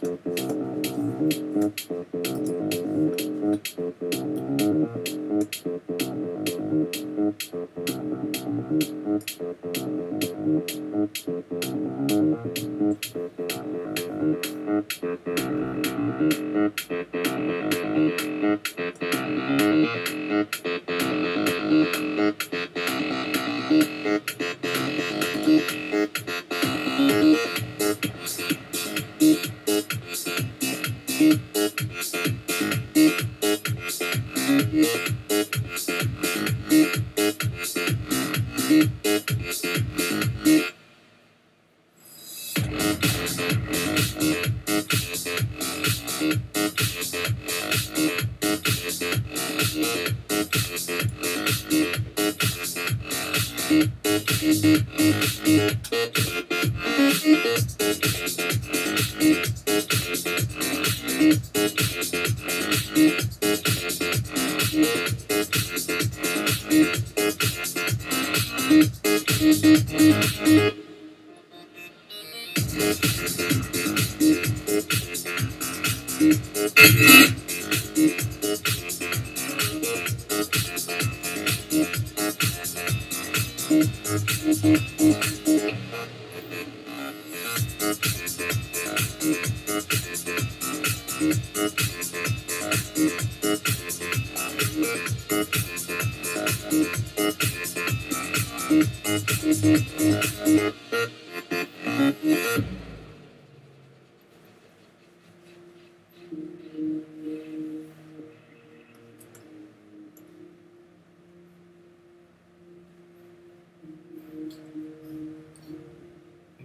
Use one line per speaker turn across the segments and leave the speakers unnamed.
I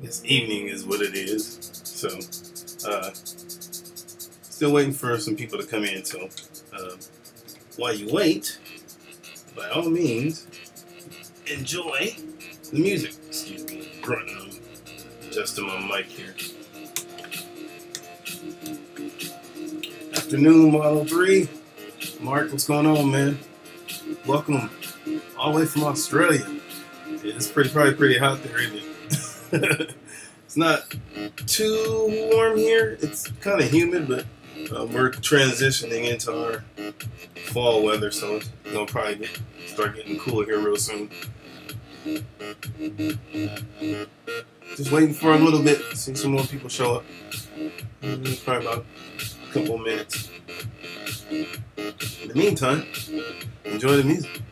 guess evening is what it is. So, still waiting for some people to come in. So, while you wait, by all means, enjoy the music. Excuse me, grunting. I'm adjusting my mic here. Afternoon, Model 3. Mark, what's going on, man? Welcome all the way from Australia. It's probably pretty hot there, isn't it? It's not too warm here. It's kind of humid, but we're transitioning into our fall weather, so it's gonna probably start getting cooler here real soon. Just waiting for a little bit, see some more people show up. Probably about a couple minutes. In the meantime, enjoy the music.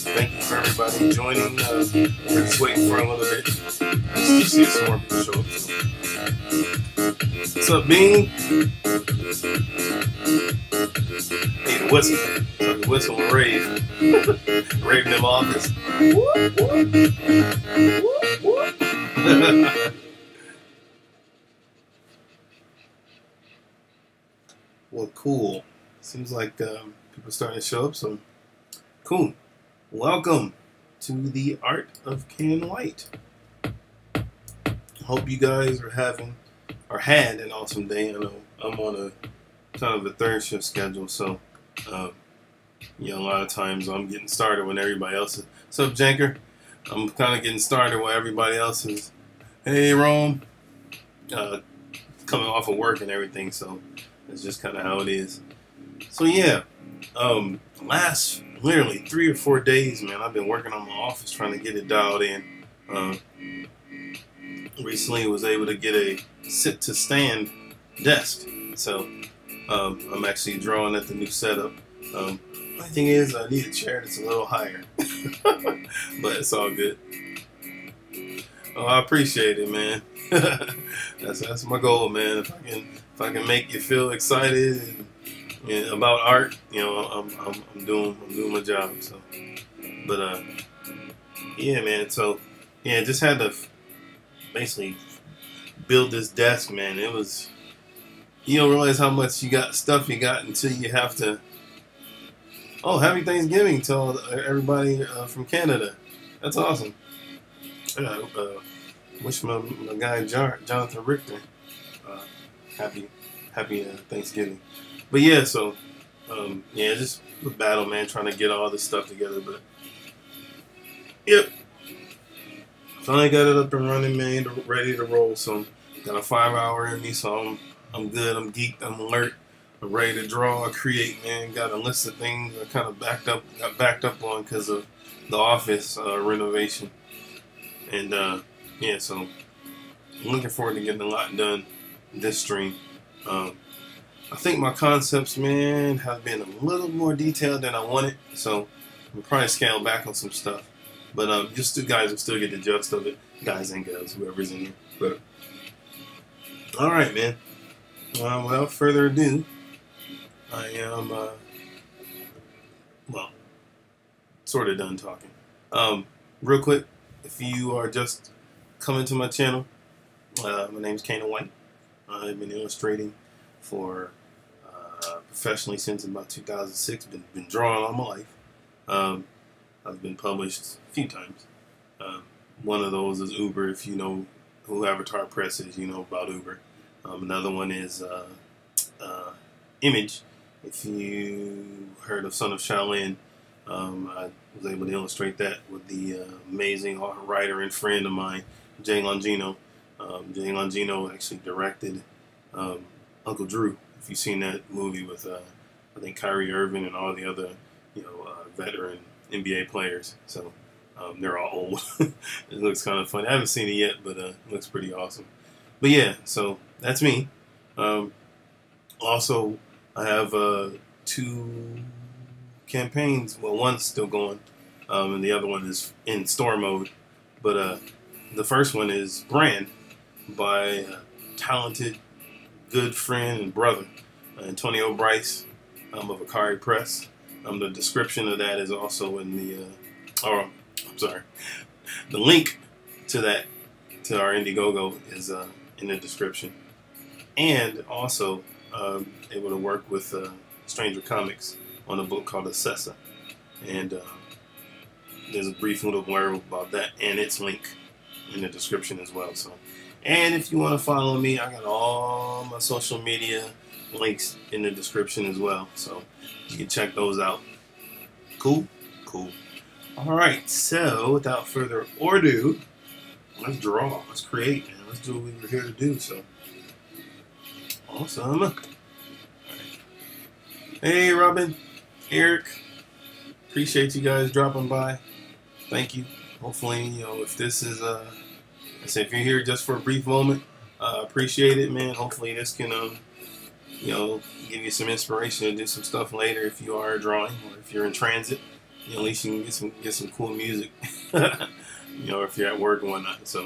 Thank you for everybody joining. We're just waiting for a little bit. Just see some more people show up. What's up, Bean? Hey, the whistle. The whistle will rave. Rave in them office. Well, cool. Seems like people are starting to show up, so cool. Welcome to the Art of Can White. Hope you guys are having or had an awesome day. I know I'm on a kind of a third shift schedule, so you know, a lot of times I'm getting started when everybody else is. What's up, Janker? I'm kind of getting started when everybody else is. Hey, Rome. Coming off of work and everything, so it's just kind of how it is. So yeah, last literally 3 or 4 days, man, I've been working on my office trying to get it dialed in. Recently was able to get a sit to stand desk. So I'm actually drawing at the new setup. My thing is, I need a chair that's a little higher, but it's all good. Oh, I appreciate it, man. that's my goal, man. If I can make you feel excited and about art, you know, I'm doing my job. So, but yeah, man. So yeah, just had to basically build this desk, man. It was, you don't realize how much stuff you got until you have to. Oh, happy Thanksgiving to everybody from Canada. That's awesome. Wish my guy Jonathan Richter happy Thanksgiving. But yeah, so yeah, just the battle, man, trying to get all this stuff together. But yep, finally got it up and running, man, ready to roll. So got a 5-hour in me, so I'm good. I'm geeked. I'm alert. I'm ready to draw, create, man. Got a list of things I kind of got backed up on because of the office renovation. And yeah, so I'm looking forward to getting a lot done this stream. I think my concepts, man, have been a little more detailed than I wanted, so we'll probably scale back on some stuff. But just the guys will still get the gist of it. Guys and girls, whoever's in here. But all right, man. Without further ado, I am, well, sort of done talking. Real quick, if you are just coming to my channel, my name is Caanan White. I've been illustrating for professionally since about 2006. Been drawing all my life. I've been published a few times. One of those is Uber. If you know who Avatar Press is, you know about Uber. Another one is Image. If you heard of Son of Shaolin, I was able to illustrate that with the amazing writer and friend of mine, Jay Longino. Jay Longino actually directed Uncle Drew. If you've seen that movie with, I think, Kyrie Irving and all the other, veteran NBA players. So they're all old. It looks kind of funny. I haven't seen it yet, but it looks pretty awesome. But yeah, so that's me. Also, I have 2 campaigns. Well, one's still going, and the other one is in store mode. But the first one is Brand by a talented, good friend and brother, Antonio Bryce of Akari Press. The description of that is also in the, I'm sorry, the link to that, to our Indiegogo is in the description. And also able to work with Stranger Comics on a book called ESSESSA. And there's a brief little blurb about that and its link in the description as well. So, and if you want to follow me, I got all my social media links in the description as well. So you can check those out. Cool? Cool. All right. So without further ado, let's draw. Let's create, man. Let's do what we were here to do. So awesome. Right. Hey, Robin, Eric. Appreciate you guys dropping by. Thank you. Hopefully, if this is, I say if you're here just for a brief moment, appreciate it, man. Hopefully this can, give you some inspiration to do some stuff later if you are drawing or if you're in transit. At least you can get some cool music, if you're at work and whatnot. So,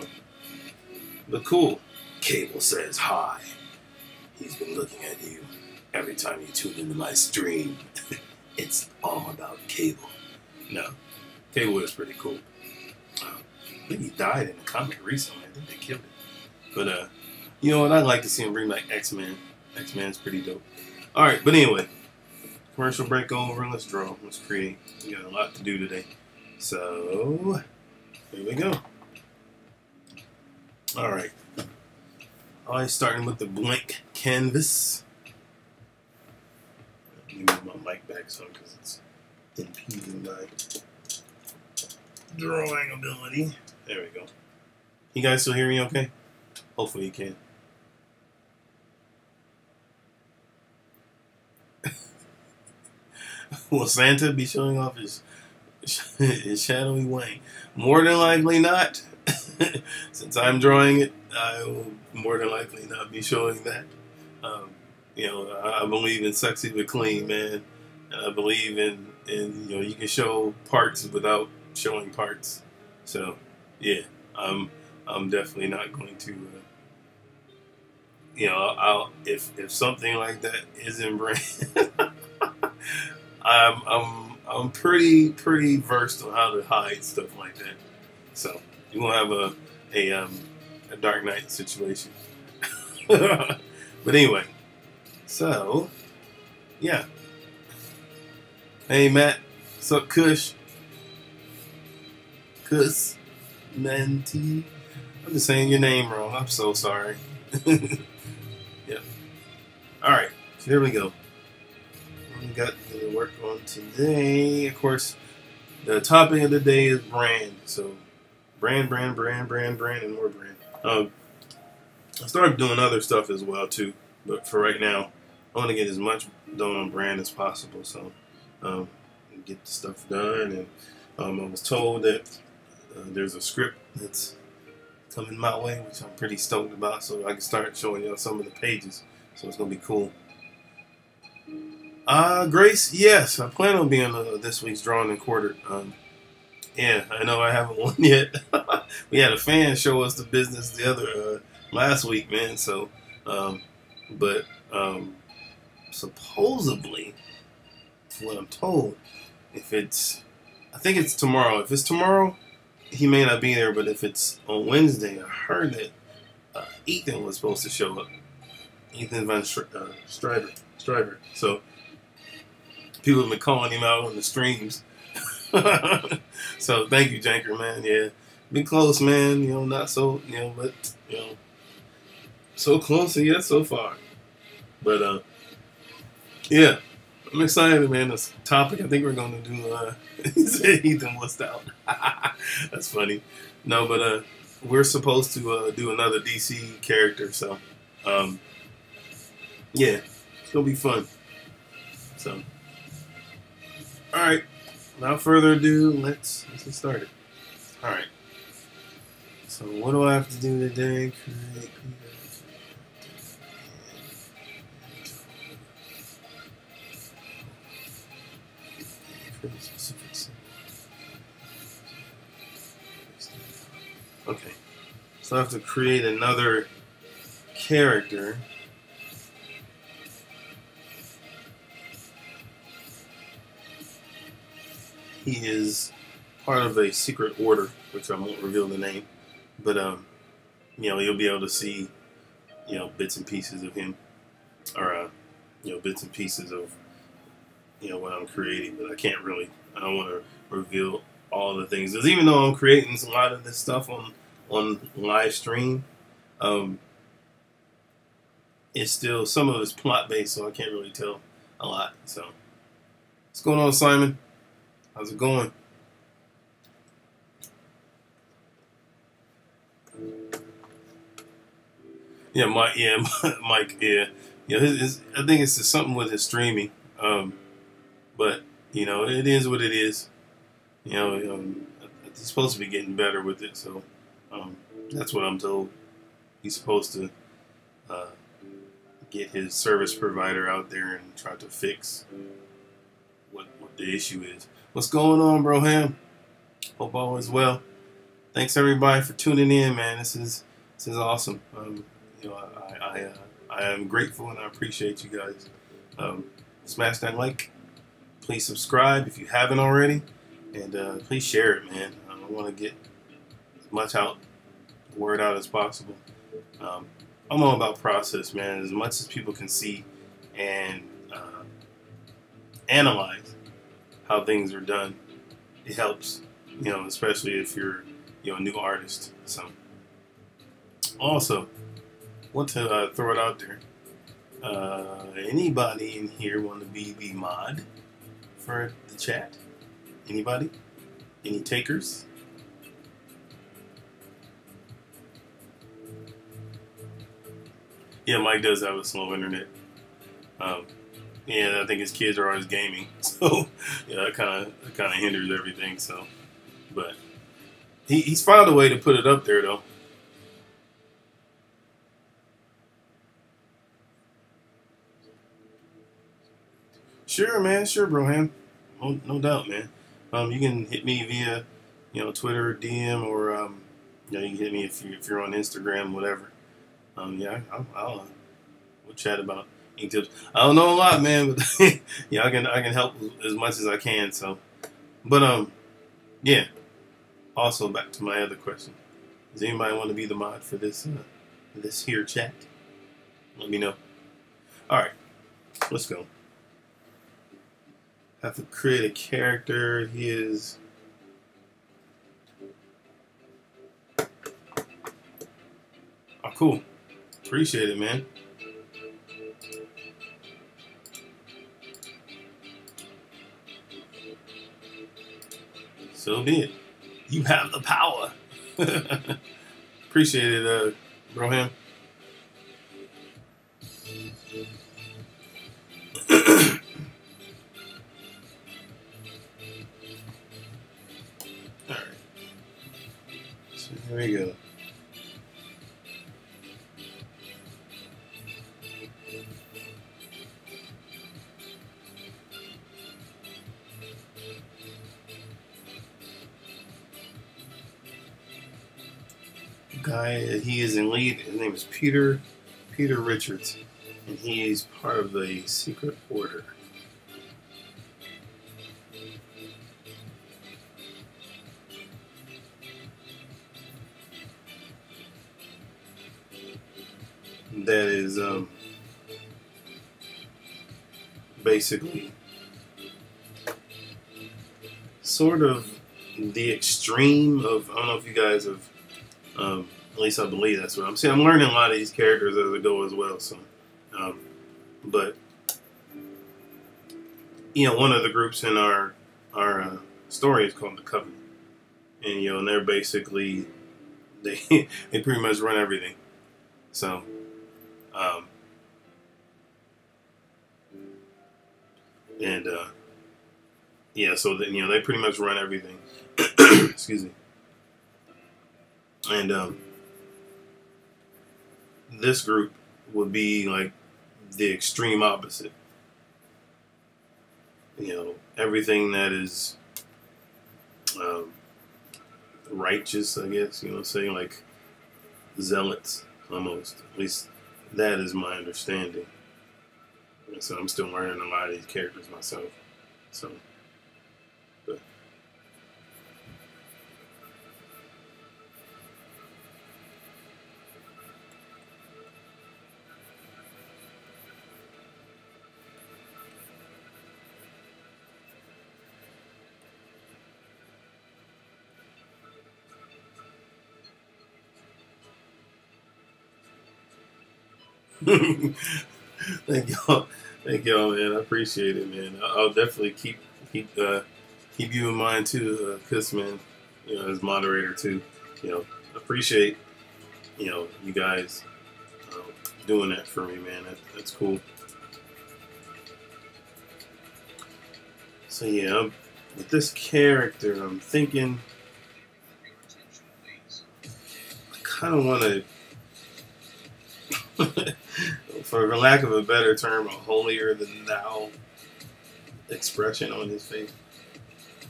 but cool. Cable says hi. He's been looking at you every time you tune into my stream. It's all about Cable. No, Cable is pretty cool. I think he died in the comic recently. I think they killed him. But, you know what? I'd like to see him bring back X-Men. X-Men's pretty dope. Alright, but anyway. Commercial break over. Let's draw. Let's create. We got a lot to do today. So, here we go. Alright. Always starting with the blank canvas. Let me move my mic back some because it's impeding my drawing ability. There we go. You guys still hear me okay? Hopefully you can. Will Santa be showing off his shadowy wang? More than likely not. since I'm drawing it, I will more than likely not be showing that. Um, I believe in sexy but clean, man, and I believe in you can show parts without showing parts. So yeah, I'm definitely not going to. I'll if something like that isn't brand, I'm pretty versed on how to hide stuff like that. So you won't have a Dark Knight situation. But anyway, so yeah. Hey Matt, what's up, Kush? Kush Menti. I'm just saying your name wrong. I'm so sorry. Yeah. All right. So here we go. We got to work on today. Of course, the topic of the day is brand. So brand, and more brand. I started doing other stuff as well too, but for right now, I want to get as much done on brand as possible. So get the stuff done. And I was told that there's a script that's coming my way, which I'm pretty stoked about. So I can start showing y'all some of the pages. So it's gonna be cool. Grace, yes, I plan on being this week's Drawn and Quartered. Yeah, I know I haven't won yet. We had a fan show us the business the other last week, man. So, but supposedly, from what I'm told, I think it's tomorrow. If it's tomorrow, he may not be there. But if it's on Wednesday, I heard that Ethan was supposed to show up. Ethan Van Striver. So people have been calling him out on the streams. So thank you, Janker, man. Yeah, been close, man. Not so, but so close and yet so far. But yeah, I'm excited, man. This topic, I think we're gonna do. He said Ethan was out. That's funny. No, but we're supposed to do another DC character, so yeah, it's gonna be fun. So, all right. Without further ado, let's get started. All right. So what do I have to do today? Okay. So I have to create another character. He is part of a secret order, which I won't reveal the name, but you'll be able to see, bits and pieces of him, or bits and pieces of, what I'm creating. But I don't want to reveal all the things. Because even though I'm creating a lot of this stuff on live stream, it's still some of it's plot based, so I can't really tell a lot. So, what's going on, Simon? How's it going? Yeah, Mike. Yeah, Mike. Yeah, I think it's just something with his streaming. But it is what it is. He's supposed to be getting better with it, so that's what I'm told. He's supposed to get his service provider out there and try to fix what the issue is. What's going on, Broham? Hope all is well. Thanks everybody for tuning in, man. This is awesome. I am grateful and I appreciate you guys. Smash that like. Please subscribe if you haven't already, and please share it, man. I want to get as much the word out as possible. I'm all about process, man. As much as people can see and analyze how things are done, it helps, especially if you're, a new artist. So, also, want to throw it out there. Anybody in here want to be the mod for the chat? Anybody? Any takers? Yeah, Mike does have a slow internet. Yeah, I think his kids are always gaming, so yeah, that kind of hinders everything. So, but He's found a way to put it up there though. Sure, man. Sure, Broham. No doubt, man. You can hit me via, Twitter, DM, or you can hit me if you're on Instagram, whatever. Yeah, we'll chat about ink tips. I don't know a lot, man, but yeah, I can help as much as I can. So, but yeah. Also, back to my other question: does anybody want to be the mod for this here chat? Let me know. All right, let's go. Have to create a character. He is. Oh, cool. Appreciate it, man. So be it. You have the power. Appreciate it, Broham. All right. So here we go. Guy, he is in lead. His name is Peter Richards, and he is part of the secret order. That is basically sort of the extreme of, I don't know if you guys have, at least I believe that's what I'm saying. I'm learning a lot of these characters as I go as well. So, but one of the groups in our story is called the Covenant, and and they're basically they pretty much run everything. So, and yeah, so that they pretty much run everything. Excuse me. And this group would be like the extreme opposite. Everything that is righteous, I guess, saying like zealots almost. At least that is my understanding. And so I'm still learning a lot of these characters myself. So, but. Thank y'all, man. I appreciate it, man. I'll definitely keep you in mind too, Chris, man. As moderator too. Appreciate you guys doing that for me, man. That's cool. So yeah, with this character, I'm thinking I kind of want to. For lack of a better term, a holier than thou expression on his face.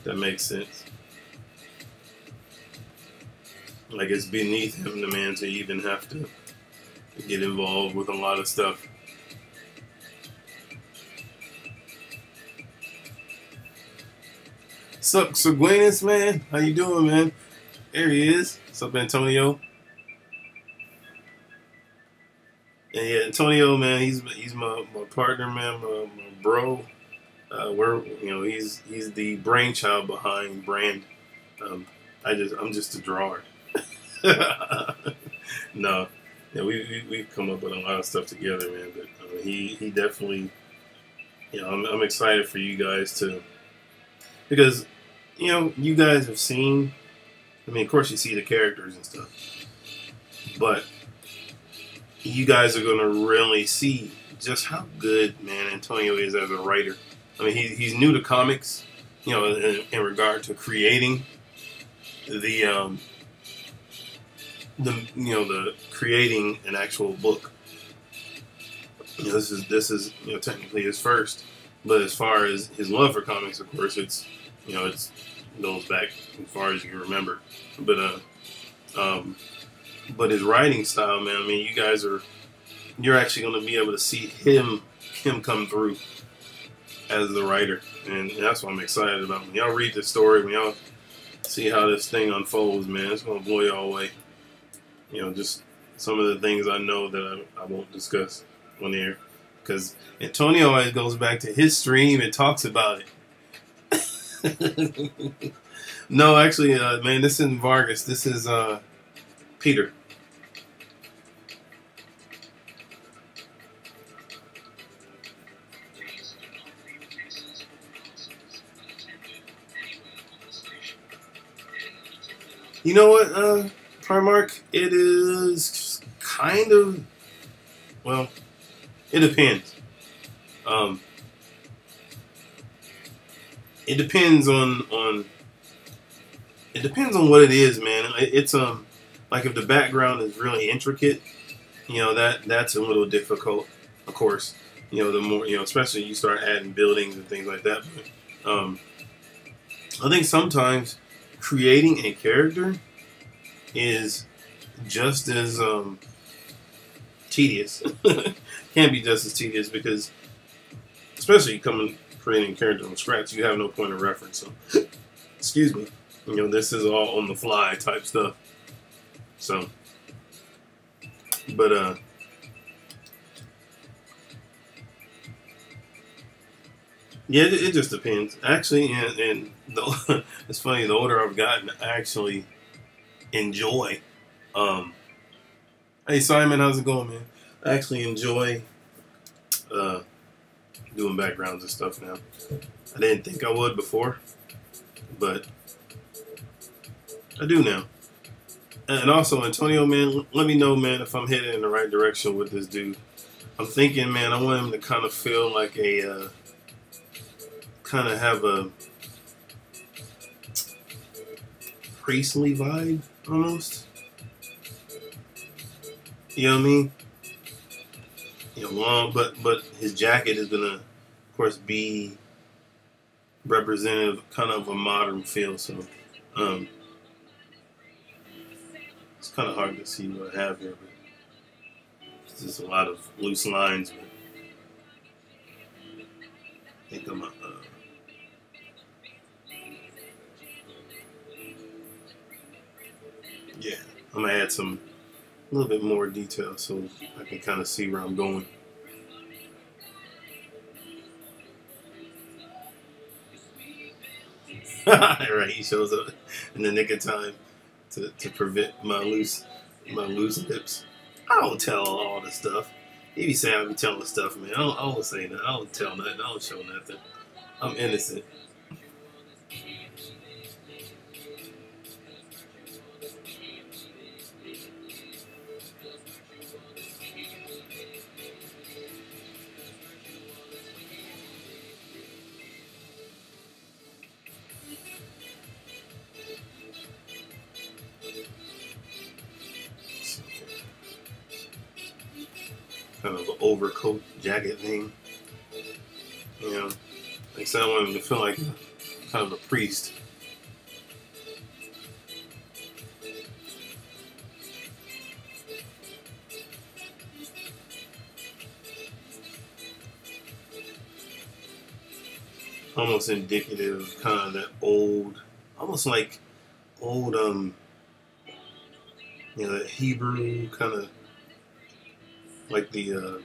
That makes sense. Like it's beneath him, the man, to even have to get involved with a lot of stuff. Sup, Seguinus, man? How you doing, man? There he is. Sup, Antonio? And yeah, Antonio, man, he's my partner, man, my bro. He's the brainchild behind Brand. I'm just a drawer. No, yeah, we've come up with a lot of stuff together, man. But he definitely, I'm excited for you guys to, because you guys have seen. I mean, of course, you see the characters and stuff, but you guys are going to really see just how good, man, Antonio is as a writer. I mean, he's new to comics, in regard to creating. the the creating an actual book. This is technically his first, but as far as his love for comics, of course, it's goes back as far as you can remember. But his writing style, man. I mean, you're actually going to be able to see him come through as the writer, and that's what I'm excited about. When y'all read the story, when y'all see how this thing unfolds, man, it's going to blow y'all away. Just some of the things I know that I won't discuss on air, because Antonio always goes back to his stream and talks about it. No, actually, man, this isn't Vargas. This is Peter. You know what, Primark? It is kind of, well, it depends. It depends on what it is, man. It's like if the background is really intricate, that's a little difficult, of course. The more especially you start adding buildings and things like that. But, I think sometimes creating a character is just as tedious. Can be just as tedious because, especially creating a character from scratch, you have no point of reference. So, excuse me. This is all on the fly type stuff. So, but yeah, it just depends. Actually, and it's funny. The older I've gotten, I actually enjoy. Hey Simon, how's it going, man? I actually enjoy doing backgrounds and stuff now. I didn't think I would before, but I do now. And also, Antonio, man, let me know, man, if I'm headed in the right direction with this dude. I'm thinking, man, I want him to kind of feel like kind of have a priestly vibe, almost. You know what I mean? Long, but his jacket is gonna, of course, be representative, kind of a modern feel. So, it's kind of hard to see what I have here, but there's just a lot of loose lines. But I think I'm yeah, I'm gonna add a little bit more detail so I can kind of see where I'm going. Right, he shows up in the nick of time to prevent my loose lips. I don't tell all the stuff. He be saying I be telling the stuff, man. I don't say that. I don't tell nothing. I don't show nothing. I'm innocent. Kind of an overcoat jacket thing. Like I said, I want him to feel like kind of a priest. Almost indicative of kind of that old, almost like old, that Hebrew kind of, like the,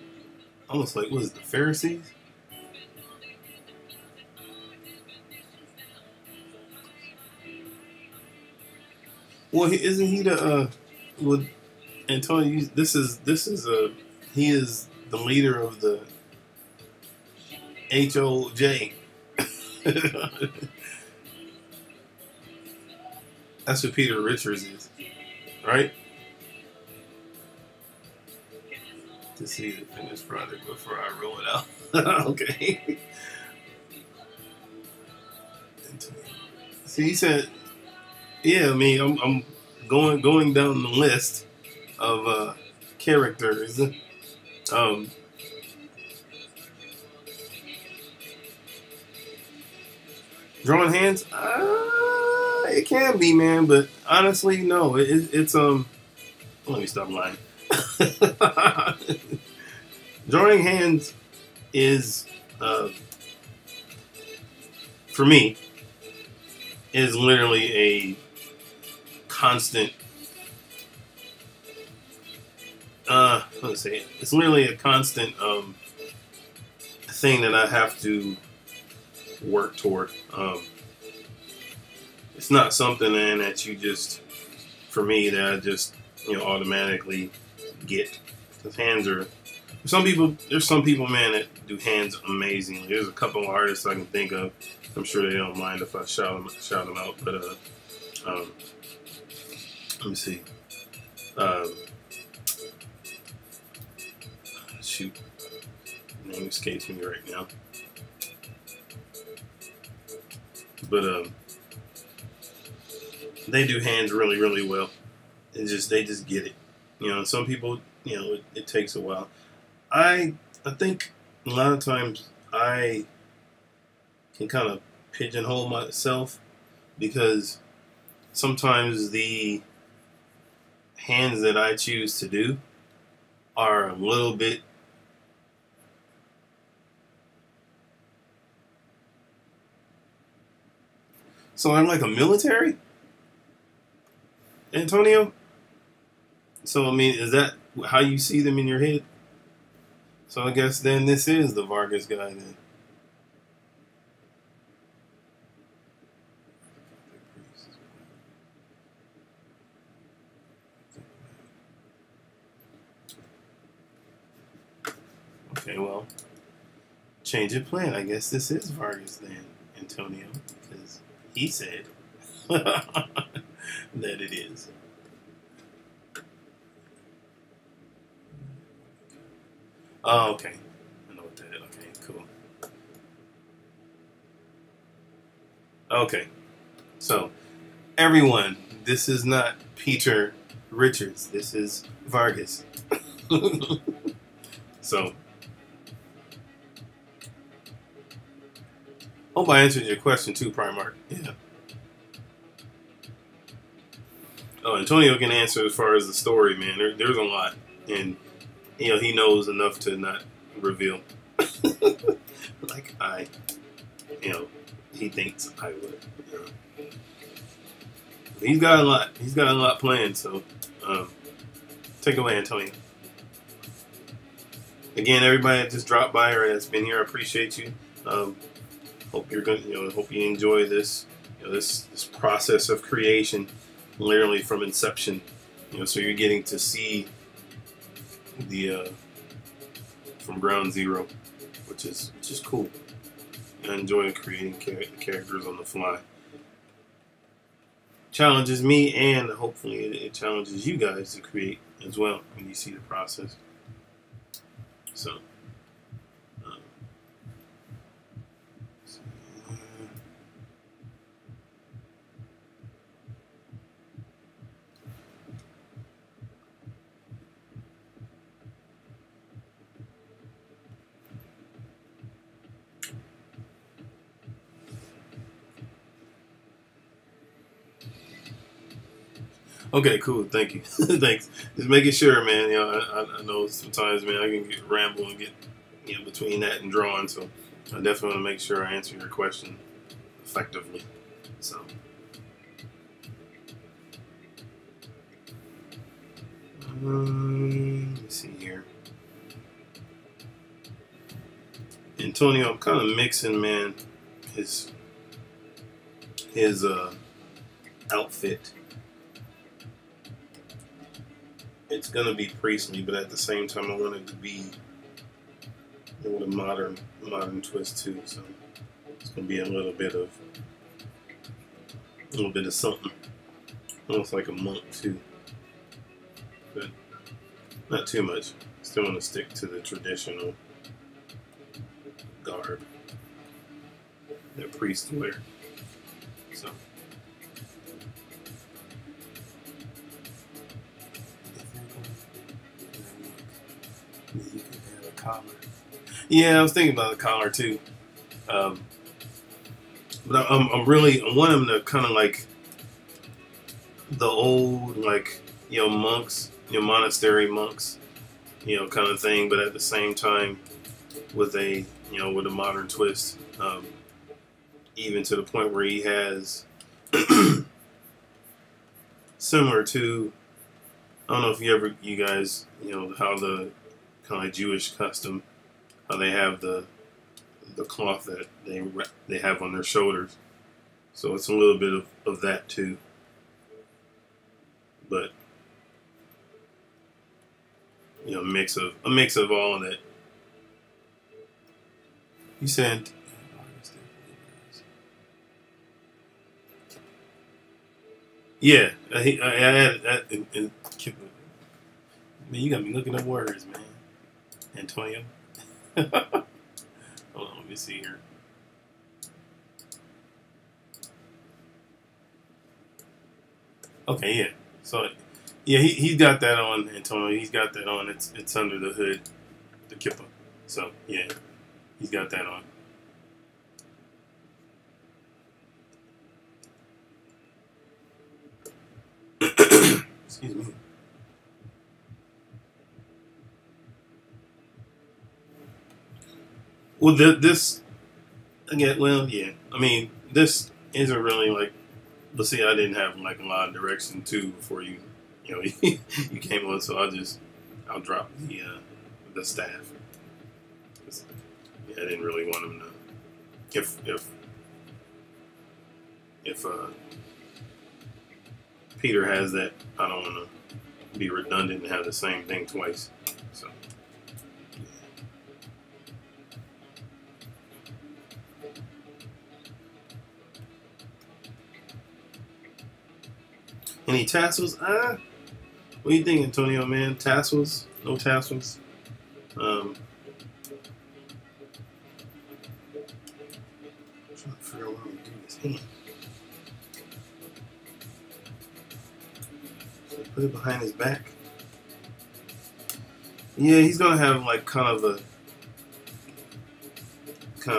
almost like, what is it, the Pharisees? Well, isn't he the, with Antonio, he is the leader of the HOJ. That's what Peter Richards is, right? To see the finished product before I roll it out. Okay. See, he said yeah, I mean, I'm going down the list of characters. Um, Drawing hands, it can be, man, but honestly, no. It's Let me stop lying. Drawing hands is, for me, is literally a constant. Let's say it's literally a constant thing that I have to work toward. It's not something, man, that you just, for me, that I just automatically get. Because hands are, some people, there's some people, man, that do hands amazingly. There's a couple of artists I can think of. I'm sure they don't mind if I shout them out. But let me see. Um, Shoot, name escapes me right now. But they do hands really, really well. They just get it. Some people, it takes a while. I think a lot of times I can kind of pigeonhole myself because sometimes the hands that I choose to do are a little bit so I'm like a military, Antonio. So I mean, is that how you see them in your head? So I guess then this is the Vargas guy then. Okay, well, change of plan. I guess this is Vargas then, Antonio, because he said that it is. Oh, okay. I know what that is. Okay, cool. Okay, so everyone, this is not Peter Richards. This is Vargas. So, hope I answered your question too, Primark. Yeah. Oh, Antonio can answer as far as the story, man. There's a lot, and he knows enough to not reveal. Like he thinks I would. He's got a lot. He's got a lot planned. So, take away, Antonio. Again, everybody that just dropped by or that's been here, I appreciate you. Hope you're going. Hope you enjoy this. This process of creation, literally from inception. So you're getting to see the from ground zero, which is cool. I enjoy creating characters on the fly. Challenges me, and hopefully it challenges you guys to create as well when you see the process. So, okay, cool. Thank you. Thanks. Just making sure, man. I know sometimes, man, I can get ramble and get between that and drawing. So I definitely want to make sure I answer your question effectively. So. Let's see here. Antonio, I'm kind of mixing, man, his outfit. It's gonna be priestly, but at the same time, I want it to be with a modern twist too. So it's gonna be a little bit of something, almost like a monk too, but not too much. Still want to stick to the traditional garb that priests wear. So collar. Yeah, I was thinking about the collar too. Um, but I'm wanting to kind of like the old, like, monks, monastery monks, kind of thing, but at the same time with a, with a modern twist, even to the point where he has similar to, I don't know if you guys, how the kind of like Jewish custom, how they have the cloth that they have on their shoulders. So it's a little bit of that too. But a mix of all of that. You said, yeah. I had man, you got me looking up words, man. Antonio. Hold on, let me see here. Okay, yeah. So, yeah, he got that on, Antonio. He's got that on. It's under the hood, the kippah. So, yeah, he's got that on. Excuse me. Well, this again. Well, yeah. I mean, this isn't really like. But see, I didn't have like a lot of direction too before you you came on. So I'll drop the staff. Yeah, I didn't really want him to. If Peter has that, I don't want to be redundant and have the same thing twice. So. Any tassels? What do you think, Antonio, man? Tassels? No tassels? I'm trying to figure out what I'm going to do with his hand. So put it behind his back. Yeah, he's going to have like kind of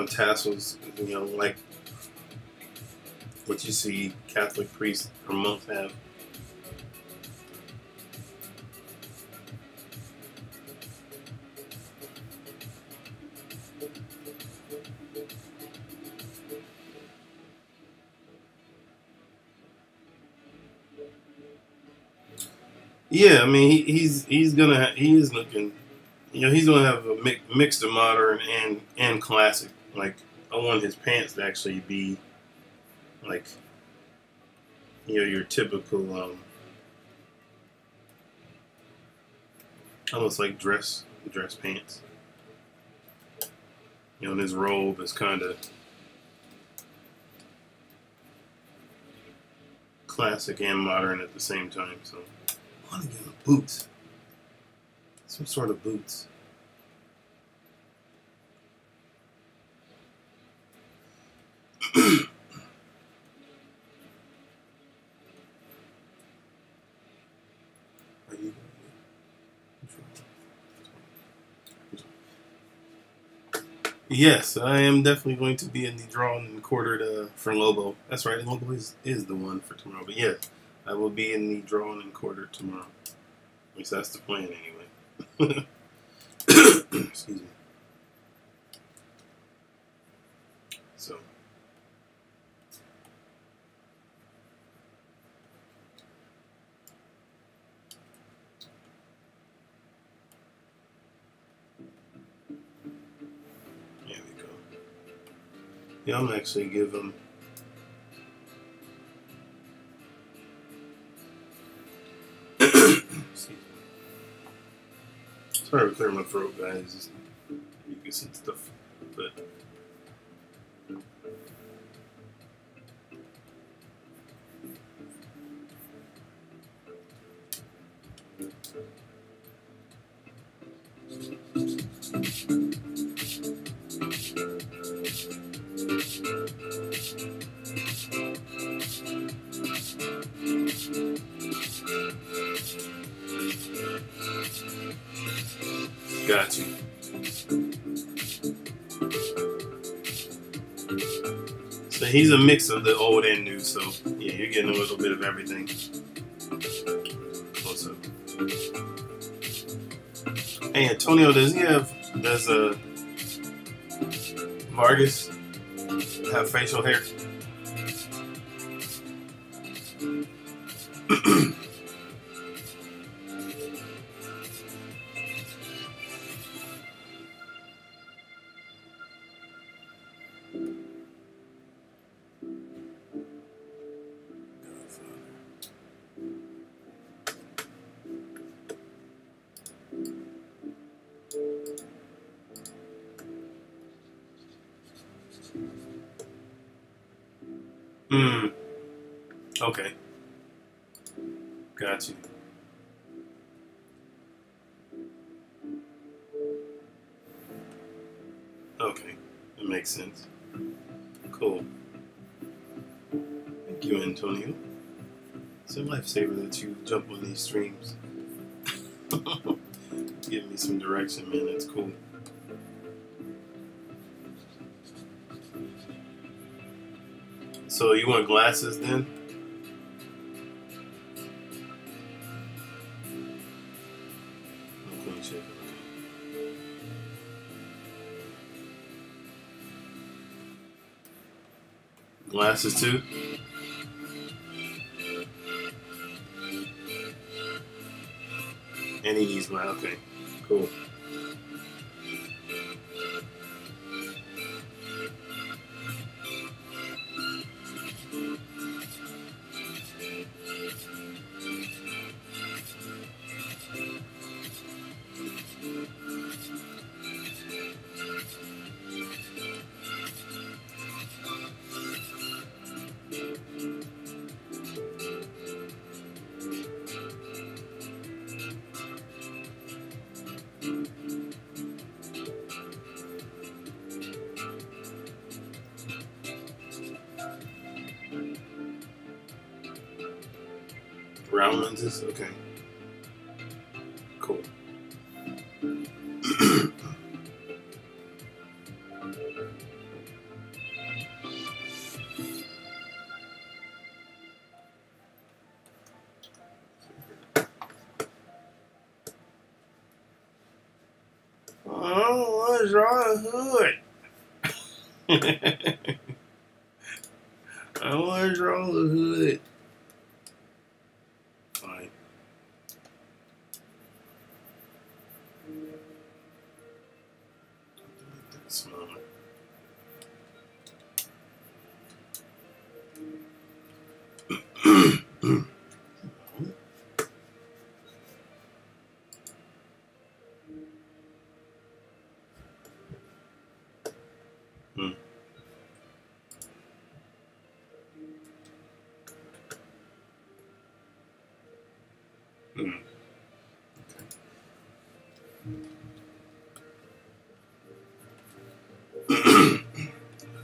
tassels, like what you see Catholic priests or monks have. Yeah, I mean he is looking, he's gonna have a mixed of modern and classic. Like I want his pants to actually be like your typical almost like dress pants. And his robe is kind of classic and modern at the same time. So I want to get him boots. Some sort of boots. Yes, I am definitely going to be in the drawn and quartered for Lobo. That's right, Lobo is the one for tomorrow. But yeah, I will be in the drawn and quartered tomorrow. At least that's the plan anyway. Excuse me. So. There we go. Yeah, I'm actually give him. Sorry to clear my throat, guys. Mucus and stuff, but. Got you. But he's a mix of the old and new, so yeah, you're getting a little bit of everything. What's up? Hey, Antonio, does Vargas have facial hair? Okay. Got you. Okay. That makes sense. Cool. Thank you, Antonio. It's a lifesaver that you jump on these streams. Give me some direction, man. That's cool. So you want glasses then? Glasses too? And he needs my, okay, cool. Round lenses? Okay. Cool. Oh, let's draw a hood. I want to draw the hood. Fine. Make that smaller.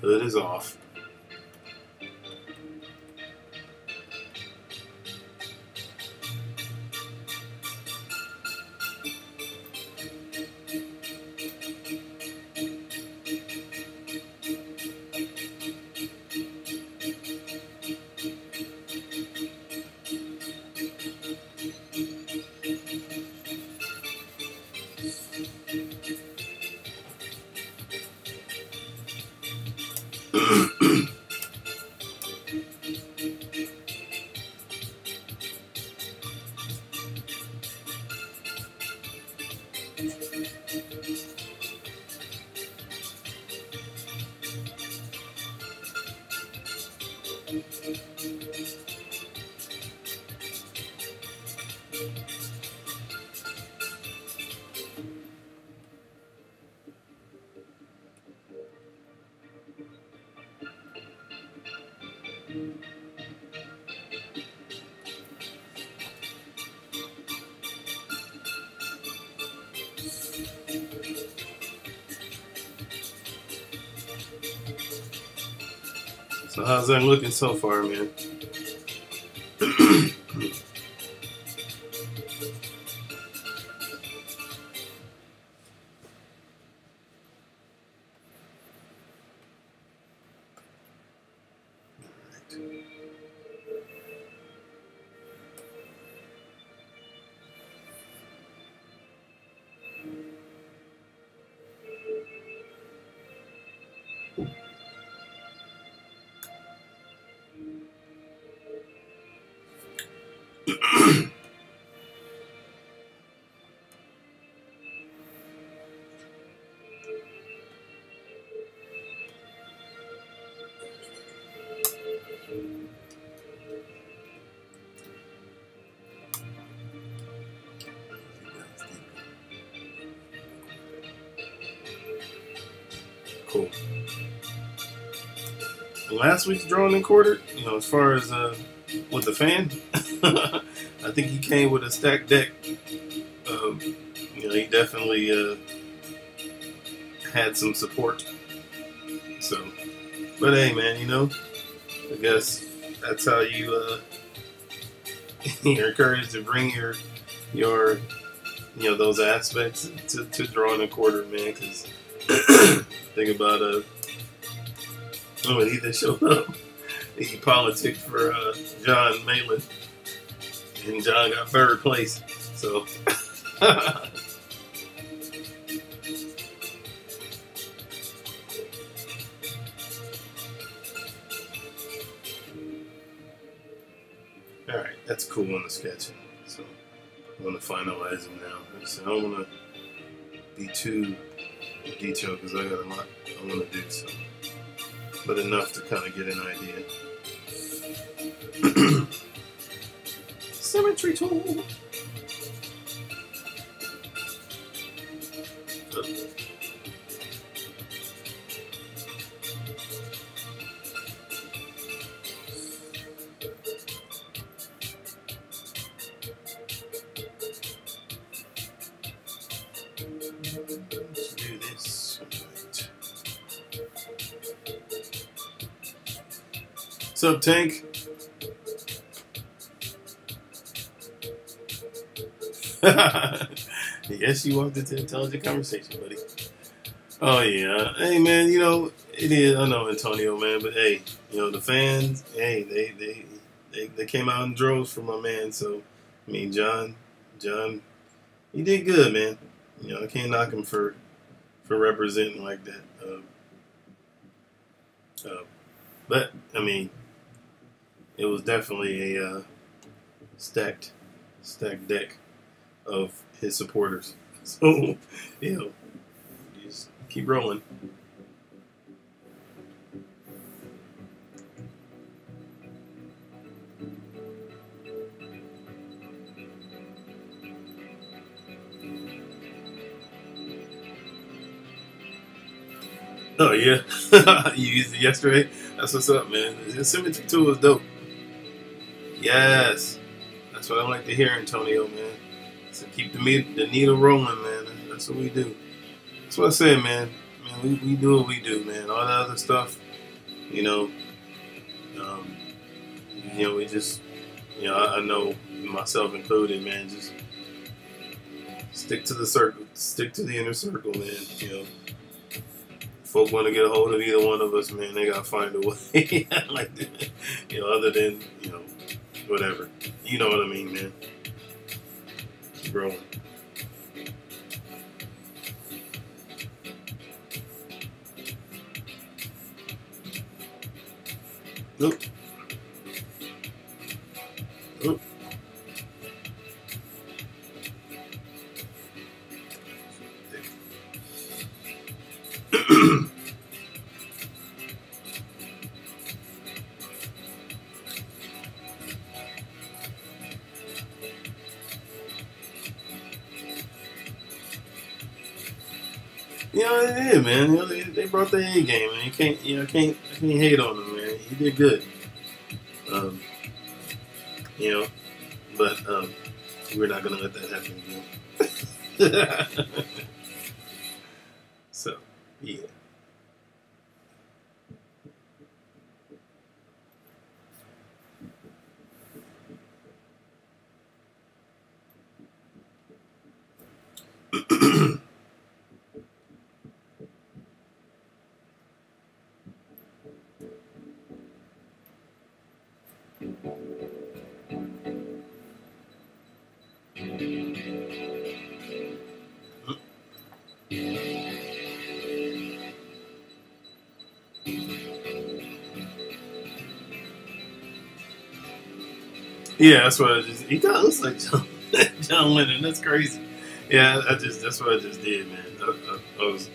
Hood is off. So how's that looking so far, man? Cool. Last week's drawing and quartered, as far as with the fan, I think he came with a stacked deck. He definitely had some support. So, but hey, man, I guess that's how you're encouraged to bring your those aspects to drawing and quartered, man. Because think about when Ethan showed up, he politicked for John Malin, and John got third place. So. Alright, that's cool on the sketching. So I'm going to finalize them now. So I don't want to be too detailed because I got a lot I want to do. So, but enough to kind of get an idea. Symmetry tool. Let's do this. What's up, Tank? Yes, you walked into intelligent conversation, buddy. Oh yeah, hey man, it is. I know, Antonio, man, but hey, the fans, hey, they came out in droves for my man. So, I mean, John, he did good, man. I can't knock him for representing like that. But I mean, it was definitely a stacked deck of his supporters. So, just keep rolling. Oh yeah, you used it yesterday. That's what's up, man. The symmetry tool is dope. Yes, that's what I like to hear, Antonio, man. So keep the needle rolling, man. That's what we do. That's what I said, man. We do what we do, man. All the other stuff, we just, I know myself included, man. Just stick to the circle, stick to the inner circle, man. Folk want to get a hold of either one of us, man. They gotta find a way, like that. Other than whatever. You know what I mean, man. Keep rolling. Nope. Nope. It is, man. They brought the A game, man. I can't hate on them, man. He did good. But we're not gonna let that happen again. So, yeah. Yeah, that's what he kind of looks like John Lennon. That's crazy. Yeah, that's what I just did, man. I was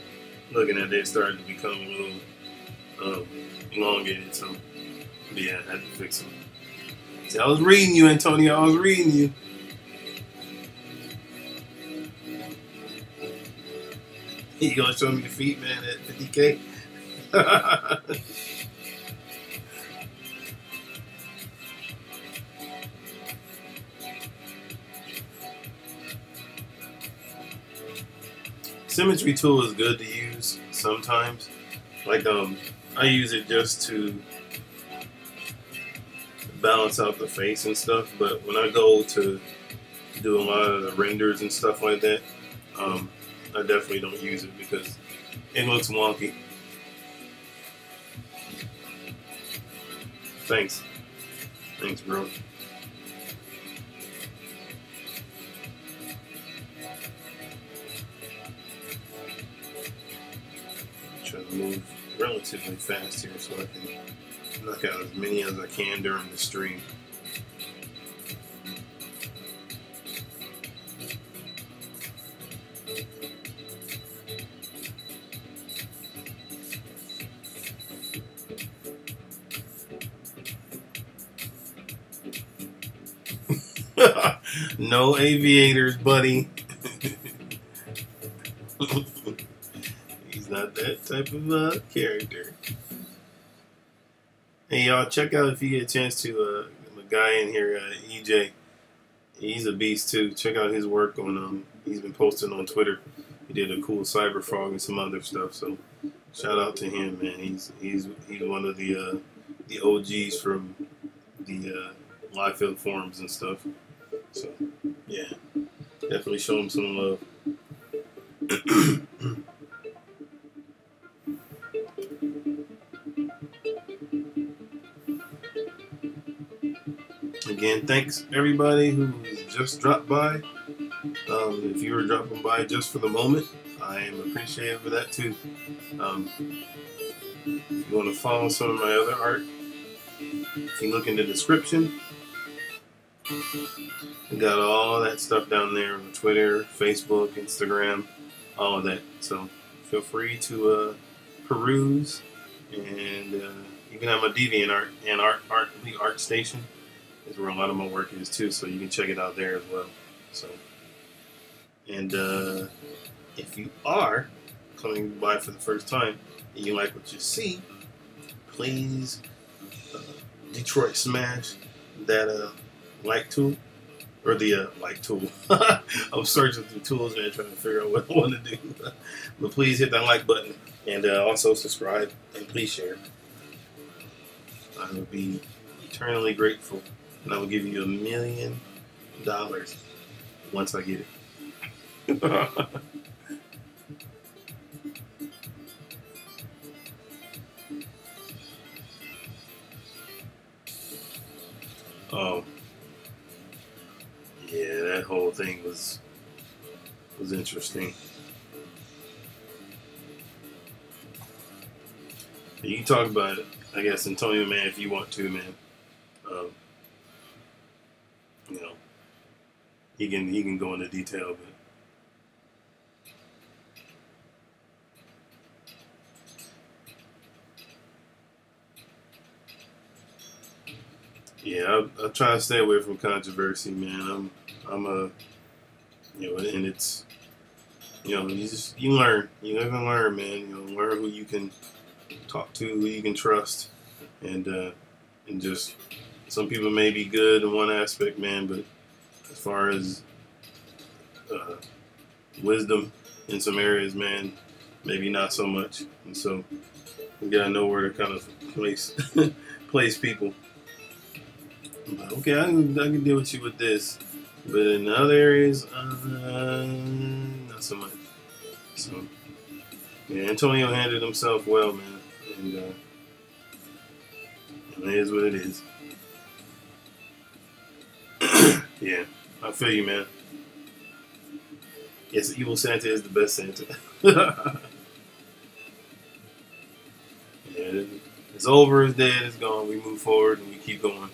looking at it starting to become a little elongated, so yeah, I had to fix them. See, I was reading you, Antonio. I was reading you. You gonna show me your feet, man, at 50K? Symmetry tool is good to use sometimes. Like I use it just to balance out the face and stuff. But when I go to do a lot of the renders and stuff like that, I definitely don't use it because it looks wonky. Thanks, bro. Try to move relatively fast here so I can knock out as many as I can during the stream. No aviators, buddy. He's not that type of character. Hey, y'all, check out if you get a chance to the guy in here, EJ. He's a beast too. Check out his work on. He's been posting on Twitter. He did a cool cyber frog and some other stuff. So shout out to him, man. He's one of the OGs from the live field forums and stuff. So yeah, definitely show him some love. Again, thanks everybody who's just dropped by. If you were dropping by just for the moment, I am appreciative of that too. If you want to follow some of my other art, if you look in the description, I got all that stuff down there on Twitter, Facebook, Instagram, all of that. So feel free to peruse, and you can have my DeviantArt and Art Station is where a lot of my work is too. So you can check it out there as well. So, and if you are coming by for the first time and you like what you see, please Detroit smash that like tool, or the like tool. I'm searching through tools, man, trying to figure out what I want to do. But please hit that like button and also subscribe, and please share. I will be eternally grateful, and I will give you $1 million once I get it. Oh. Yeah, that whole thing was interesting. You can talk about it, I guess, Antonio, man, if you want to, man. You know, he can go into detail, but yeah, I try to stay away from controversy, man. I'm a, you know, and it's, you know, you learn, you live and learn, man. You know, learn who you can talk to, who you can trust, and just some people may be good in one aspect, man, but as far as wisdom in some areas, man, maybe not so much. And so you gotta know where to kind of place people. But okay, I can deal with you with this, but in other areas, not so much. So yeah, Antonio handled himself well, man, and it is what it is. Yeah, I feel you, man. Yes, evil Santa is the best Santa. Yeah, it's over, it's dead, it's gone. We move forward and we keep going.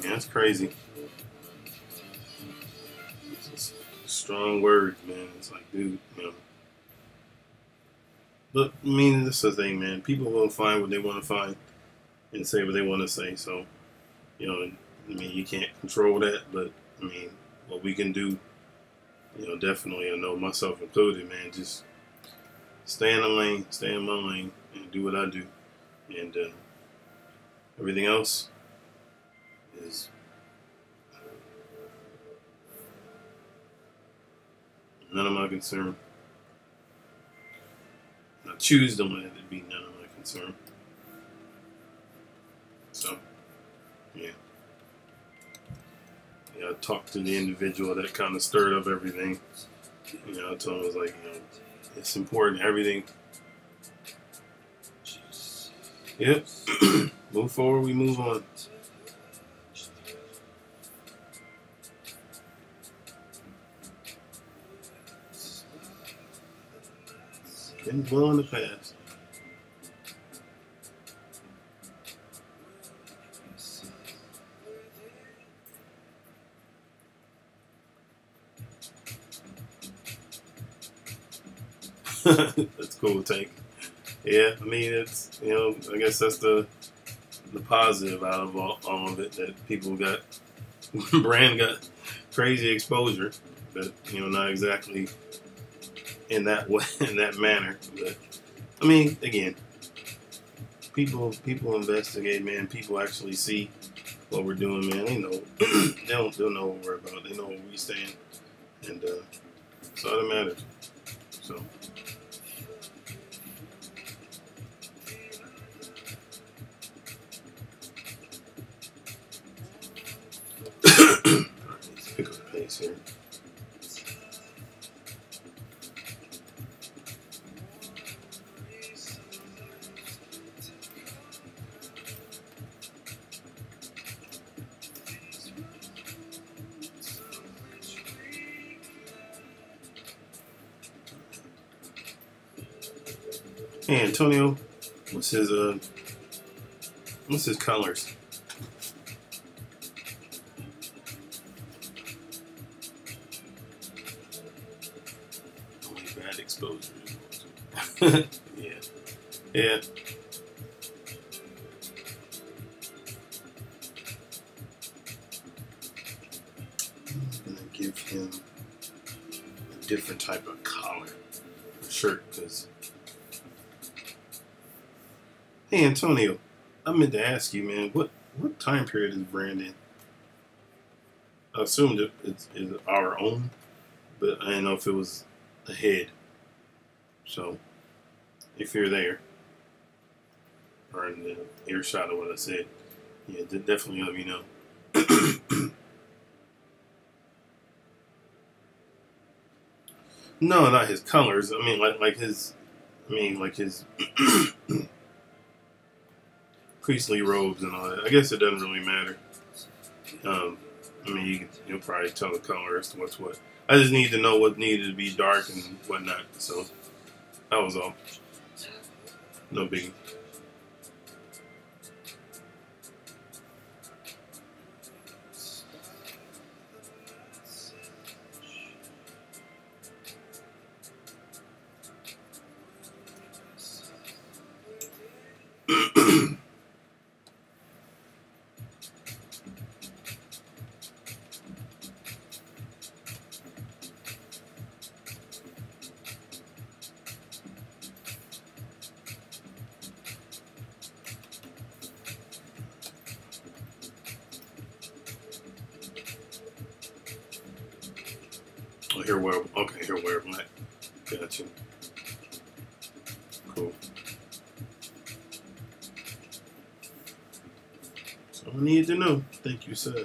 That's crazy. It's strong words, man. It's like, dude, you know. But I mean, this is the thing, man. People will find what they want to find and say what they want to say. So, you know, I mean, you can't control that, but I mean, what we can do, you know, definitely, I know myself included, man, just stay in the lane, stay in my lane, and do what I do. And everything else is none of my concern. I choose to let it be none of my concern. So, yeah. Yeah, I talked to the individual that kind of stirred up everything. You know, I told him, I was like, you know, it's important, everything. Yep. Move forward, we move on. Can blow in the past. That's cool, Tank. Yeah, I mean, it's, you know, I guess that's the positive out of all of it, that people got, brand got crazy exposure, but, you know, not exactly in that way, in that manner. But I mean, again, people investigate, man. People actually see what we're doing, man. They know, they'll know what we're about. They know where we stand, and that's all that matters. So. Let's pick up the pace here. Hey, Antonio, what's his colors? Only bad exposure. Yeah. Yeah. I'm gonna give him a different type of collar for shirt, because. Hey, Antonio, I meant to ask you, man, what time period is Brandon? I assumed it's our own, but I didn't know if it was ahead. So, if you're there, or in the earshot of what I said, yeah, definitely let me know. No, not his colors. I mean, like his priestly robes and all that. I guess it doesn't really matter. I mean, you'll probably tell the color as to what's what. I just need to know what needed to be dark and whatnot. So that was all. No biggie. Oh, here wear, okay, here wear black. Gotcha. Cool. So I need to know. Thank you, sir.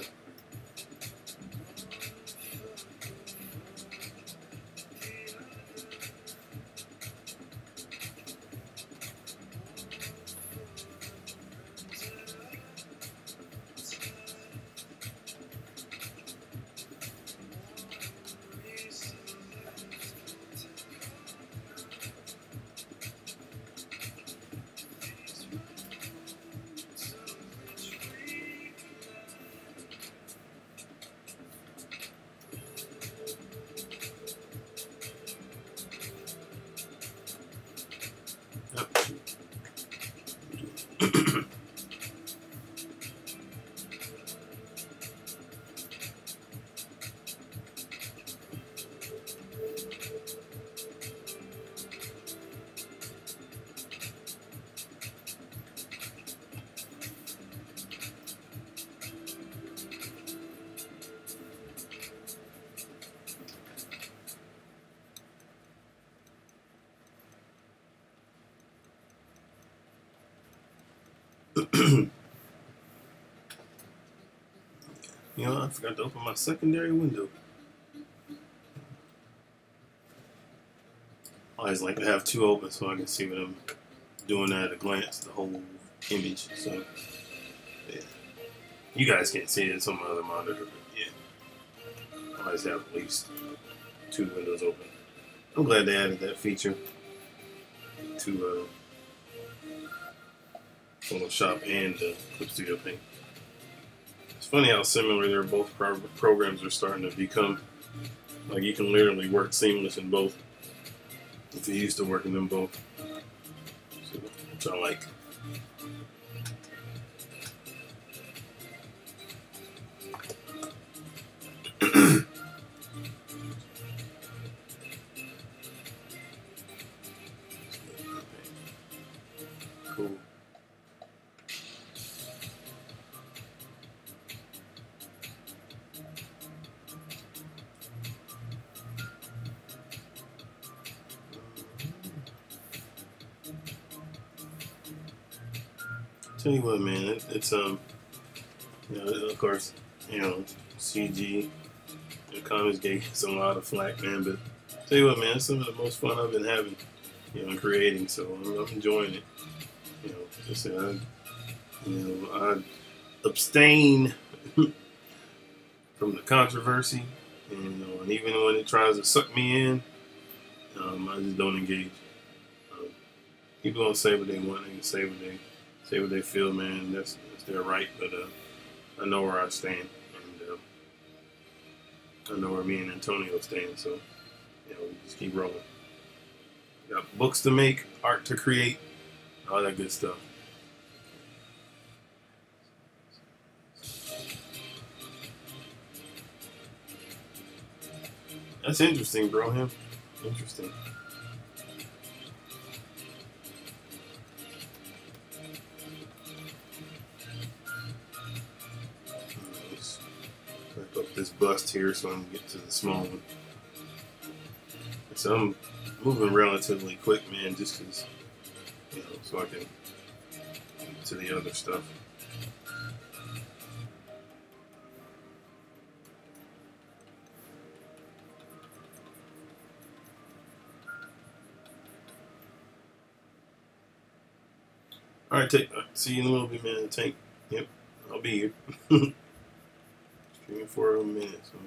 You know, I forgot to open my secondary window. I always like to have two open so I can see what I'm doing at a glance, the whole image. So, yeah. You guys can't see it, it's on my other monitor, but yeah. I always have at least two windows open. I'm glad they added that feature to Photoshop and Clip Studio Paint. It's funny how similar they're both programs are starting to become. Like you can literally work seamless in both if you're used to working them both. So, which I like. Cool. Tell you what, man, it's you know, of course, you know, CG, the comics gave some a lot of flack, man, but tell you what, man, it's some of the most fun I've been having, you know, creating, so I'm enjoying it. You know, just I abstain from the controversy, and, you know, and even when it tries to suck me in, I just don't engage. People don't say what they want; they can say what they feel, man. That's their right, but I know where I stand, and I know where me and Antonio stand. So, you know, we just keep rolling. Got books to make, art to create, all that good stuff. That's interesting, bro. Him, interesting. Let's wrap up this bust here so I can get to the small one. So I'm moving relatively quick, man, just because, you know, so I can get to the other stuff. All right, see you in a little bit, man. Tank. Yep, I'll be here. Streaming for a minute. So.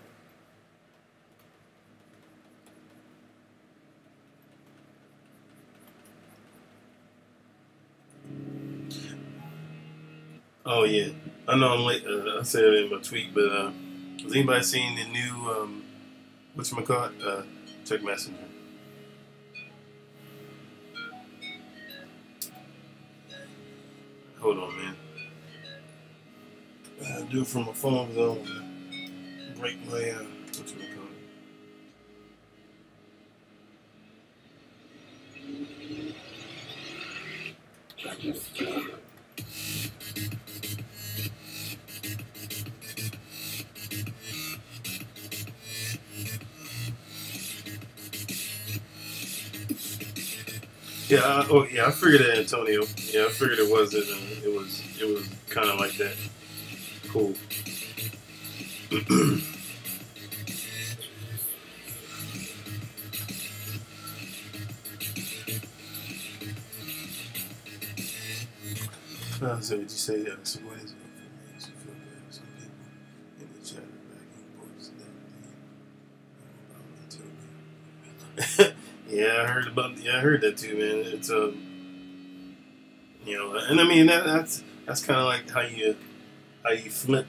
Oh yeah, I know I'm late. I said it in my tweet, but has anybody seen the new whatchamacallit? Check Messenger. Hold on, man. I do it from my phone because I don't want to break my whatchamacallit. Yeah, yeah, I figured it, Antonio. Yeah, I figured it was kind of like that. Cool. So did you say that? So what is it? It makes you feel bad. Some people in the chat are back and forth that yeah, I heard that too, man. It's you know, and I mean that's kind of like how you flip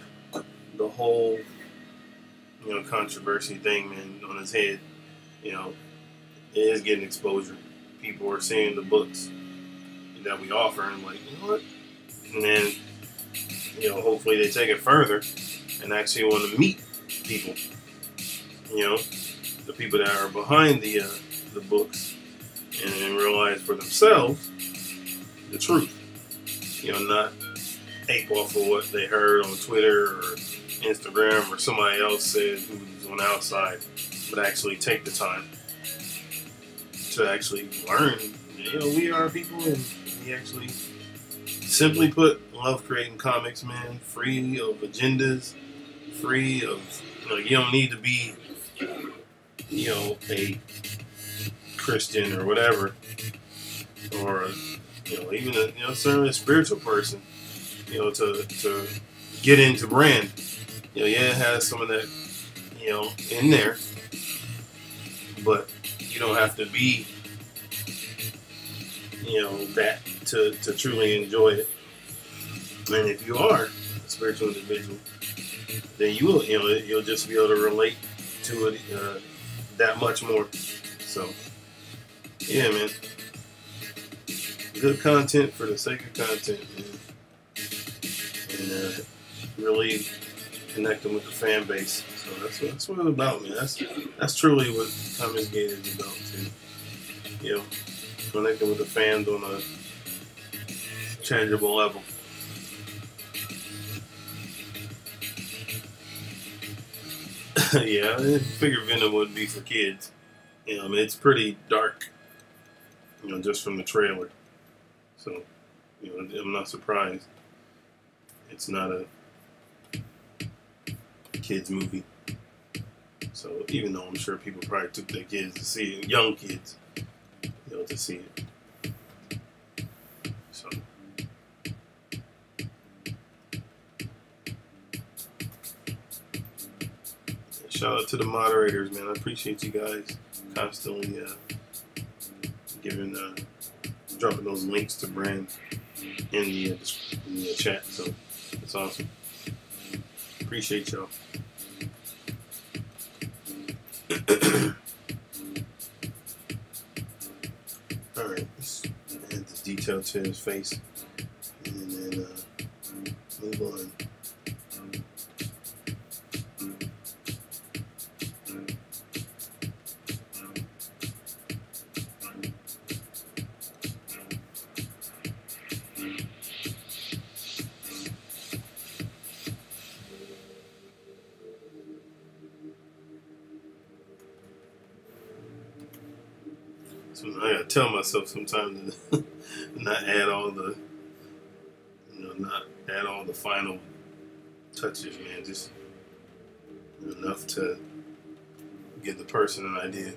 the whole, you know, controversy thing, man, on his head. You know, it is getting exposure. People are seeing the books that we offer and like, you know what? And then, you know, hopefully they take it further and actually want to meet people. You know, the people that are behind the books and realize for themselves the truth. You know, not ape off of what they heard on Twitter or Instagram or somebody else said who's on the outside, but actually take the time to actually learn. You know, we are people and we actually simply put, love creating comics, man. Free of agendas, free of, you don't need to be, a Christian or whatever, or even certainly a spiritual person, to get into brand. It has some of that, in there, but you don't have to be, that to truly enjoy it. And if you are a spiritual individual, then you will, you'll just be able to relate to it that much more. So, yeah, man. Good content for the sake of content, man. And really connecting with the fan base. So that's what it's about, man. That's truly what Comics Gate is about, too. Connecting with the fans on a tangible level. Yeah, I figured Venom would be for kids. It's pretty dark, just from the trailer. So, I'm not surprised. It's not a kids movie. So, even though I'm sure people probably took their kids to see it, young kids, to see it. So, shout out to the moderators, man. I appreciate you guys constantly dropping those links to brand in the chat. So it's awesome. Appreciate y'all. All right, let's add this detail to his face, and then move on. So I gotta tell myself sometimes to not add all the, not add all the final touches, man. Just enough to give the person an idea.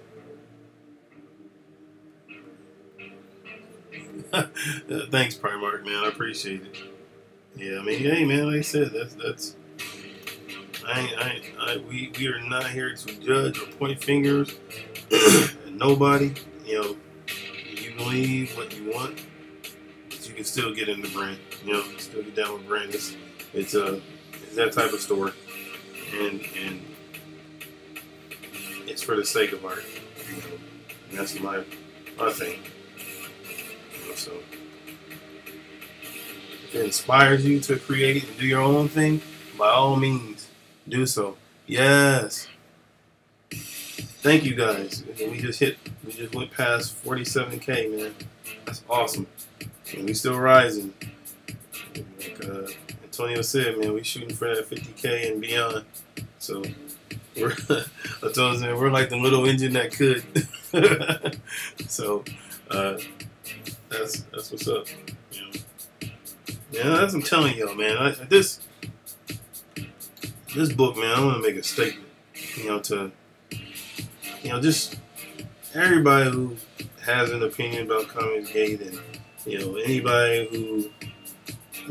Thanks, Primark, man. I appreciate it. Yeah, I mean, hey, man. Like I said, that's. We are not here to judge or point fingers at nobody. You believe what you want, but you can still get into brand. Still get down with brand. It's that type of story, and it's for the sake of art. And that's my thing. So if it inspires you to create and do your own thing, by all means, do so. Yes. Thank you guys. We just went past 47K, man. That's awesome. And we still rising. Like Antonio said, man, we shooting for that 50K and beyond. So we're like the little engine that could. So that's what's up. Yeah, that's what I'm telling y'all, man. This book, man, I want to make a statement. Just everybody who has an opinion about Comics Gate, and anybody who,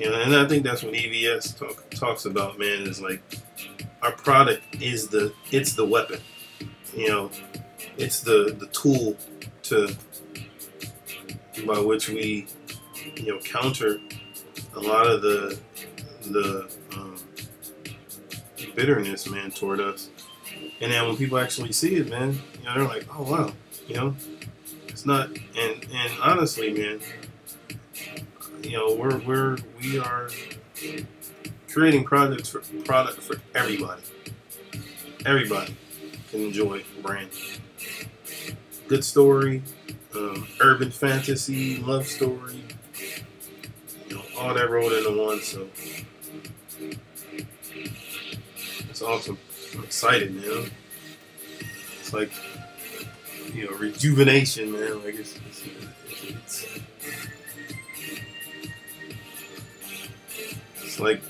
and I think that's what EVS talks about, man. Is like our product is the weapon, it's the tool by which we counter a lot of the bitterness, man, toward us. And then when people actually see it, man, they're like, oh wow, it's not. And honestly, man, we are creating product for everybody. Everybody can enjoy brand. Good story, urban fantasy, love story, all that rolled into one. So it's awesome. I'm excited, man. It's like, rejuvenation, man. Like it's It's like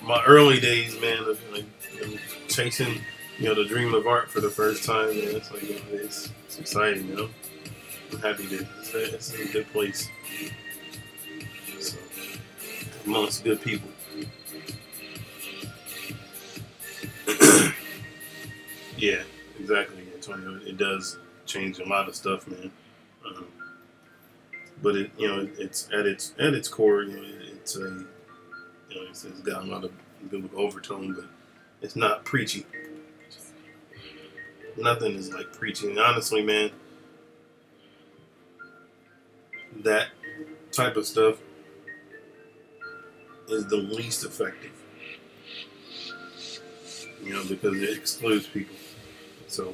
my early days, man, of like chasing, the dream of art for the first time, man. It's like, it's exciting, I'm happy that it's a good place. So, amongst good people. Yeah, exactly, Antonio. It does change a lot of stuff, man. But it's at its core, it's a, it's got a lot of biblical overtone, but it's not preachy. Nothing is like preaching. And honestly, man, that type of stuff is the least effective. Because it excludes people. So,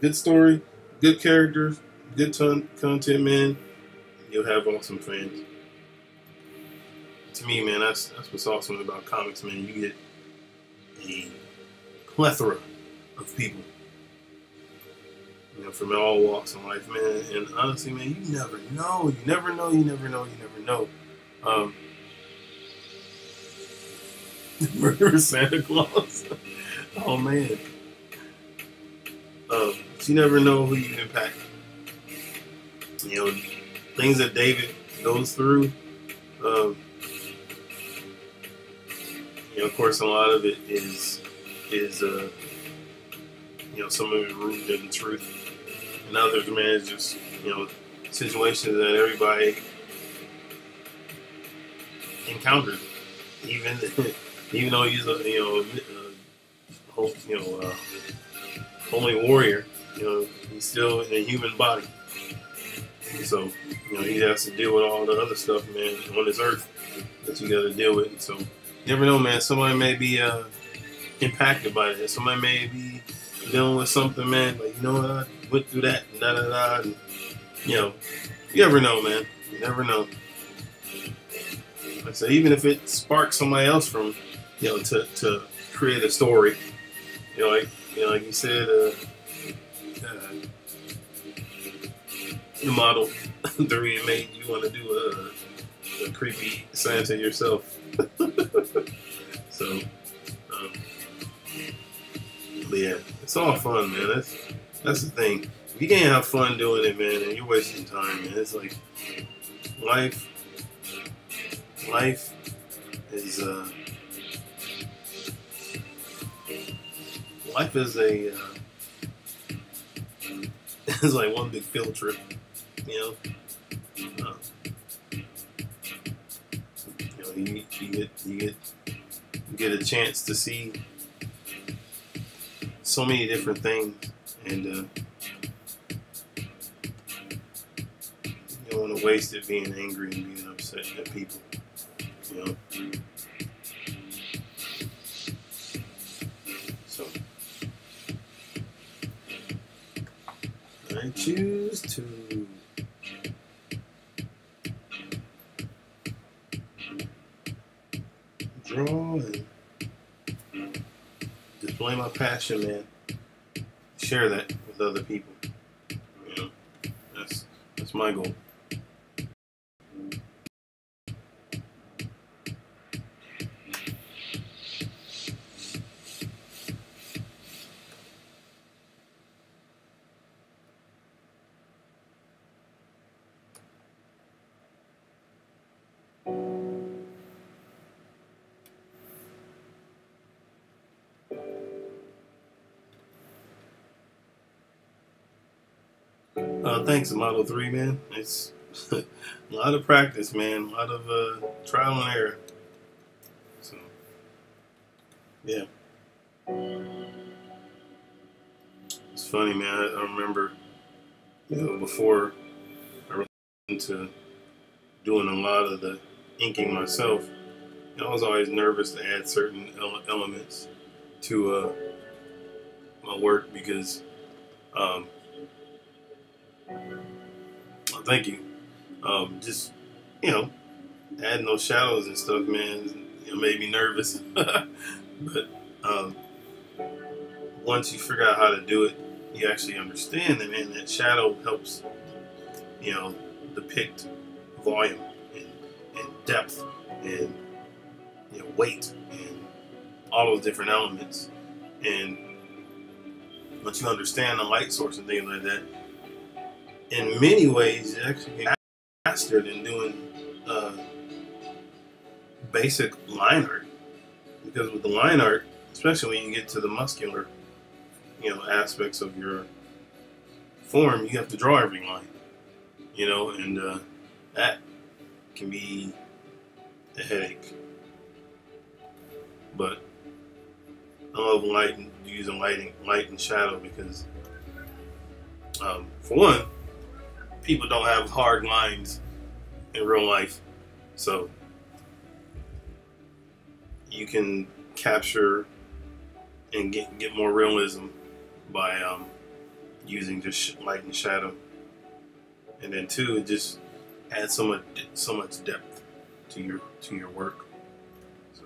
good story, good characters, good content, man. You'll have awesome fans. To me, man, that's what's awesome about comics, man. You get a plethora of people, from all walks of life, man. And honestly, man, you never know. You never know. You never know. You never know. Murder Santa Claus. Oh man. But you never know who you impact. Things that David goes through. Of course, a lot of it is some of it rooted in truth, and others, man, is just situations that everybody encounters, even though he's a holy warrior, he's still in a human body. So, he has to deal with all the other stuff, man, on this earth that you got to deal with. And so, you never know, man. Somebody may be impacted by it. Somebody may be dealing with something, man. Like, what, I went through that, and da-da-da. And, you never know, man. You never know. So even if it sparks somebody else from, to create a story, like you said, the model 3 made you want to do a creepy Santa yourself. So, but yeah, it's all fun, man. That's the thing. If you can't have fun doing it, man, then you're wasting time, man. It's like life is it's like one big field trip, you get a chance to see so many different things, and you don't want to waste it being angry and being upset at people, So I choose to draw and display my passion, man. Share that with other people. That's my goal. Thanks, Model 3, man. It's a lot of practice, man. A lot of trial and error. So, yeah. It's funny, man. I remember, before I went into doing a lot of the inking myself, I was always nervous to add certain elements to my work because thank you. Just, adding those shadows and stuff, man, made me nervous. But once you figure out how to do it, you actually understand that, man, that shadow helps, depict volume and depth and weight and all those different elements. And once you understand the light source and things like that, in many ways it actually gets faster than doing basic line art. Because with the line art, especially when you get to the muscular aspects of your form, you have to draw every line, and that can be a headache. But I love using light and shadow because, for one, people don't have hard lines in real life, so you can capture and get more realism by using just light and shadow. And then two, it just adds so much depth to your work. So,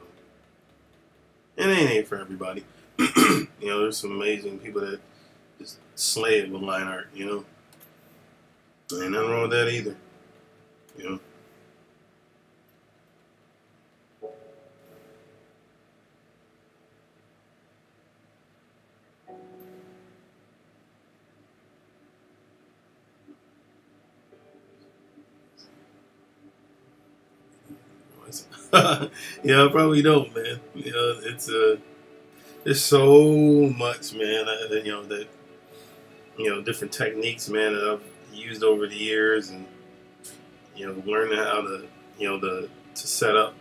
and it ain't for everybody. There's some amazing people that just slay it with line art. Ain't nothing wrong with that either. Yeah, I probably don't, man. It's there's so much, man. That different techniques, man, that I've used over the years, and learning how to to set up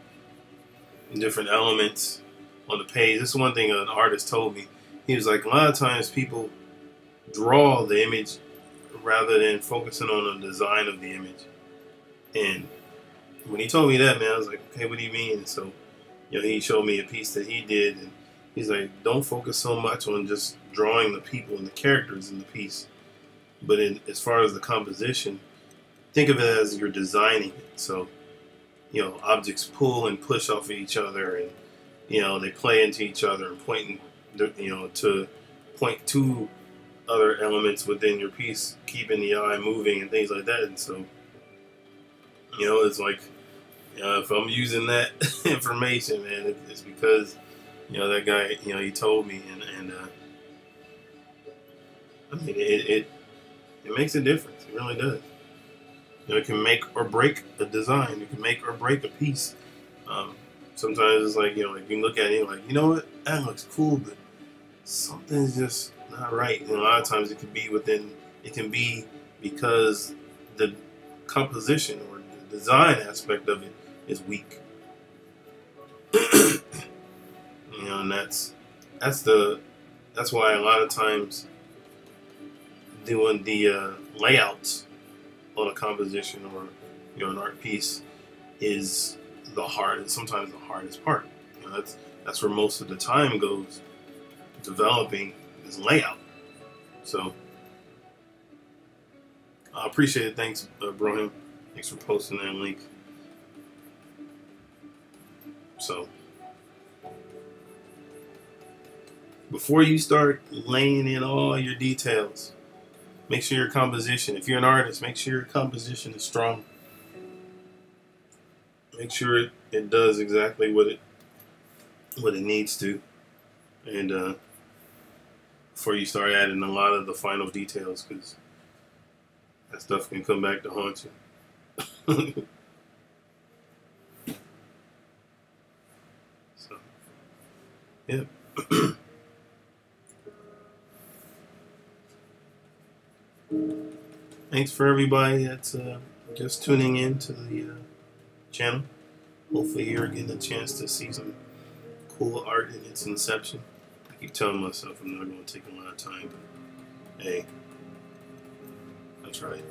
different elements on the page. This is one thing an artist told me. He was like, a lot of times people draw the image rather than focusing on the design of the image. And when he told me that, man, I was like, okay, what do you mean? So, he showed me a piece that he did, and he's like, don't focus so much on just drawing the people and the characters in the piece, but as far as the composition, think of it as you're designing it. So, objects pull and push off of each other, and they play into each other and to point to other elements within your piece, keeping the eye moving and things like that. And so, it's like, if I'm using that information, man, it's because, that guy, he told me, and I mean, it makes a difference. It really does. It can make or break a design. It can make or break a piece. Sometimes it's like, like you look at it, like, what, that looks cool, but something's just not right. And a lot of times it can be because the composition or the design aspect of it is weak. And that's why a lot of times doing the layouts on a composition or an art piece is sometimes the hardest part. That's where most of the time goes, developing this layout. So I appreciate it. Thanks, Broham. Thanks for posting that link. So before you start laying in all your details, make sure your composition, if you're an artist, make sure your composition is strong. Make sure it does exactly what it needs to. And before you start adding a lot of the final details, because that stuff can come back to haunt you. So, yeah. Thanks for everybody that's just tuning in to the channel. Hopefully you're getting a chance to see some cool art in its inception. I keep telling myself I'm not going to take a lot of time, but hey, I tried.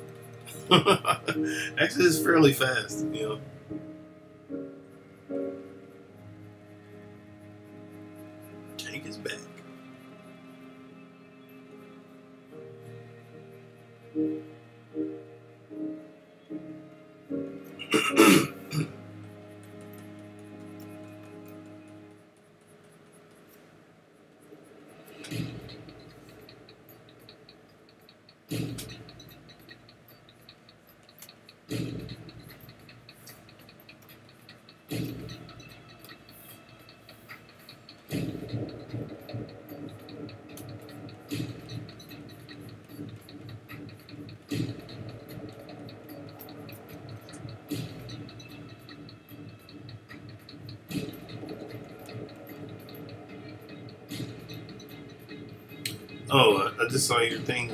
Actually, it's fairly fast, Tank is back. Oh, I just saw your thing,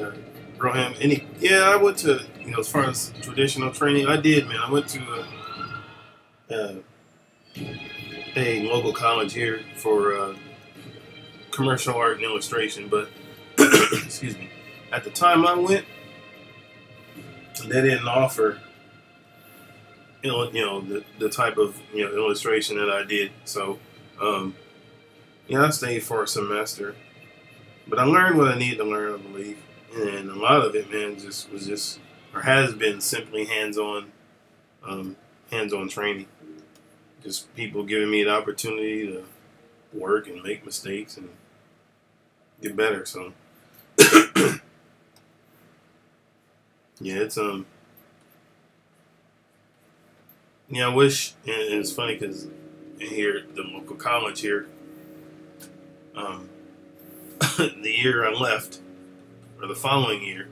Broham. Yeah, I went to, as far as traditional training, I did, man. I went to a local college here for commercial art and illustration, but excuse me. At the time I went, they didn't offer, the type of illustration that I did. So, I stayed for a semester, but I learned what I needed to learn, I believe, and a lot of it, man, was or has been simply hands-on training. Just people giving me the opportunity to work and make mistakes and get better. So, yeah, it's I wish, and it's funny because here, the local college here, the year I left, or the following year,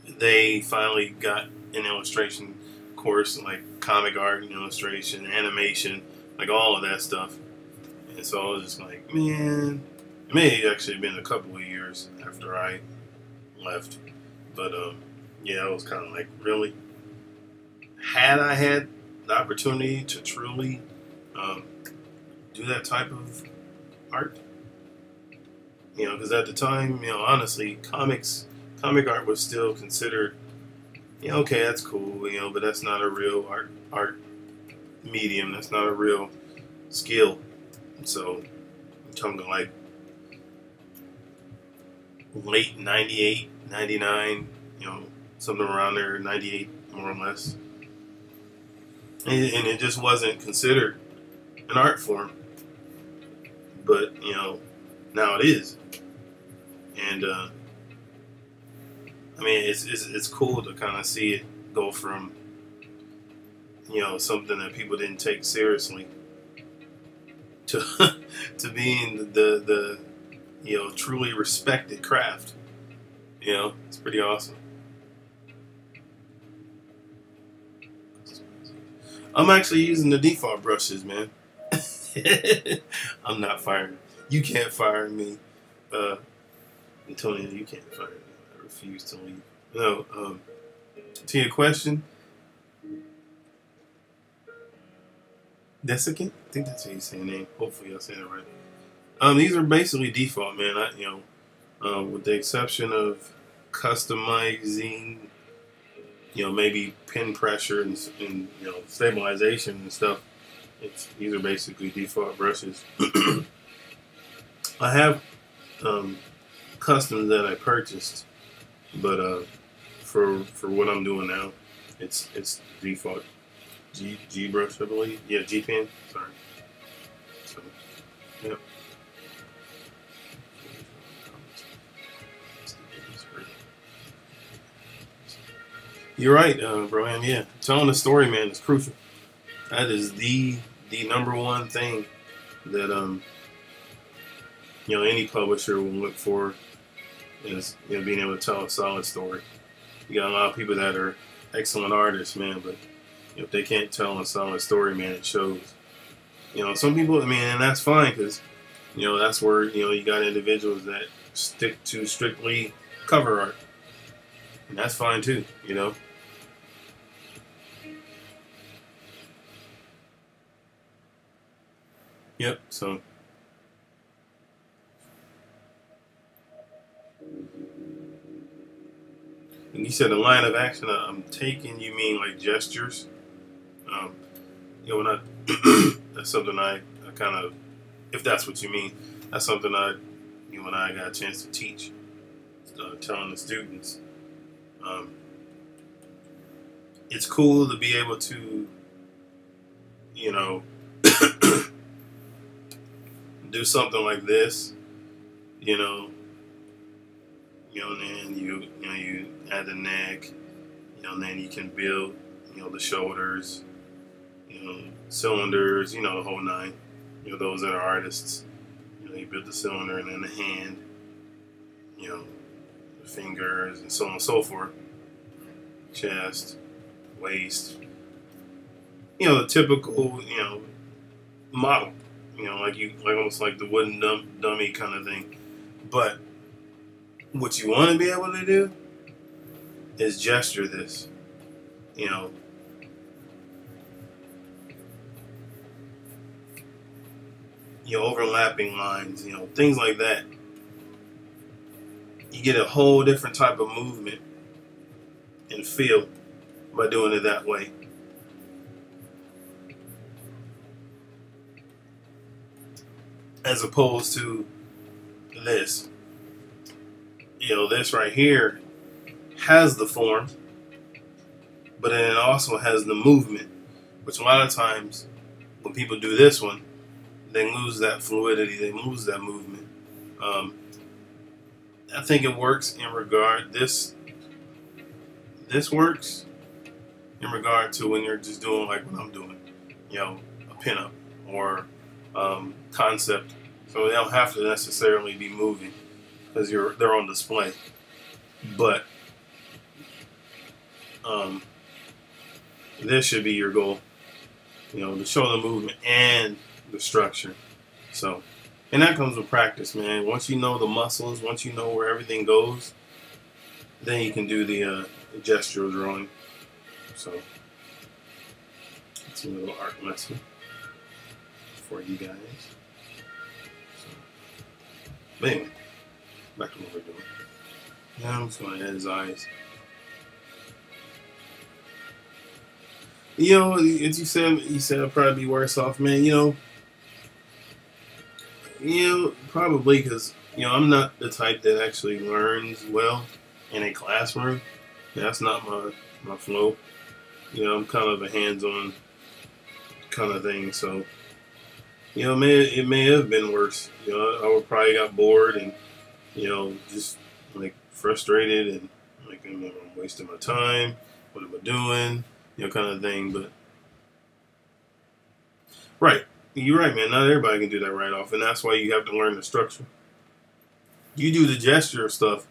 they finally got an illustration course, like comic art and illustration, animation, like all of that stuff. And so I was just like, man, it may have actually been a couple of years after I left. But, I was kind of like, really? Had I had the opportunity to truly do that type of art? Because at the time, honestly, comic art was still considered, okay, that's cool, but that's not a real art medium. That's not a real skill. And so I'm talking like late 98, 99, something around there, 98 more or less. And it just wasn't considered an art form. But, now it is. And, it's cool to kind of see it go from, something that people didn't take seriously to to being the truly respected craft. It's pretty awesome. I'm actually using the default brushes, man. I'm not firing. You can't fire me. Antonio, you can't fire me. I refuse to leave. No, to your question, Desiccant? I think that's how you say the name. Hopefully I said it right. These are basically default, man. With the exception of customizing, maybe pin pressure and stabilization and stuff. These are basically default brushes. I have customs that I purchased, but for what I'm doing now, it's default G brush, I believe. Yeah, G pen. Sorry. So, yep. You're right, Broham. Yeah, telling the story, man, is crucial. That is the number one thing that any publisher will look for is being able to tell a solid story. You got a lot of people that are excellent artists, man, but if they can't tell a solid story, man, it shows. Some people, and that's fine because that's where you got individuals that stick to strictly cover art, and that's fine too. Yep. So. And you said the line of action I'm taking, you mean like gestures? When that's something I kind of, if that's what you mean, that's something when I got a chance to teach, telling the students. It's cool to be able to, do something like this, and then you add the neck, and then you can build, the shoulders, cylinders, the whole nine. Those that are artists, you build the cylinder and then the hand, the fingers, and so on and so forth. Chest, waist, the typical, model, like almost like the wooden dummy kind of thing. But what you want to be able to do is gesture this, you know, overlapping lines, things like that. You get a whole different type of movement and feel by doing it that way. As opposed to this. This right here has the form, but then it also has the movement, which a lot of times when people do this one, they lose that fluidity, they lose that movement. I think it works in regard, this works in regard to when you're just doing like what I'm doing, a pinup or concept. So they don't have to necessarily be moving because they're on display. But this should be your goal, to show the movement and the structure. So, and that comes with practice, man. Once you know the muscles, once you know where everything goes, then you can do the gestural drawing. So, it's a little art lesson for you guys. So, but anyway, back to what we're doing. Now I'm just going to add his eyes. As you said I'd probably be worse off, man. Probably because, I'm not the type that actually learns well in a classroom. That's not my flow. I'm kind of a hands-on kind of thing. So, it may have been worse. I would probably got bored and, just like frustrated and like I'm wasting my time. What am I doing? Kind of thing. But right. You're right, man. Not everybody can do that right off, and that's why you have to learn the structure. You do the gesture stuff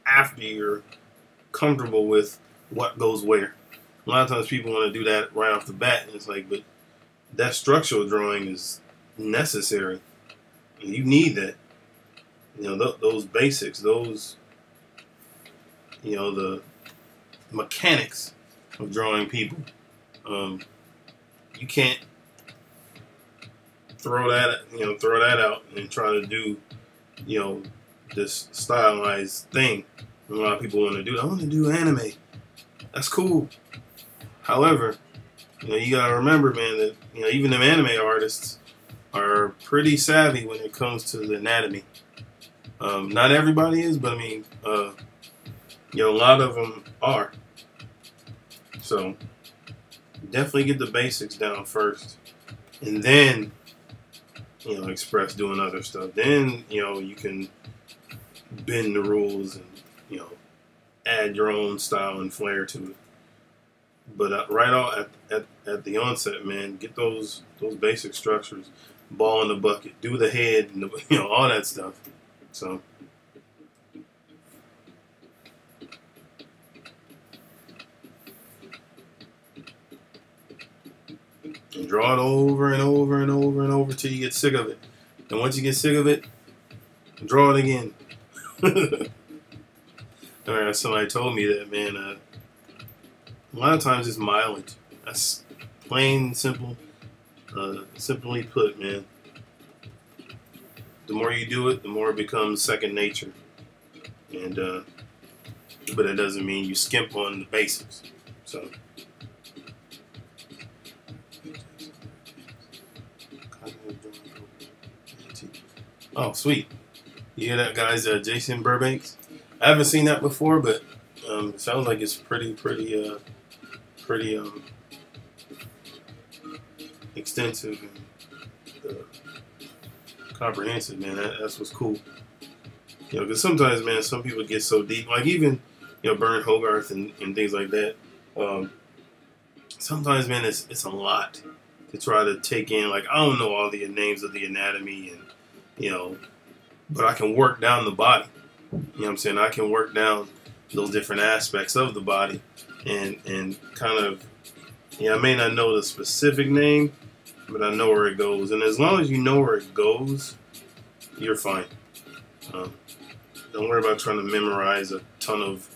after you're comfortable with what goes where. A lot of times people want to do that right off the bat, and it's like, but that structural drawing is necessary. You need that. Those basics, those, the mechanics of drawing people. You can't throw that out and try to do, this stylized thing. A lot of people want to do. I want to do anime. That's cool. However, you gotta remember, man, that even them anime artists are pretty savvy when it comes to the anatomy. Not everybody is, but I mean, a lot of them are. So definitely get the basics down first, and then express doing other stuff. Then you can bend the rules and add your own style and flair to it. But right off at the onset, man, get those basic structures. Ball in the bucket, do the head, and all that stuff. So. And draw it over and over and over and over till you get sick of it. And once you get sick of it, draw it again. Alright, somebody told me that, man, a lot of times it's mileage. That's plain, simple, simply put, man. The more you do it, the more it becomes second nature. And, but it doesn't mean you skimp on the basics. So. Oh, sweet. You hear that, guys? Jason Burbanks. I haven't seen that before, but it sounds like it's pretty extensive and comprehensive, man. That's what's cool. Because sometimes, man, some people get so deep, like even Bern Hogarth and things like that. Sometimes, man, it's a lot to try to take in. Like, I don't know all the names of the anatomy and but I can work down the body. What I'm saying? I can work down those different aspects of the body and kind of, I may not know the specific name, but I know where it goes. And as long as you know where it goes, you're fine. don't worry about trying to memorize a ton of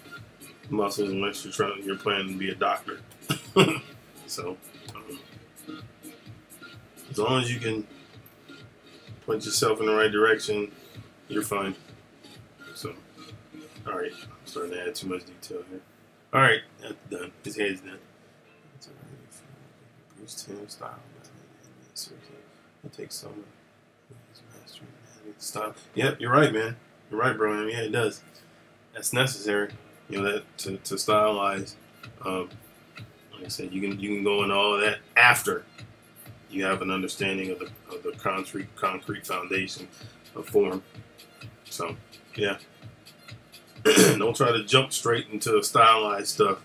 muscles unless you're planning to be a doctor. So as long as you can point yourself in the right direction, you're fine. So, all right, I'm starting to add too much detail here. All right, that's done. His head's done. It's all right. Bruce Tim style. It takes someone who's mastering style. Yep, you're right, man. You're right, bro. Yeah, it does. That's necessary. You know, that to stylize. Like I said, you can go into all of that after you have an understanding of the concrete foundation of form. So, yeah. Don't try to jump straight into stylized stuff.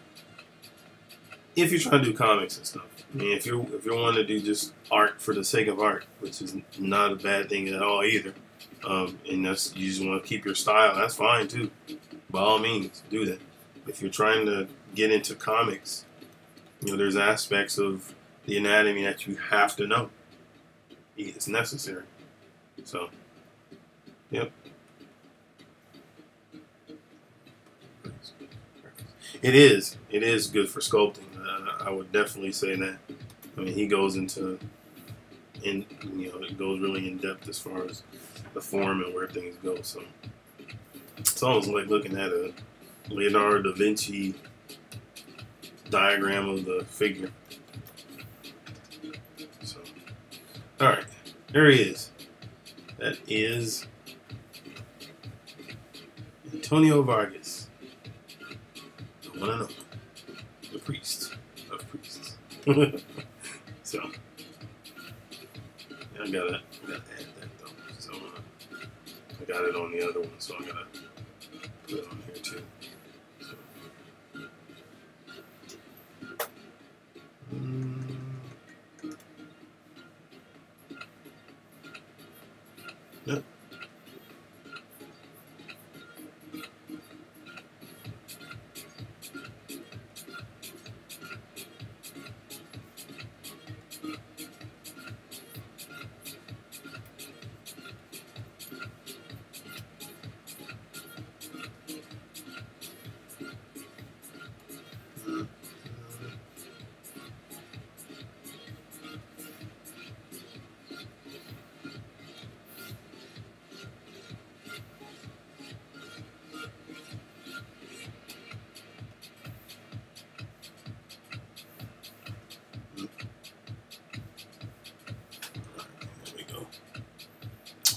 If you're trying to do comics and stuff. I mean, if you're wanting to do just art for the sake of art, which is not a bad thing at all either, and you just want to keep your style, that's fine too. By all means, do that. If you're trying to get into comics, you know, there's aspects of the anatomy that you have to know. It's necessary. So, yep. It is good for sculpting. I would definitely say that. I mean, he goes it goes really in depth as far as the form and where things go. So it's almost like looking at a Leonardo da Vinci diagram of the figure. So, all right, there he is. That is Antonio Vargas, the one and only, the priest of priests. So, yeah, I gotta add that though. So I got it on the other one, so I'm gonna put it on here too. So, yep.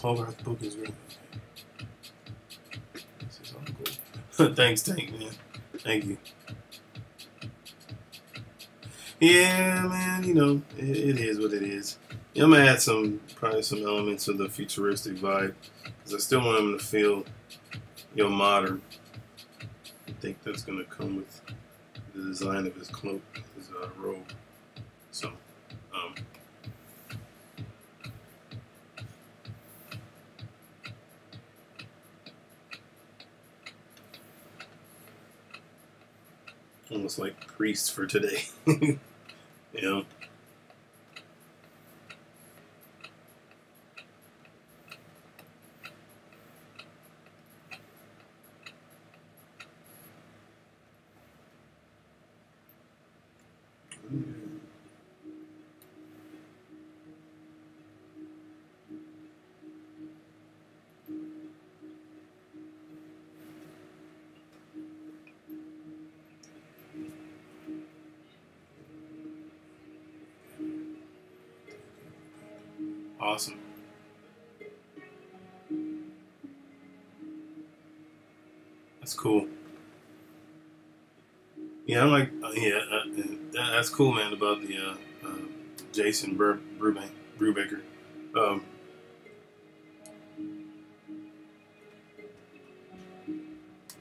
Hogarth book is really okay. This is all cool. Thanks, Tank, man. Thank you. Yeah, man, you know, it is what it is. Yeah, I'm gonna add probably some elements of the futuristic vibe, because I still want him to feel, you know, modern. I think that's gonna come with the design of his cloak, his robe. So, almost like priests for today. You know? Awesome. That's cool. Yeah, I'm like, that's cool, man, about the Jason Brubaker.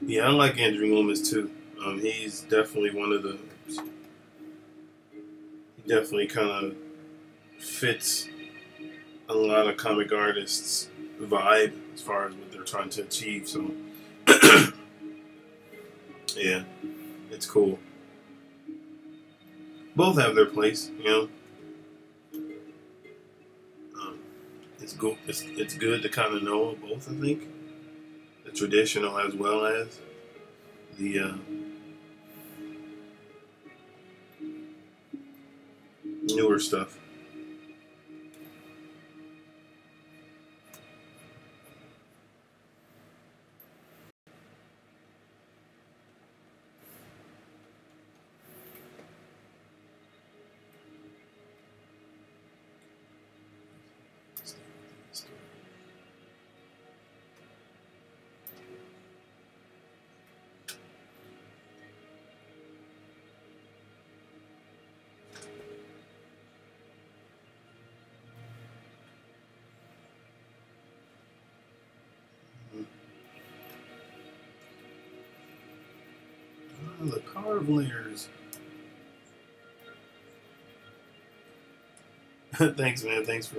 Yeah, I like Andrew Loomis too. He's definitely he definitely kind of fits a lot of comic artists' vibe as far as what they're trying to achieve. So, yeah, it's cool. Both have their place, you know. It's good to kind of know both. I think traditional as well as the newer stuff. The carved layers. Thanks, man. Thanks for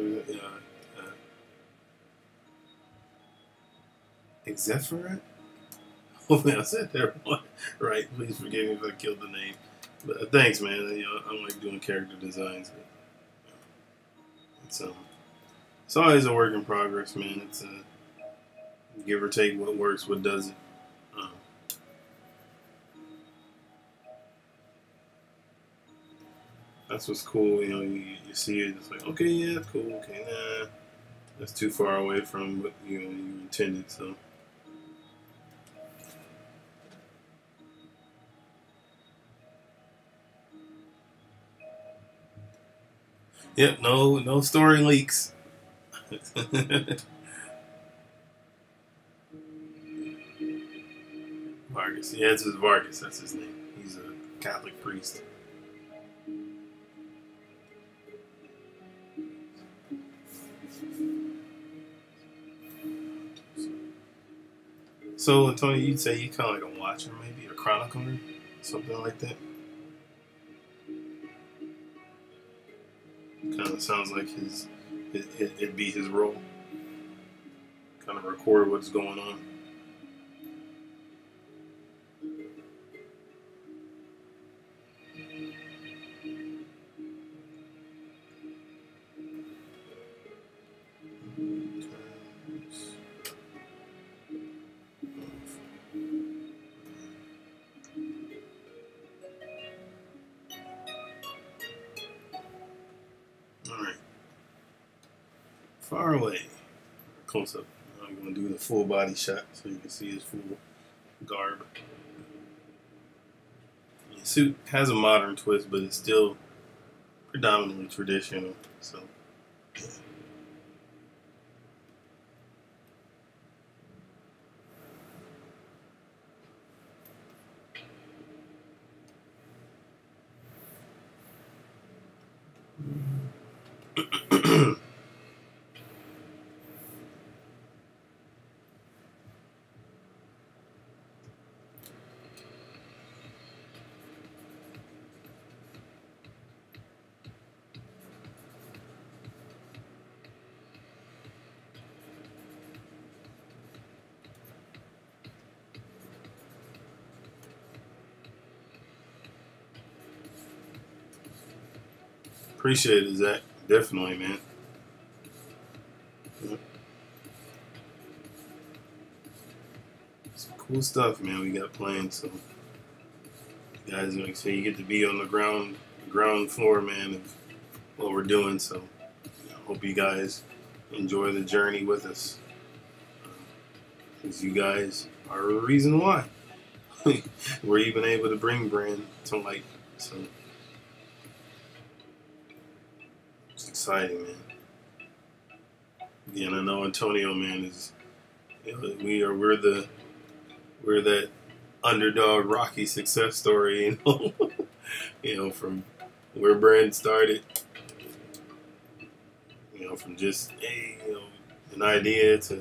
Exephorat? Hopefully I said that right. Please forgive me if I killed the name. But thanks, man. I like doing character designs. But it's always a work in progress, man. It's give or take what works, what doesn't. That's what's cool. You see it. It's like, okay, yeah, it's cool. Okay, nah, that's too far away from what you intended. So. Yep, no story leaks. Vargas. Yeah, it's his Vargas. That's his name. He's a Catholic priest. So, Tony, you'd say you kind of like a watcher, maybe a chronicler, something like that. Kind of sounds like it'd be his role. Kind of record what's going on. Alright. Far away. Close up. I'm going to do the full body shot so you can see his full garb. The suit has a modern twist, but it's still predominantly traditional. So, yeah. Appreciate it, Zach. Definitely, man. Yeah. Some cool stuff, man. We got planned, so guys, like I say, you get to be on the ground floor, man, of what we're doing. So, I hope you guys enjoy the journey with us, because you guys are the reason why we're even able to bring brand to light. So. It's exciting, man. Yeah, and I know Antonio, man, is we're that underdog Rocky success story, from where brand started, from just an idea to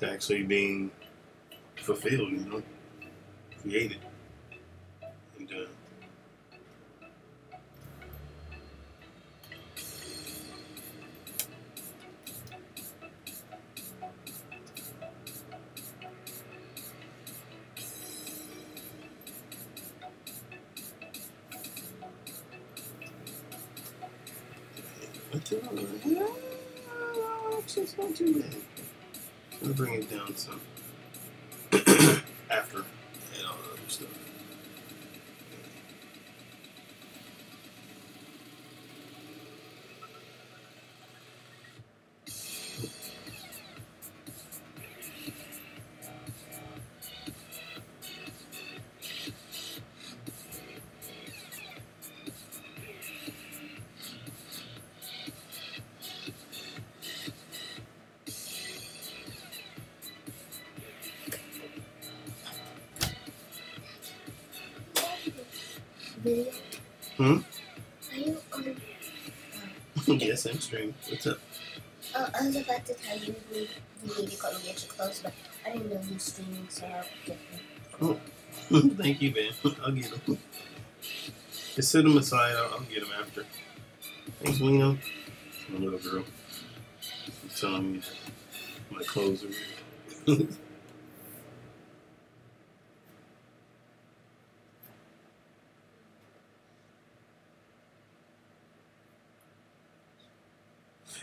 actually being fulfilled, created. And it's not too bad. I'll bring it down some. after and all the other stuff.
Video?
Hmm?
Are you on?
Yes, I'm streaming. What's up?
Oh, I was about to tell you we need to go and get your clothes, but I didn't know you were streaming, so I'll get them.
Oh. Thank you, man. I'll get them. Just set them aside. I'll get them after. Thanks, Lena. My little girl. She's telling me my clothes are ready.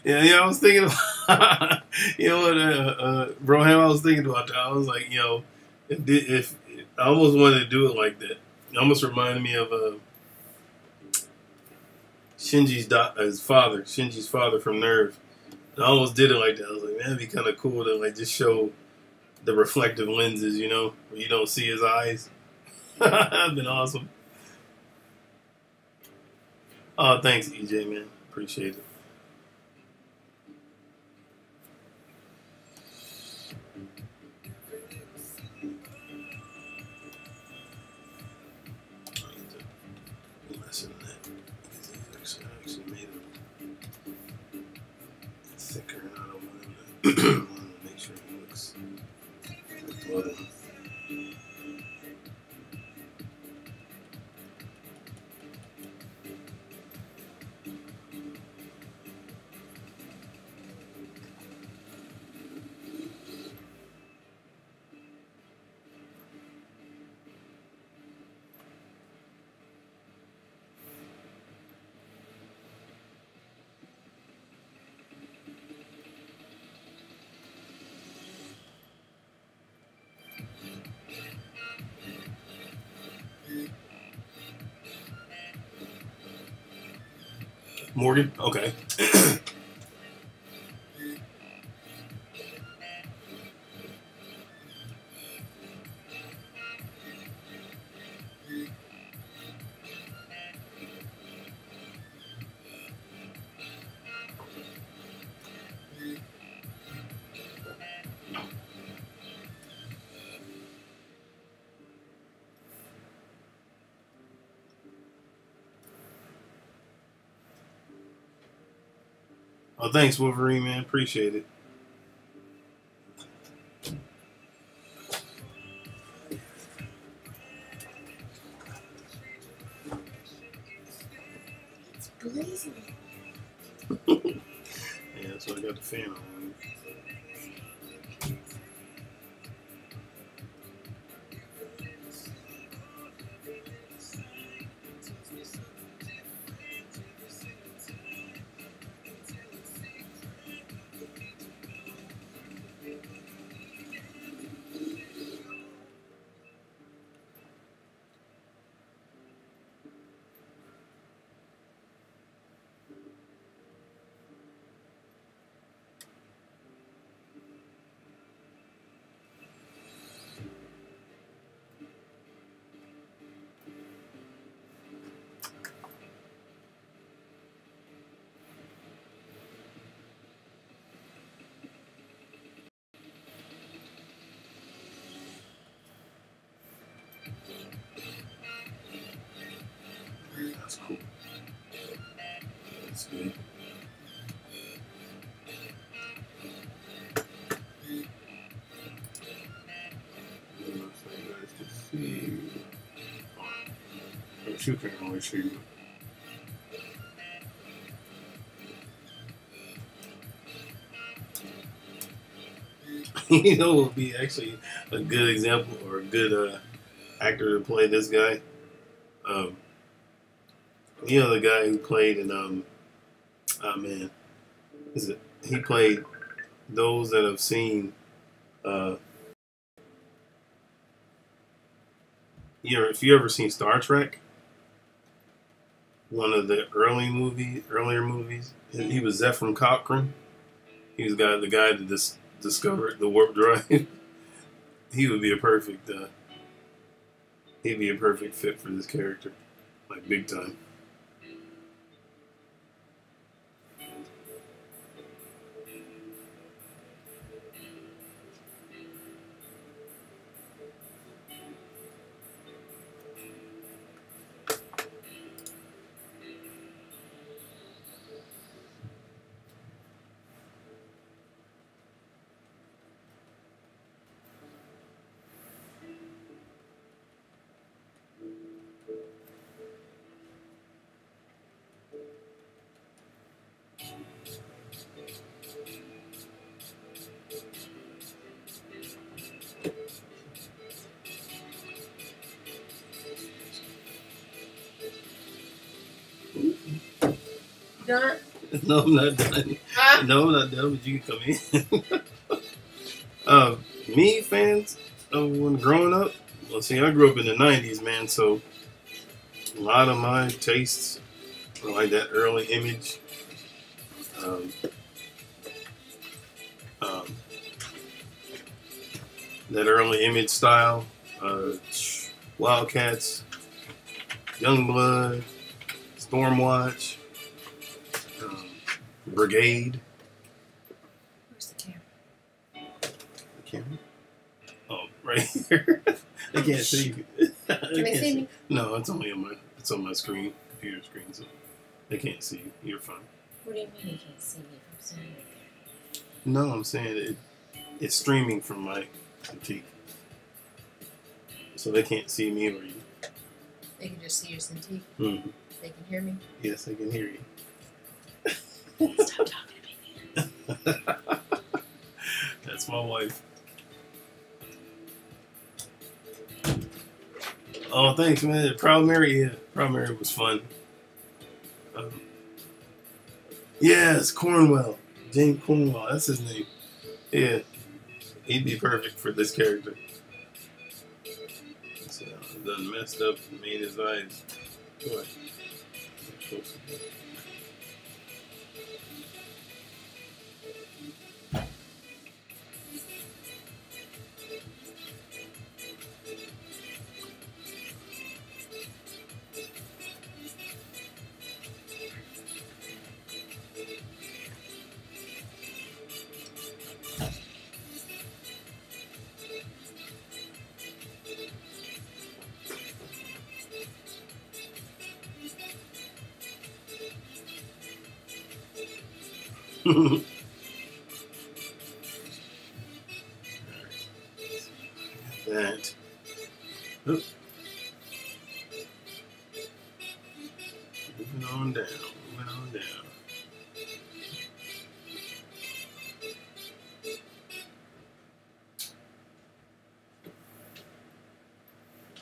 Yeah, I was thinking about, you know what, bro, I was thinking about that. I was like, you know, if I almost wanted to do it like that. It almost reminded me of Shinji's father from Nerve. I almost did it like that. I was like, man, it'd be kind of cool to like just show the reflective lenses, you know, where you don't see his eyes. That'd been awesome. Oh, thanks, EJ, man. Appreciate it. Actually made it thicker, and I don't want to make sure it looks well. Morgan? Okay. Oh, thanks, Wolverine, man. Appreciate it.
It's blazing.
Yeah, that's why I got the fan on. That's cool. That's good. But you can only see. You know, what would be actually a good example or a good actor to play this guy. You know, the guy who played in oh man, is it? He played those that have seen if you ever seen Star Trek, one of the earlier movies, he was Zephyr Cochrane. He was the guy that discovered the warp drive. He would be a perfect. He'd be a perfect fit for this character, like big time.
Done?
No, I'm not done. No, I'm not done, but you can come in. Me, fans, when growing up, well, see, I grew up in the 90s, man, so a lot of my tastes are like that early image. That early image style. Wildcats, Youngblood, Stormwatch, Brigade.
Where's the camera?
The camera? Oh, right here. I can't see you.
Can they see me?
No, it's only on my screen, computer screen, so they can't see you. You're fine.
What do you mean they can't see me? I'm sitting right there.
No, I'm saying it's streaming from my critique. So they can't see me or you.
They can just see your Cintiq.
Mm-hmm.
They can hear me.
Yes, I can hear you.
Stop talking to me.
That's my wife. Oh, thanks, man. Proud Mary was fun. Yes, Cornwell. James Cornwell, that's his name. Yeah, he'd be perfect for this character. So, done messed up and made his eyes. What? That. Oop. Moving on down.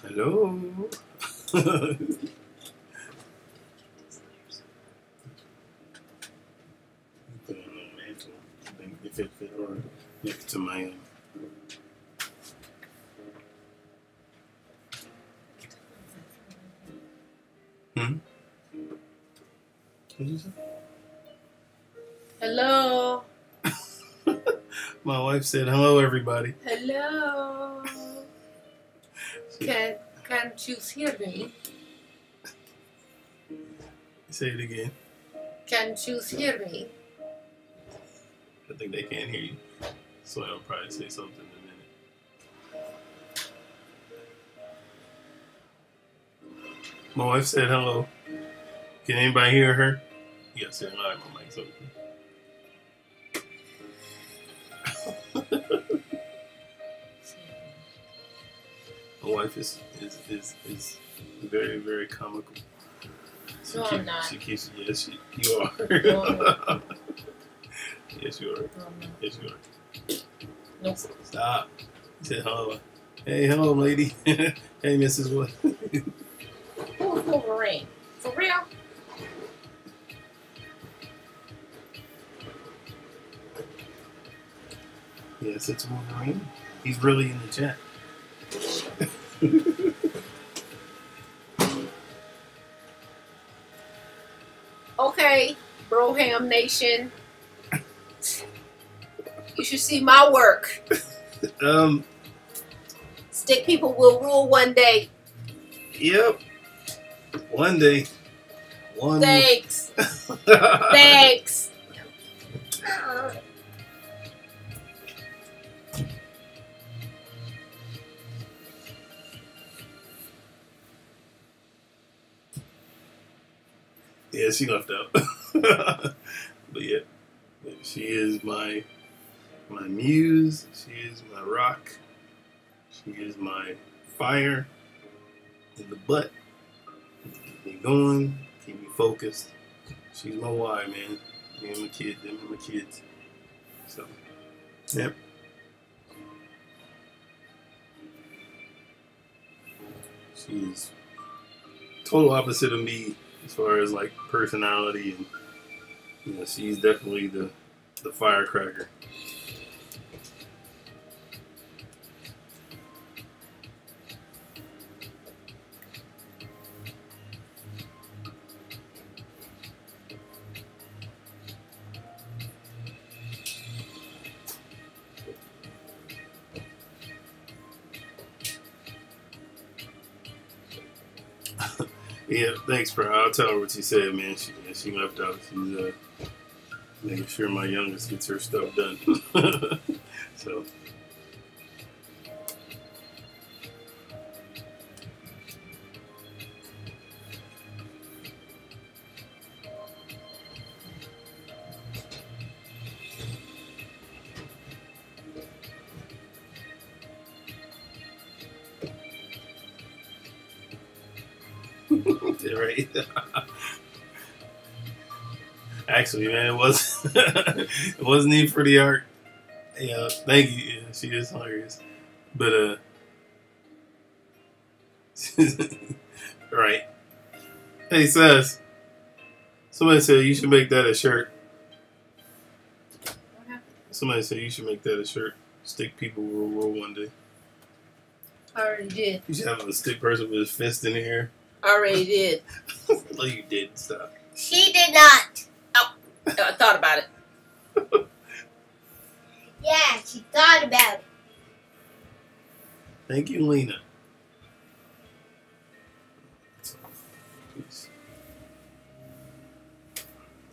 Hello. Put it on the mantle. I think if it fit or next to my What did you say?
Hello.
My wife said, "Hello, everybody."
Hello. Can't you hear me?
Say it again.
Can't you hear me?
I think they can't hear you, so I'll probably say something in a minute. My wife said hello. Can anybody hear her? Yes, yeah, my mic's open. My wife is very, very comical.
No, I'm not.
She keeps. Yes, you are.
No,
Yes, you are.
no.
Yes, you are.
Nope.
Stop. He said hello. Hey, hello, lady. Hey, Mrs. What?
Who's Wolverine? For real?
Yes, it's Wolverine. He's really in the chat.
Okay, Broham Nation. You should see my work. Stick people will rule one day.
Yep. One day.
Thanks. Thanks.
Yeah, she left out. But yeah, she is my muse. She is my rock. She is my fire in the butt. Keep me going. Keep me focused. She's my why, man. Me and my kids. Them and my kids. So, yep. She's total opposite of me as far as like personality, and you know, she's definitely the firecracker. Yeah, thanks, bro. I'll tell her what you said, man. She left out. She's making sure my youngest gets her stuff done. So. Right. Actually, man, it was it wasn't even for the art. Yeah, thank you. Yeah, she is hilarious. But right. Hey, Sess. Somebody said you should make that a shirt.
What happened?
Somebody said you should make that a shirt. Stick people will roll one day.
I already did.
You should have a stick person with his fist in the air.
I already did.
No, you didn't. Stop.
She did not.
Oh, I thought about it.
Yeah, she thought about it.
Thank you, Lena.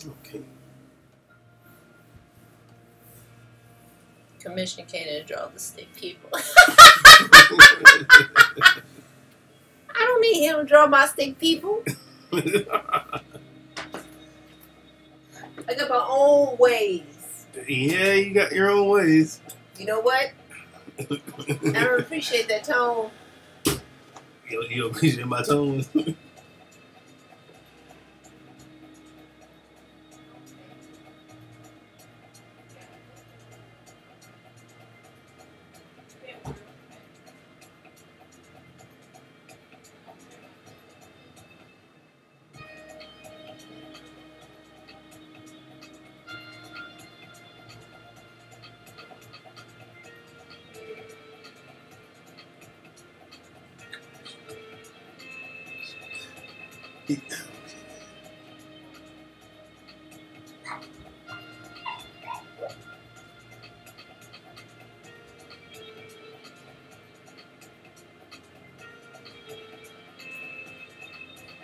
Okay.
Commissioner Caanan draw the stick people. I don't need him to draw my stick people. I got my own ways.
Yeah, you got your own ways.
You know what? I don't appreciate that tone.
You don't appreciate my tone?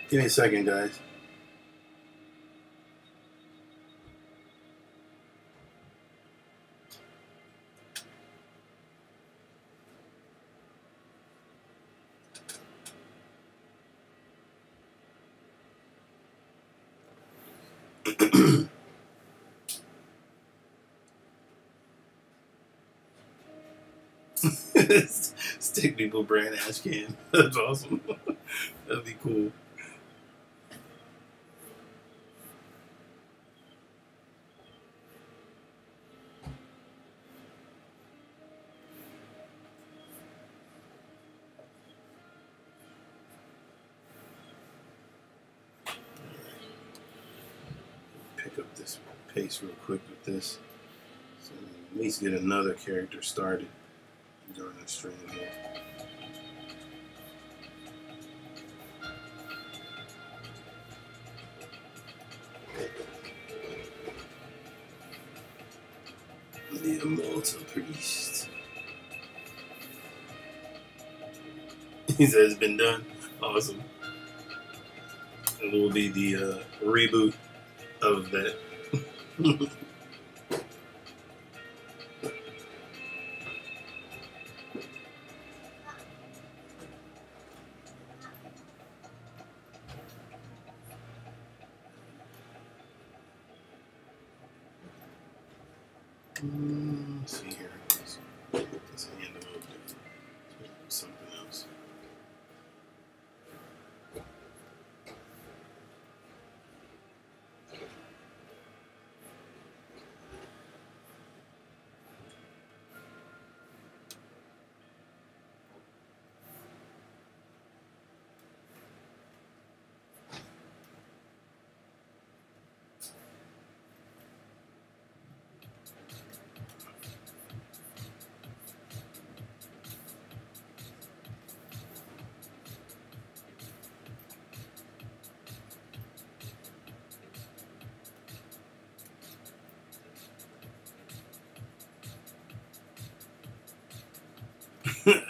Give me a second, guys. Stick people brand ash can. That's awesome. That'd be cool. Pick up this pace real quick with this. So at least get another character started during the stream here. What's a priest? He says it's been done. Awesome. It will be the reboot of that. Let's see here. Let's hand a little different. Something else.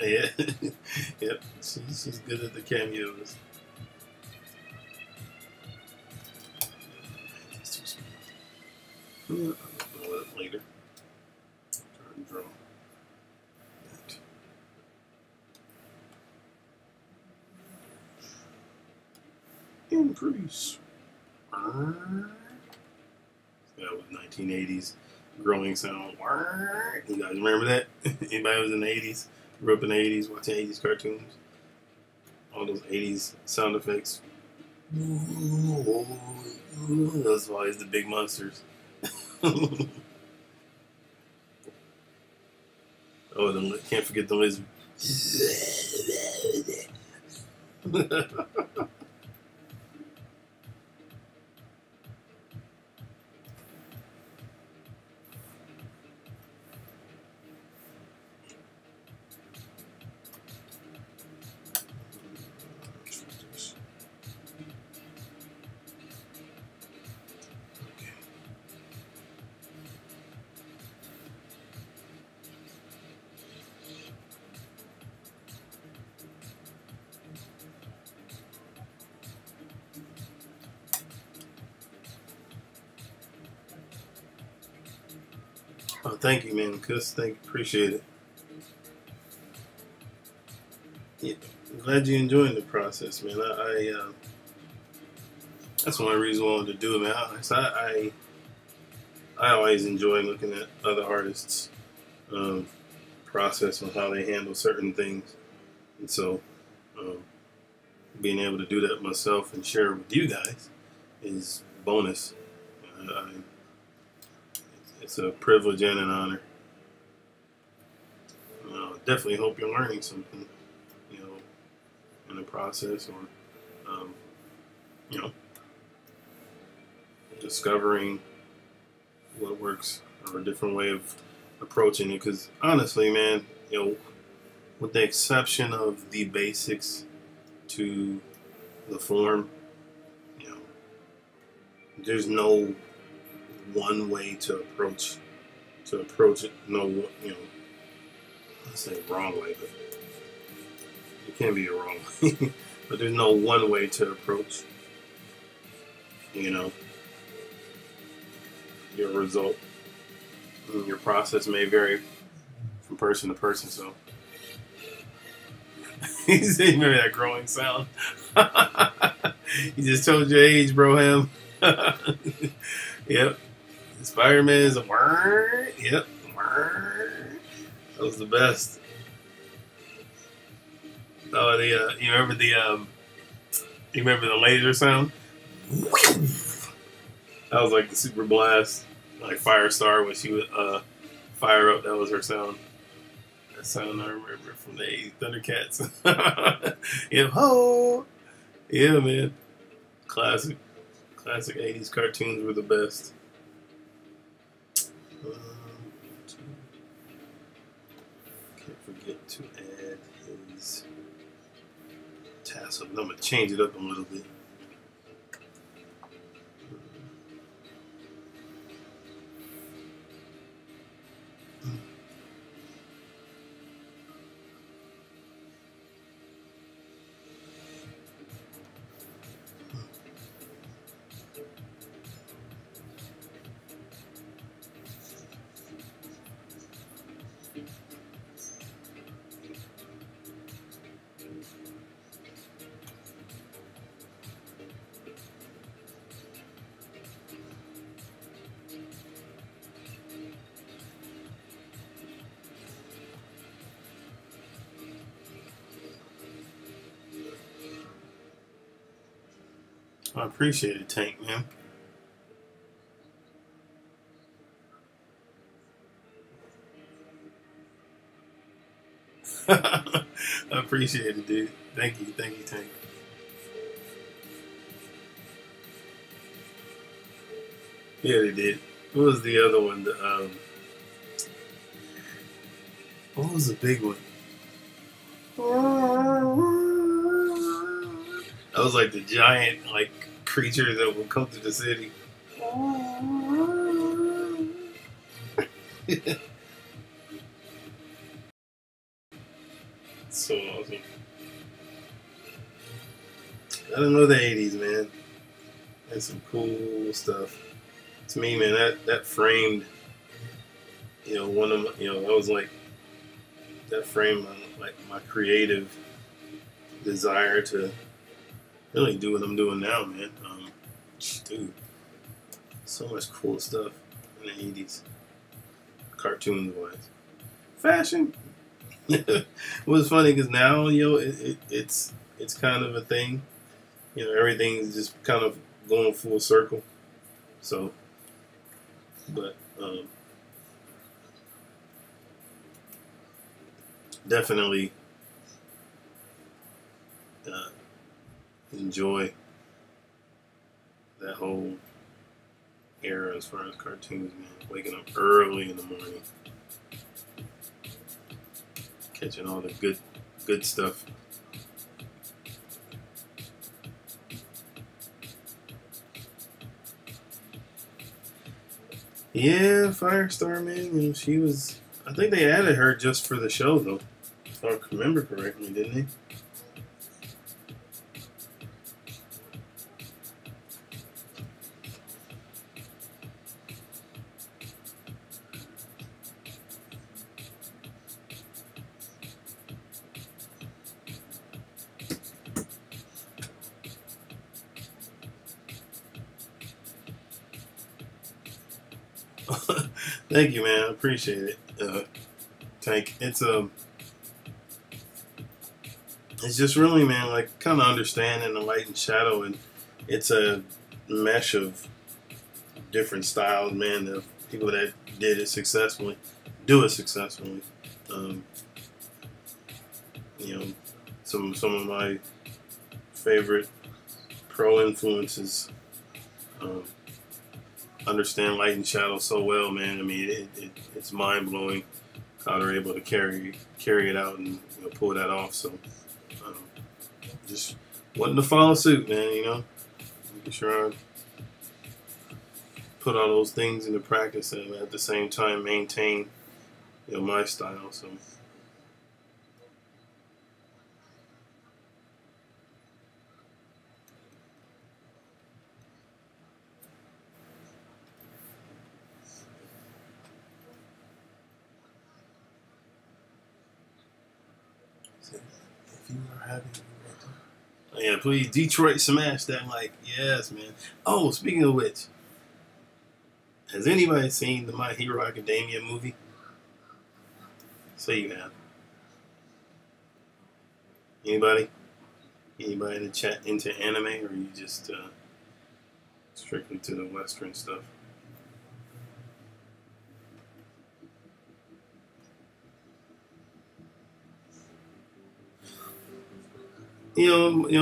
Yeah. Yep. She's good at the cameos. Yeah, I'll do that later. Try and draw that. Increase. That was 1980s growing sound. You guys remember that? Anybody was in the 80s? Grew up in the 80s, watching 80s cartoons? All those 80s sound effects. Those are always the big monsters. Oh, can't forget the lizard. Oh, thank you, man. Cuz, appreciate it. Yeah, I'm glad you're enjoying the process, man. That's one reason I wanted to do it, man. I always enjoy looking at other artists' process on how they handle certain things, and so being able to do that myself and share it with you guys is bonus. It's a privilege and an honor. Definitely hope you're learning something, in the process, or discovering what works or a different way of approaching it. Because honestly, man, with the exception of the basics to the form, there's no one way to approach it. No, let's say wrong way, but it can't be a wrong way. But there's no one way to approach, your result. And your process may vary from person to person. So you see, remember that growing sound? You just told your age, bro. Him. Yep. Spider-Man is a word. Yep. Word. That was the best. Oh, you remember the laser sound? That was like the super blast, like Firestar when she would fire up. That was her sound. That sound I remember from the 80s Thundercats. Yeah, ho! Yeah, man. Classic 80s cartoons were the best. Can't forget to add his tassel. I'm gonna change it up a little bit. I appreciate it, Tank, man. I appreciate it, dude. Thank you, Tank. Yeah, they did. What was the other one? What was the big one? That was like the giant like creatures that would come to the city. So awesome. I don't know the 80s, man. That's some cool stuff. To me, man, that framed, one of my, that was like, that framed like my creative desire to really do what I'm doing now, man. Dude, so much cool stuff in the 80s, cartoons wise. Fashion. It was funny because now, it's kind of a thing. Everything's just kind of going full circle. So, but definitely enjoy that whole era as far as cartoons, man. Waking up early in the morning, catching all the good stuff. Yeah, Firestar, man. She was. I think they added her just for the show, though. If I remember correctly, didn't they? Thank you, man. I appreciate it, Tank. It's just really, man, like kind of understanding the light and shadow, and it's a mesh of different styles, man. The people that did it successfully, do it successfully. Some of my favorite pro influences. Understand light and shadow so well, man. I mean, it's mind blowing how they're able to carry it out and pull that off. So, just wanting to follow suit, man. Making sure I put all those things into practice and at the same time maintain, my style. So. If you are having, yeah, please Detroit smash that like, yes, man. Oh, speaking of which, has anybody seen the My Hero Academia movie? Say you have. Anybody? Anybody in the chat into anime, or are you just strictly to the Western stuff?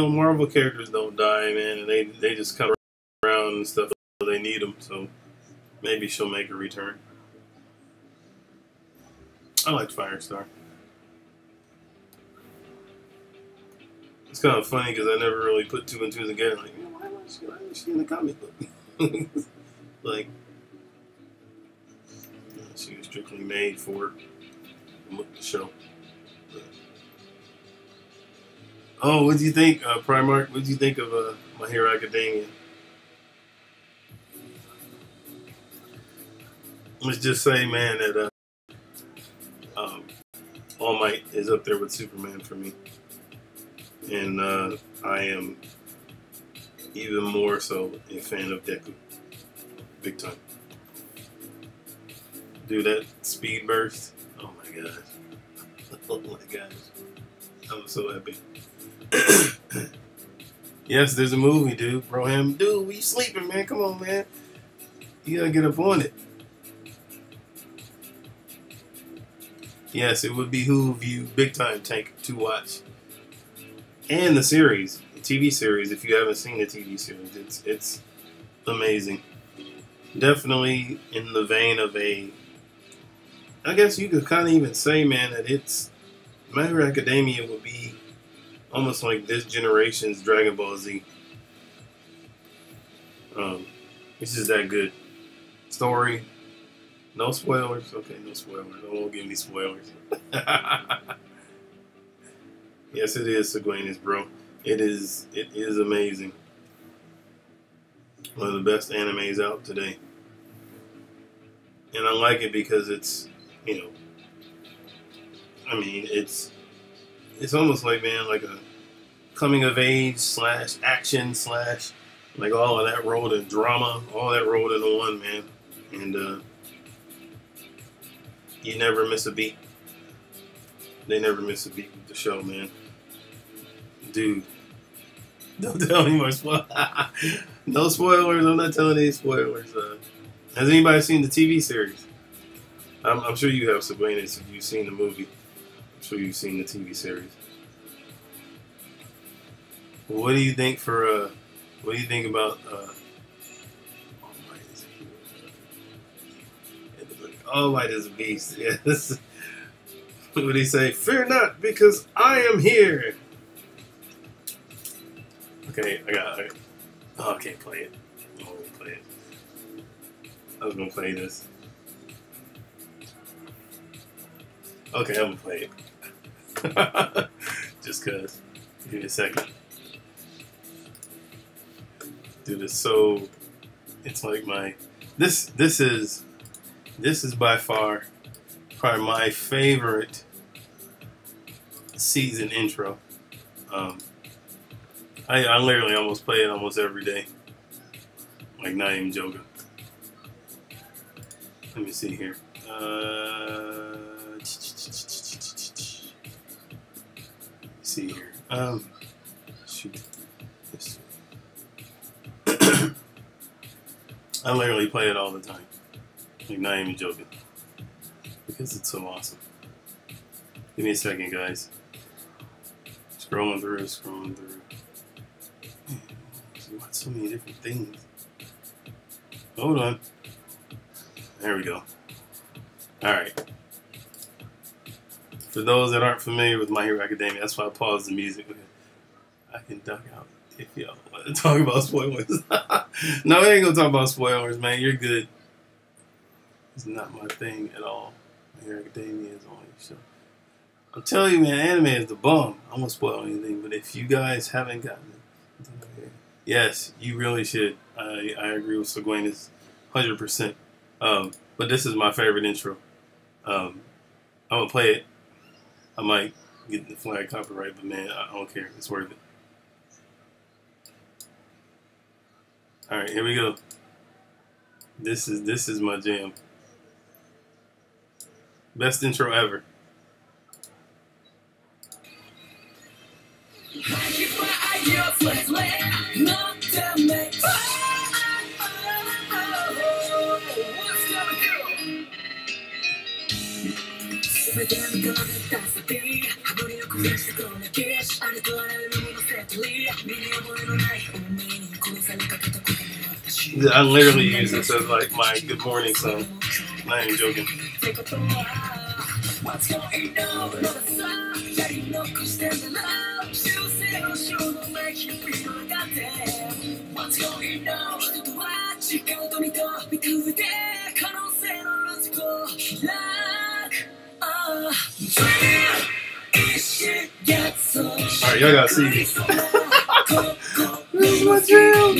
Marvel characters don't die, man, and they just come around and stuff. So they need them, so maybe she'll make a return. I like Firestar. It's kind of funny because I never really put two and two together. Like, why was she in the comic book? Like, she was strictly made for the show. Oh, what do you think, Primark? What do you think of My Hero Academia? Let's just say, man, that All Might is up there with Superman for me. And I am even more so a fan of Deku. Big time. Dude, that speed burst. Oh my gosh. Oh my gosh. I'm so happy. Yes, there's a movie, dude. Broham, dude, we sleeping, man. Come on, man. You gotta get up on it. Yes, it would behoove you big time, Tank, to watch. And the series, the TV series, if you haven't seen the TV series, it's amazing. Definitely in the vein of a, I guess you could kind of even say, man, that it's, My Hero Academia would be almost like this generation's Dragon Ball Z. It's just that good. Story. No spoilers. Okay, no spoilers. I won't give any spoilers. Yes, it is, Seguinus, bro. It is amazing. One of the best animes out today. And I like it because it's, you know, I mean, it's almost like, man, like a coming of age / action / like all of that rolled in drama, all that rolled into one, man. And you never miss a beat. They never miss a beat with the show, man. Dude, don't tell me more spoilers. No spoilers. I'm not telling any spoilers. Has anybody seen the TV series? I'm sure you have, Sabrina's, if you've seen the movie. I'm sure you've seen the TV series. What do you think for what do you think about All Might is a Beast? Yes. What would he say? Fear not, because I am here. Okay, I can't play it. I won't play it. I was gonna play this. Okay, I'm gonna play it. Just cause. Give me a second. Dude, it's so. It's like my. This is by far probably my favorite season intro. I literally almost play it almost every day. Like, not even joking. Let me see here. See here. Shoot. I literally play it all the time. Like, not even joking. Because it's so awesome. Give me a second, guys. Scrolling through. You watch so many different things. Hold on. There we go. Alright. For those that aren't familiar with My Hero Academia, that's why I paused the music. I can duck out if y'all want to talk about spoilers. No, we ain't gonna talk about spoilers, man. You're good. It's not my thing at all. My Hero Academia is on your show. I'm telling you, man, anime is the bomb. I won't spoil anything, but if you guys haven't gotten it, yes, you really should. I agree with Seguinus 100%. But this is my favorite intro. I'm gonna play it. I might get the flag copyright, but man, I don't care. It's worth it. All right, here we go. This is my jam. Best intro ever. I literally use this as like my good morning song. I ain't joking. What's going on? Alright, y'all gotta see this. This is my jam.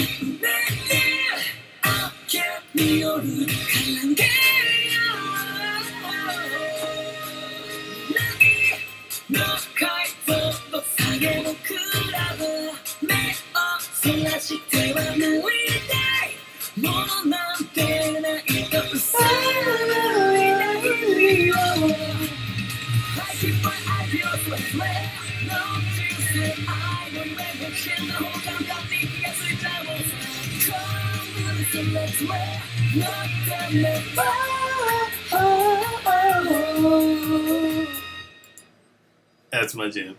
That's my jam.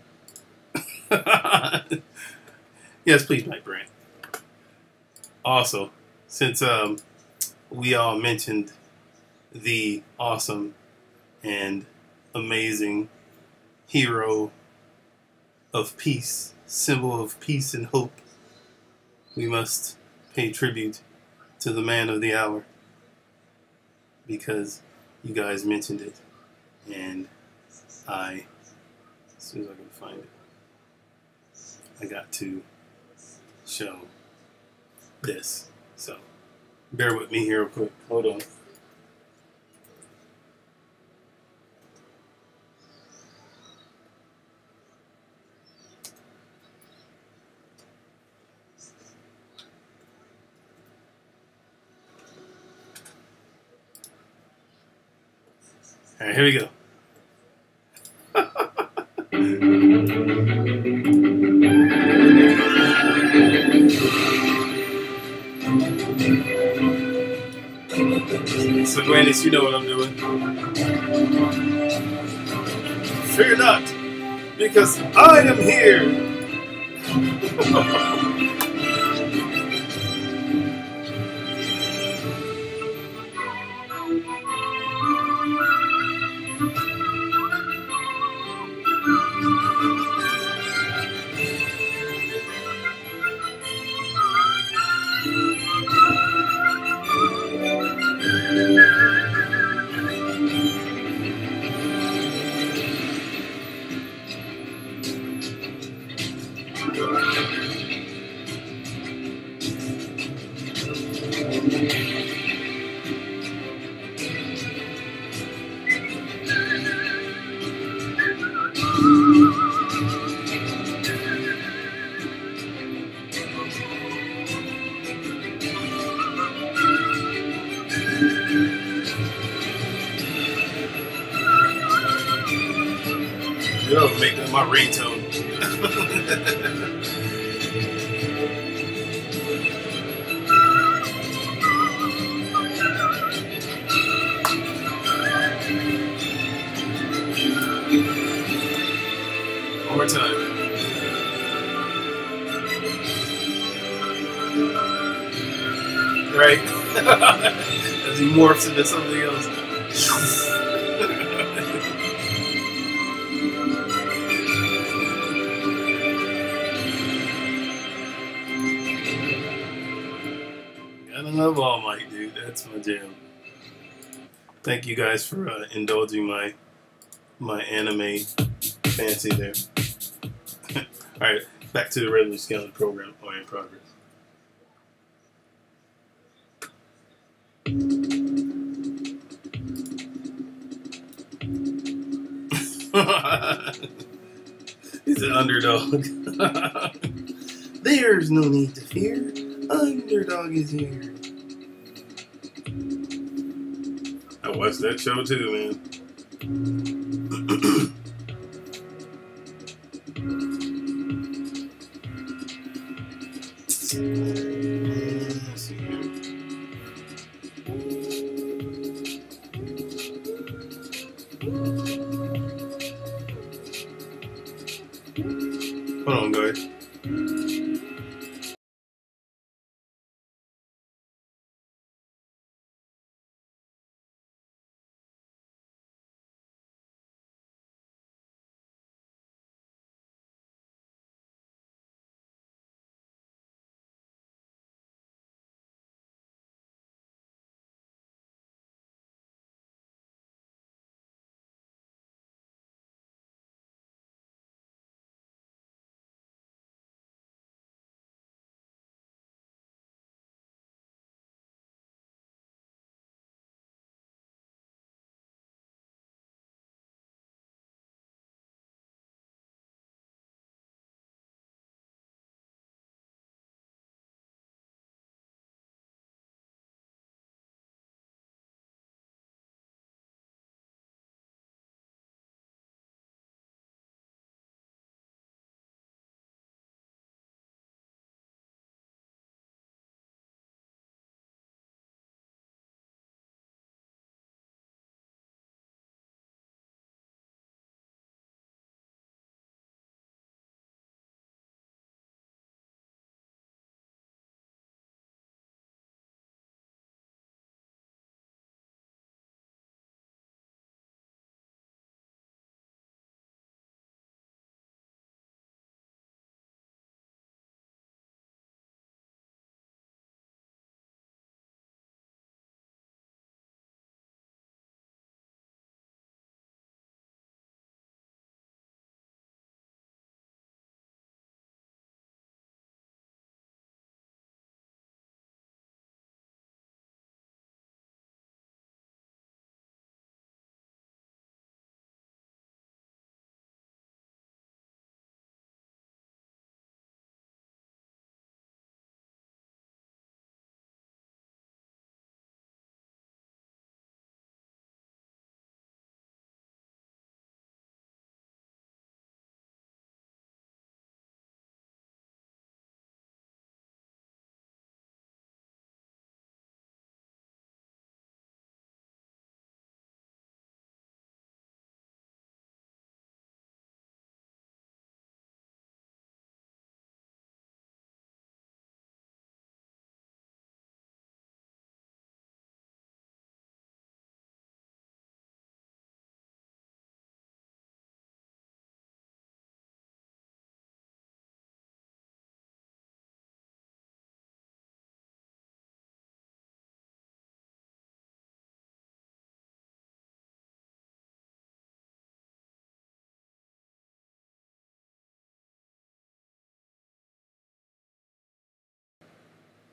Yes, please, Mike Brand. Also, since we all mentioned the awesome and amazing hero of peace, symbol of peace and hope, we must pay tribute to the man of the hour because you guys mentioned it, and as soon as I can find it, I got to show this. So bear with me here real quick. Hold on. All right, here we go. So, Grannis, you know what I'm doing. Fear not, because I am here. It'll make that my ringtone. One more time. Right? As he morphs into something else. Gotta love All Might, dude. That's my jam. Thank you guys for indulging my anime fancy there. Alright, back to the regular scaling program in progress. He's an underdog. There's no need to fear. Underdog is here. I watched that show too, man. Let's see here. Hold on, guys.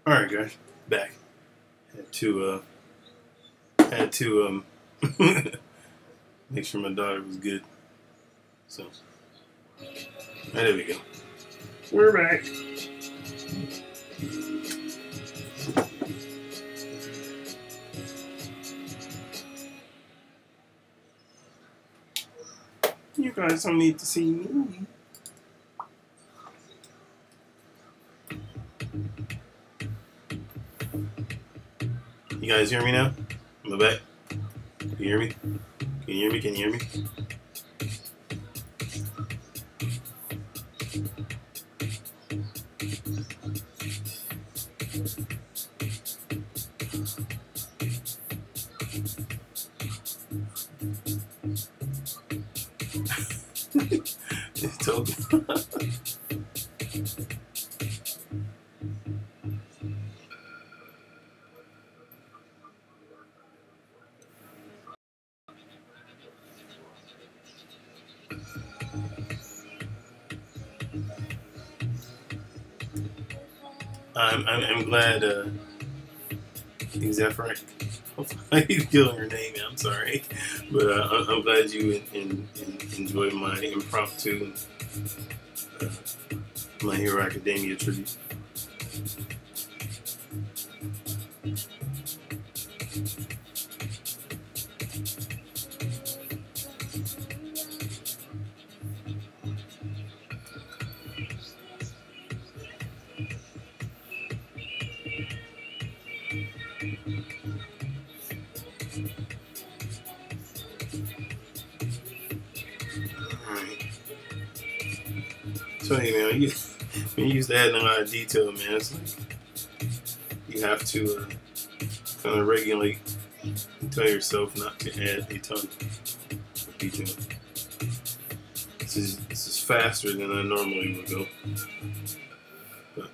All right, guys, back. Had to make sure my daughter was good. So, there we go. We're back. You guys don't need to see me. You guys hear me now? I'm back. Can you hear me? Can you hear me? Can you hear me? It's open. I'm glad Zephyr. I keep killing her name. I'm sorry, but I'm glad you enjoyed my impromptu My Hero Academia tribute. So anyway, when you used to add a lot of detail, man, it's like you have to kind of regulate and tell yourself not to add a ton of detail. This is faster than I normally would go, but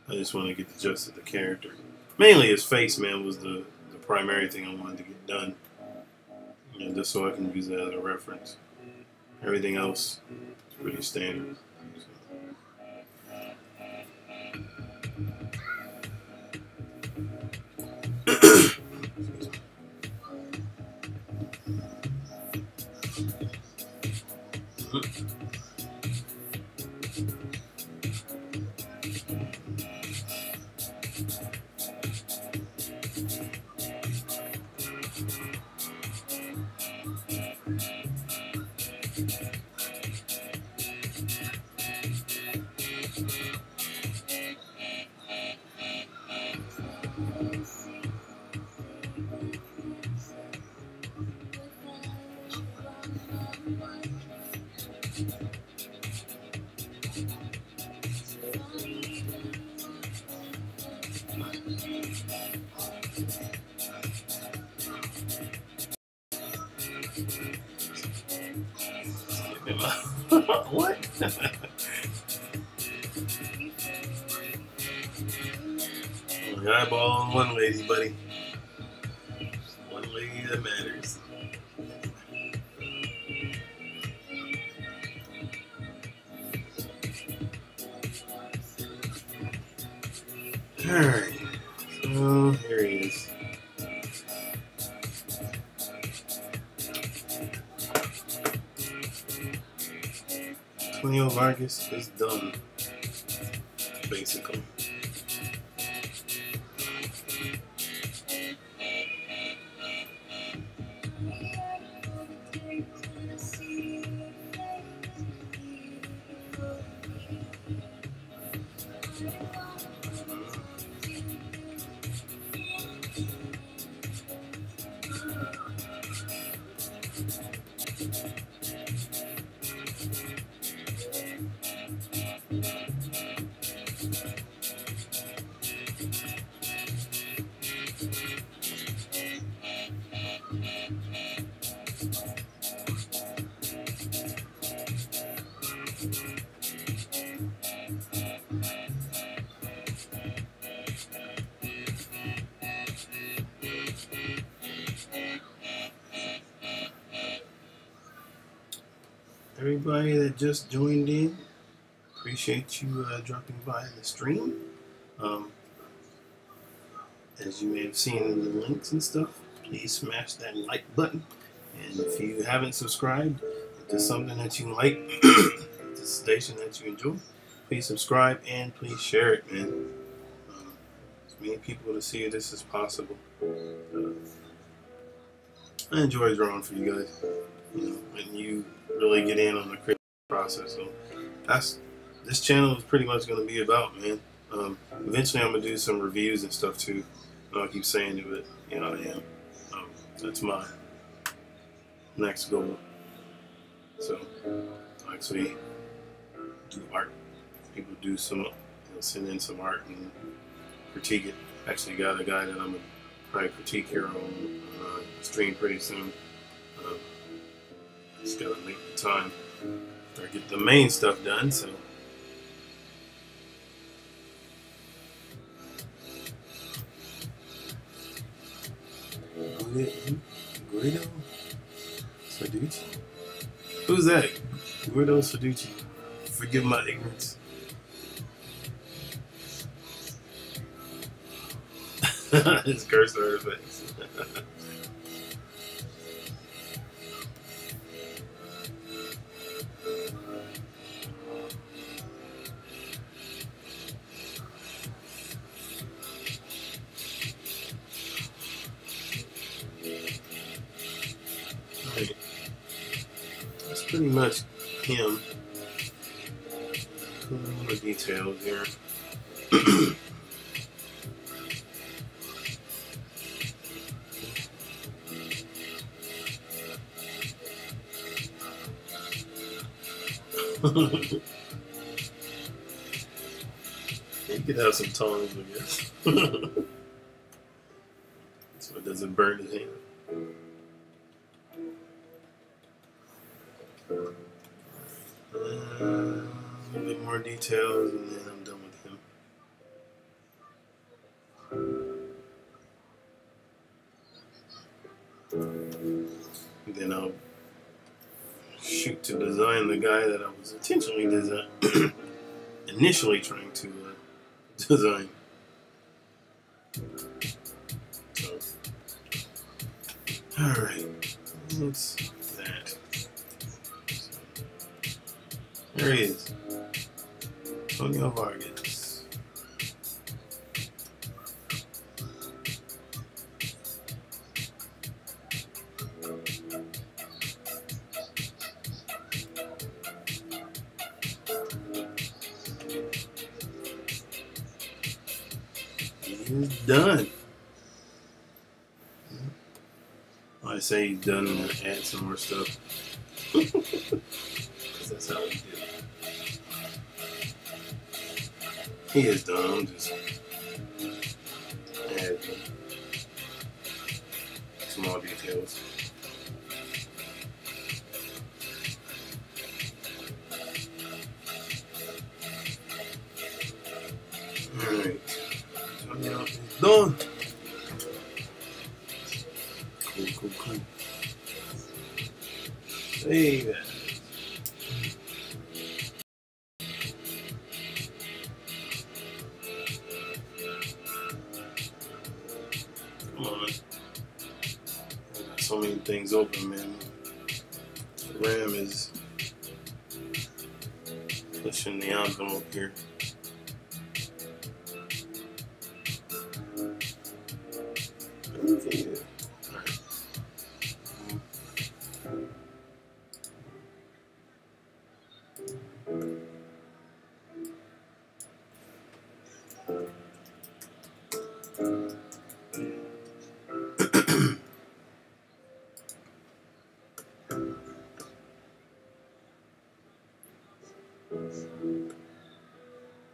I just want to get the gist of the character. Mainly his face, man, was the primary thing I wanted to get done, just so I can use that as a reference. Everything else is pretty standard. What? Eyeball on one lady, buddy. One lady that matters. Alright. So here he is. Antonio Vargas is done, basically. Everybody that just joined in, appreciate you dropping by the stream. as you may have seen in the links and stuff, please smash that like button. And if you haven't subscribed to something that you like, the station that you enjoy, please subscribe and please share it, man. As many people to see this as possible. I enjoy drawing for you guys, and you really get in on the creative process. So this channel is pretty much going to be about, man. Eventually, I'm gonna do some reviews and stuff too. I keep saying it, but I am. That's my next goal. So, I actually do art. People do some, send in some art and critique it. Actually, got a guy that I'm gonna probably critique here on stream pretty soon. Just gotta make the time to get the main stuff done. So. Guido Saducci? Who's that? Guido Saducci. Forgive my ignorance. His cursor artifacts. That's pretty much him. A little more details here. You could have some tongs, I guess. So it doesn't burn his hand. A little bit more details, and then I'm done with him. And then I'll shoot to design the guy that I was initially trying to design. So, all right, what's that? There he is, Antonio Vargas. He's done. I say he's done, and add some more stuff. Because that's how we do it. He is done. I'm just adding small details. Alright. Done. Cool. Save that. Come on. Got so many things open, man. RAM is pushing the envelope here.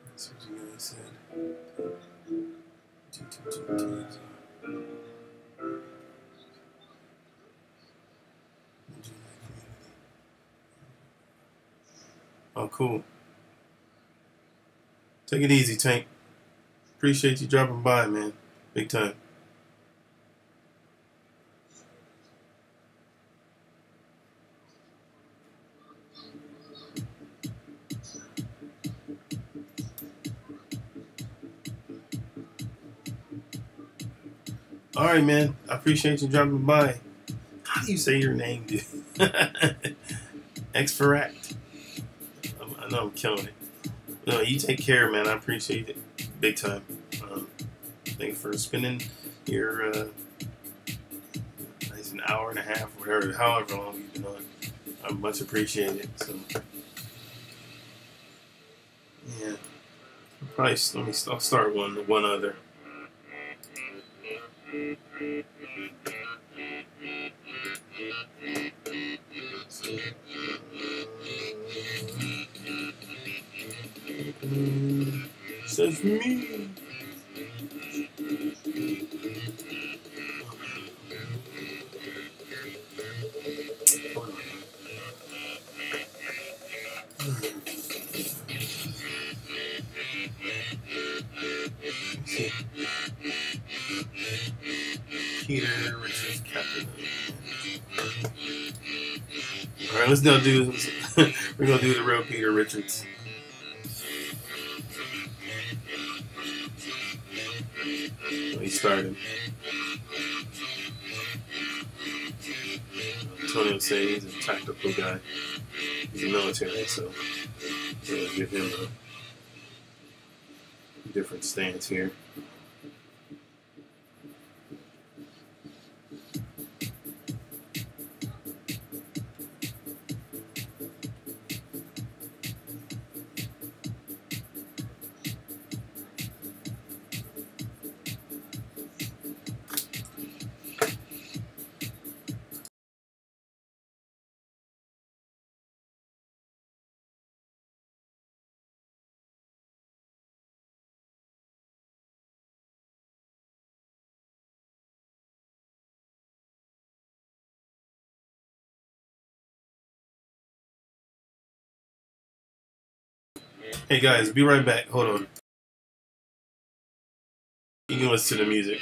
That's what you guys said. Oh, cool. Take it easy, Tank. Appreciate you dropping by, man. Big time. All right, man. I appreciate you dropping by. How do you say your name, dude? Experact. I know I'm killing it. No, you take care, man. I appreciate it big time. Thanks for spending your nice an hour and a half, whatever, however long you've been on. I much appreciate it. So, yeah. Probably I'll start one other. Says me. Peter Richards, Captain. All right, let's now do. We're gonna do the real Peter Richards. He started. Tony would say he's a tactical guy. He's a military, so we'll give him a different stance here. Hey guys, be right back. Hold on. You can listen to the music.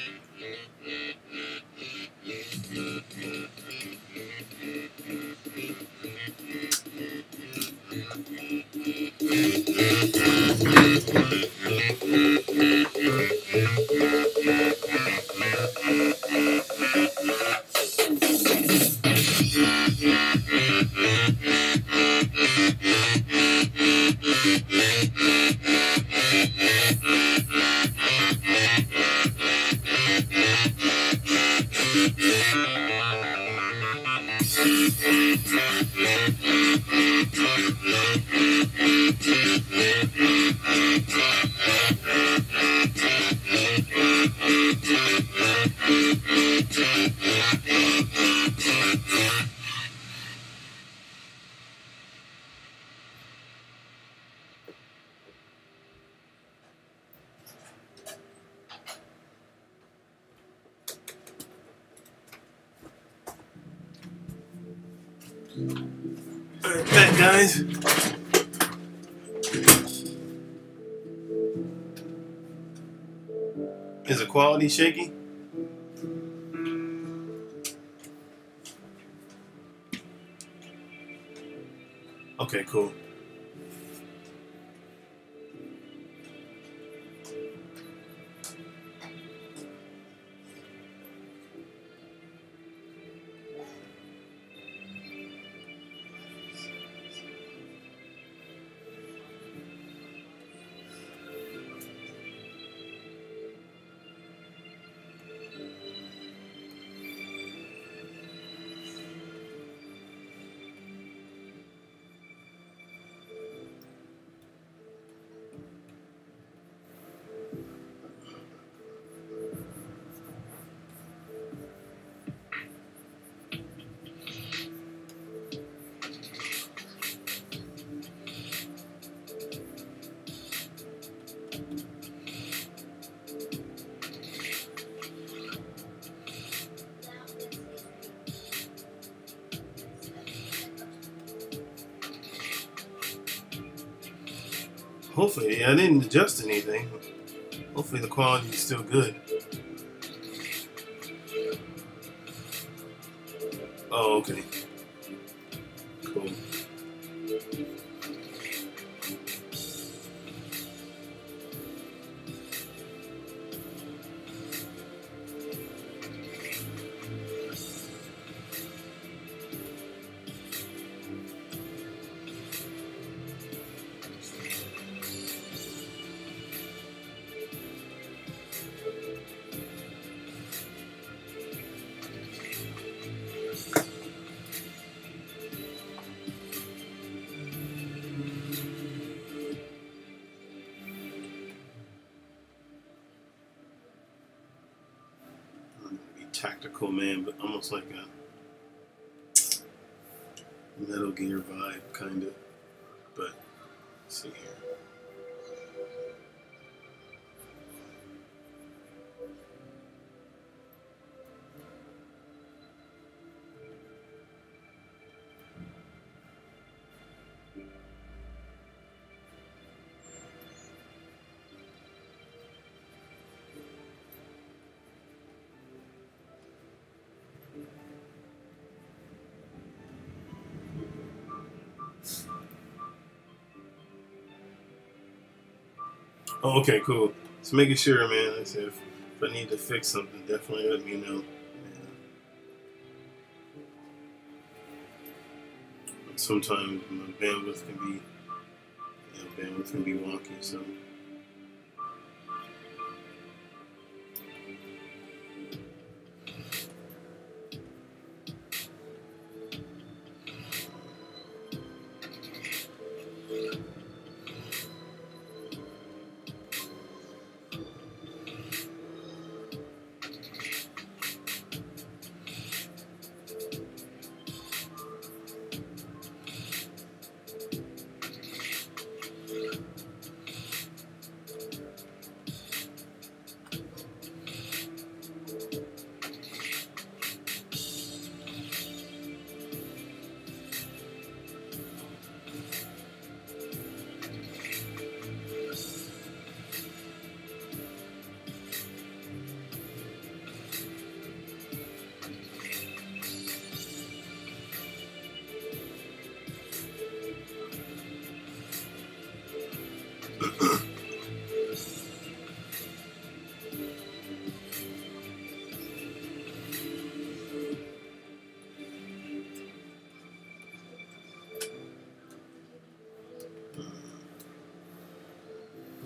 Alright, back guys. Is the quality shaky? Okay, cool. Hopefully, I didn't adjust anything. Hopefully the quality is still good. Oh, okay. Cool. tactical, man, but almost like a Metal Gear vibe, kind of. But let's see here. Oh, okay, cool. Just making sure, man. Like I said, if I need to fix something, definitely let me know. Yeah. Sometimes my bandwidth can be wonky, so.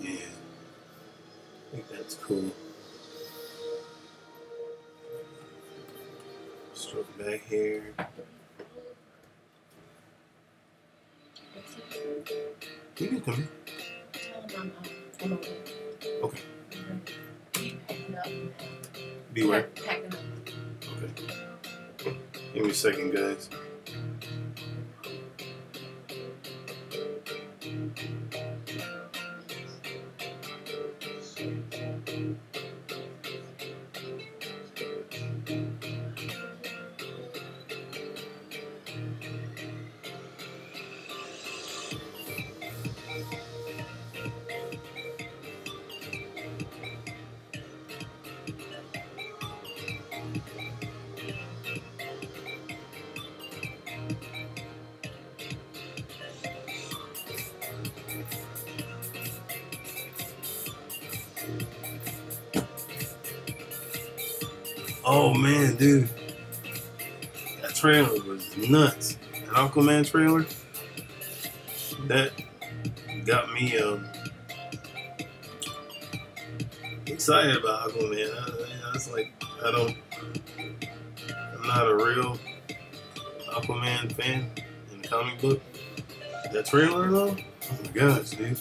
Yeah, I think that's cool. Stroke back here. You can come in.
I'm over.
Okay.
Packing up.
Beware.
Packing up.
Okay. Give me a second, guys. Oh man, dude, that trailer was nuts. That Aquaman trailer, that got me excited about Aquaman. It's like I'm not a real Aquaman fan in the comic book. That trailer though, oh my gosh, dude,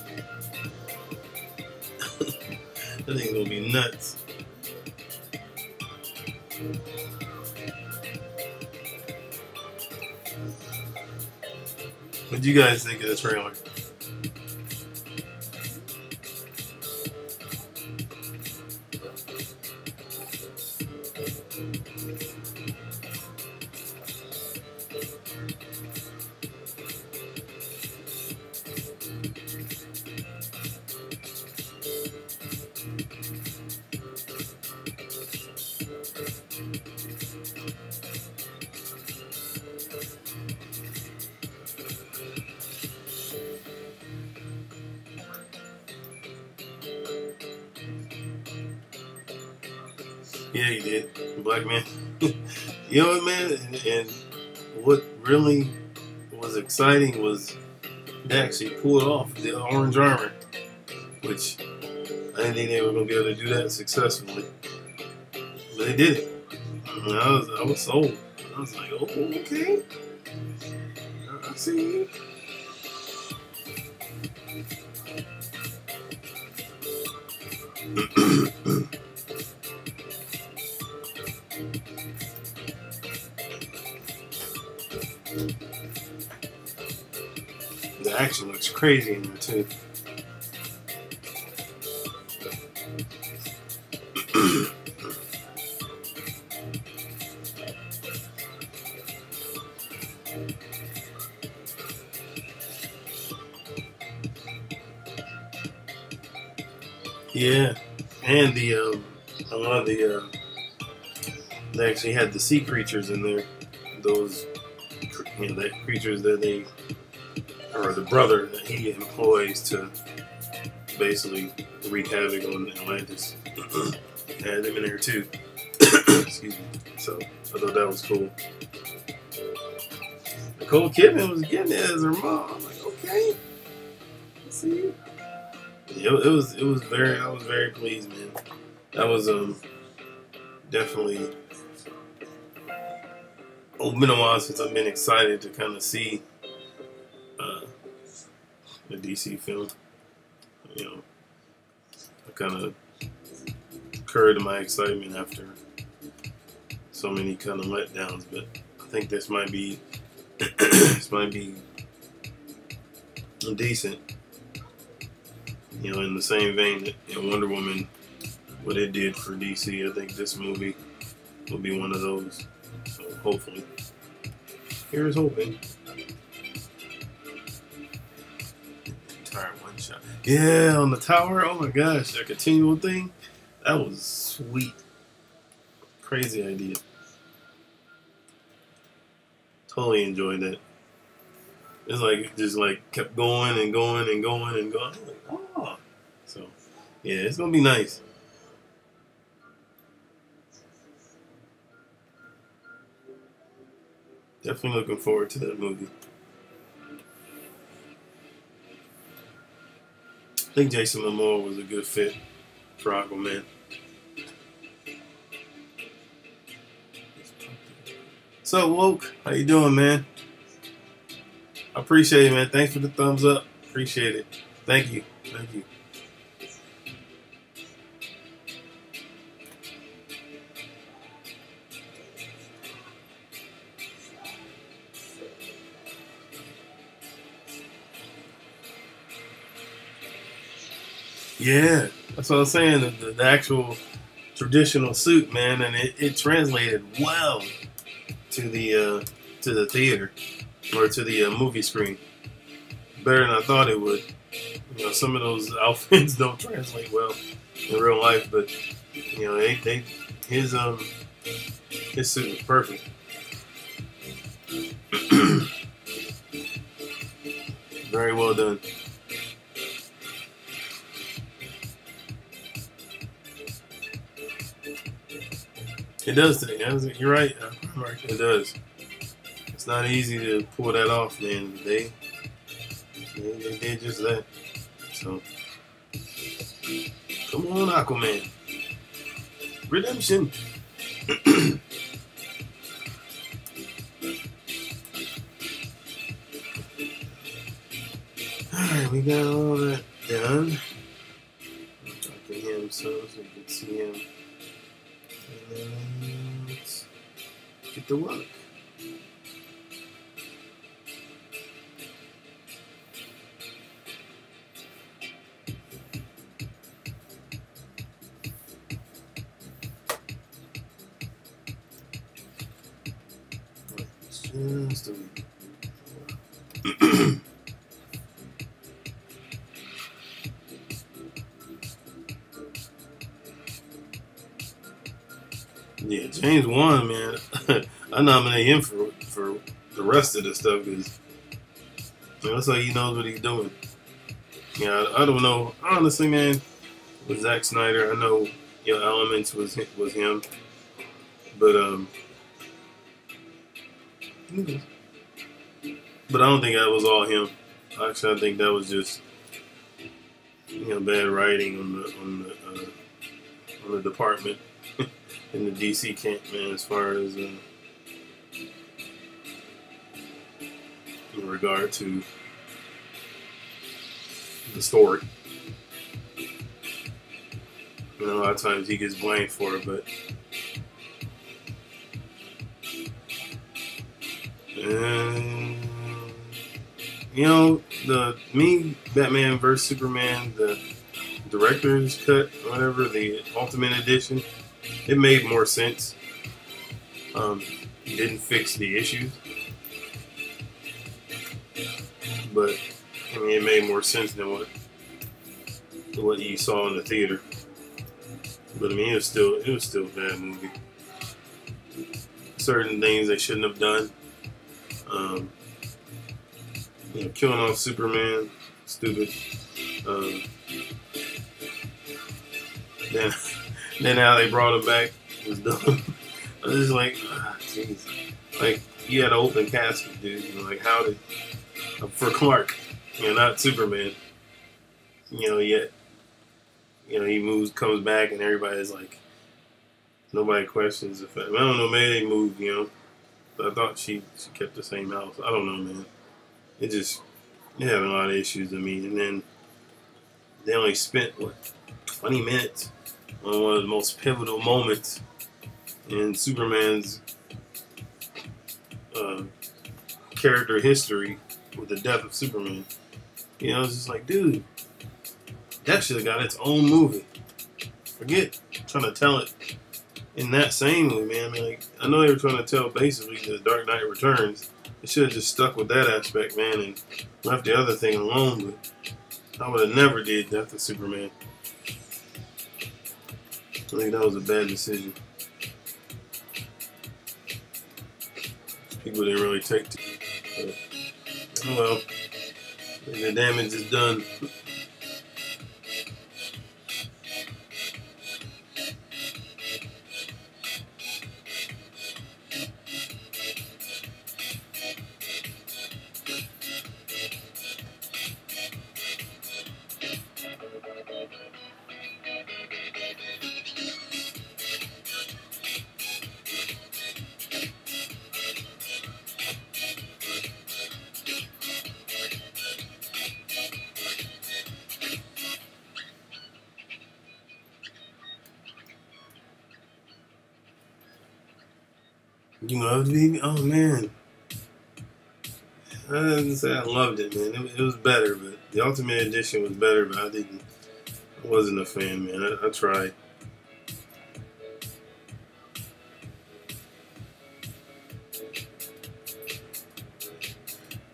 that thing's gonna be nuts. What do you guys think of the trailer? Yeah, he did. Black man. You know what, man? And what really was exciting was they actually pulled off the orange armor, which I didn't think they were going to be able to do that successfully. But they did it. And I was sold. I was like, oh, okay. I see you. crazy in there too. Yeah, and a lot of they actually had the sea creatures in there. Those, that creatures that they, or the brother that he employs to basically wreak havoc on Atlantis. Had them in there too. Excuse me. So I thought that was cool. Nicole Kidman was getting it as her mom. I'm like, okay, see. Yeah, it was very. I was very pleased, man. That was definitely. Oh, been a while since I've been excited to kind of see a DC film. You know, I kind of curbed my excitement after so many kind of letdowns, but I think this might be decent. You know, in the same vein that Wonder Woman, what it did for DC, I think this movie will be one of those. So hopefully, here's hoping. Entire one shot. Yeah, on the tower. Oh my gosh, that continual thing. That was sweet. Crazy idea. Totally enjoyed that. It's like it just like kept going and going and going and going. I'm like, oh. So yeah, it's gonna be nice. Definitely looking forward to that movie. I think Jason Momoa was a good fit for Aquaman. So Woke, how you doing, man? I appreciate it, man. Thanks for the thumbs up. Appreciate it. Thank you. Thank you. Yeah, that's what I was saying. The actual traditional suit, man, and it translated well to the theater or to the movie screen. Better than I thought it would. You know, some of those outfits don't translate well in real life, but you know, his suit was perfect. Very well done. It does today. You're right. It does. It's not easy to pull that off, man. They did just that. So, come on, Aquaman. Redemption. Alright, we got all that done. I'm talking to him so you can see him. And then let's get to work. Just a week. Yeah, James Wan, man. I nominate him for the rest of the stuff because that's how he knows what he's doing. Yeah, I don't know. Honestly, man, with Zack Snyder, I know Elements was him, but I don't think that was all him. Actually, I think that was just bad writing on the department in the DC camp, man. As far as in regard to the story, a lot of times he gets blamed for it, but. Batman vs Superman, the director's cut, or whatever, the Ultimate Edition, it made more sense. It didn't fix the issues, but I mean, it made more sense than what you saw in the theater. But I mean, it was still a bad movie. Certain things they shouldn't have done. Killing off Superman, stupid. Then how they brought him back was dumb. I was just like, jeez. Like, he had an open casket, dude. Like, how did for Clark, not Superman. Yet, he comes back, and everybody's like, nobody questions the fact. I don't know, maybe they moved, But I thought she kept the same house. I don't know, man. It having a lot of issues to me. And then they only spent 20 minutes on one of the most pivotal moments in Superman's character history with the death of Superman. It's just like, dude, that should have got its own movie. Forget trying to tell it in that same movie, man. I mean, like, I know they were trying to tell basically the Dark Knight Returns. They should have just stuck with that aspect, man, and left the other thing alone. But I would have never did Death of Superman. I think that was a bad decision. People didn't really take to it. But, oh well, the damage is done. Oh man, I didn't say I loved it, man. It was better, but the Ultimate Edition was better. But I wasn't a fan, man. I tried.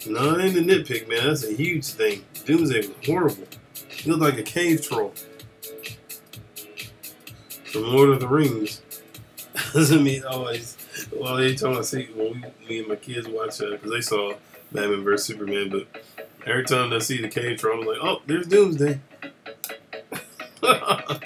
No, it ain't a nitpick, man. That's a huge thing. Doomsday was horrible. He looked like a cave troll from Lord of the Rings. Doesn't mean always. Well, every time I see, me and my kids watch because they saw Batman vs Superman, but every time I see the cave troll, I'm like, oh, there's Doomsday. I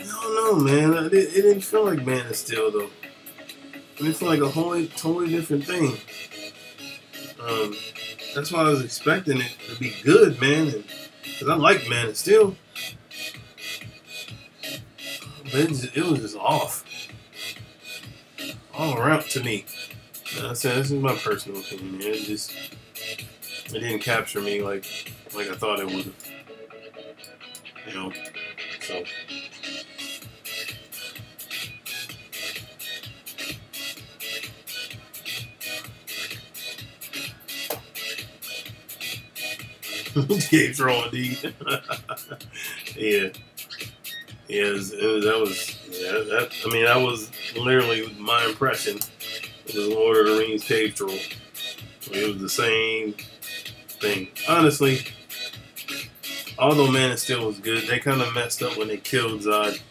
don't know, man. It didn't feel like Man of Steel, though. It felt like a totally different thing. That's why I was expecting it to be good, man. Because I like Man of Steel. But it was just off. All around to me. I said, this is my personal opinion, man. It didn't capture me like I thought it would have. So. Cave troll, indeed. That was literally my impression. It was Lord of the Rings cave troll. It was the same thing. Honestly, although Man of Steel was good, they kind of messed up when they killed Zod.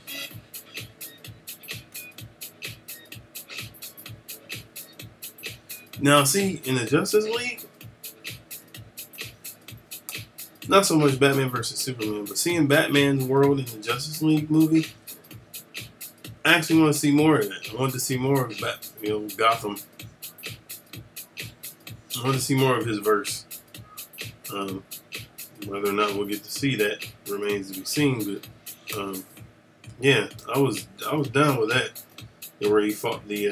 Now, see, in the Justice League, not so much Batman vs Superman, but seeing Batman's world in the Justice League movie, I actually want to see more of that. I want to see more of Gotham. I want to see more of his verse. Whether or not we'll get to see that remains to be seen. But yeah, I was down with that. Where he fought the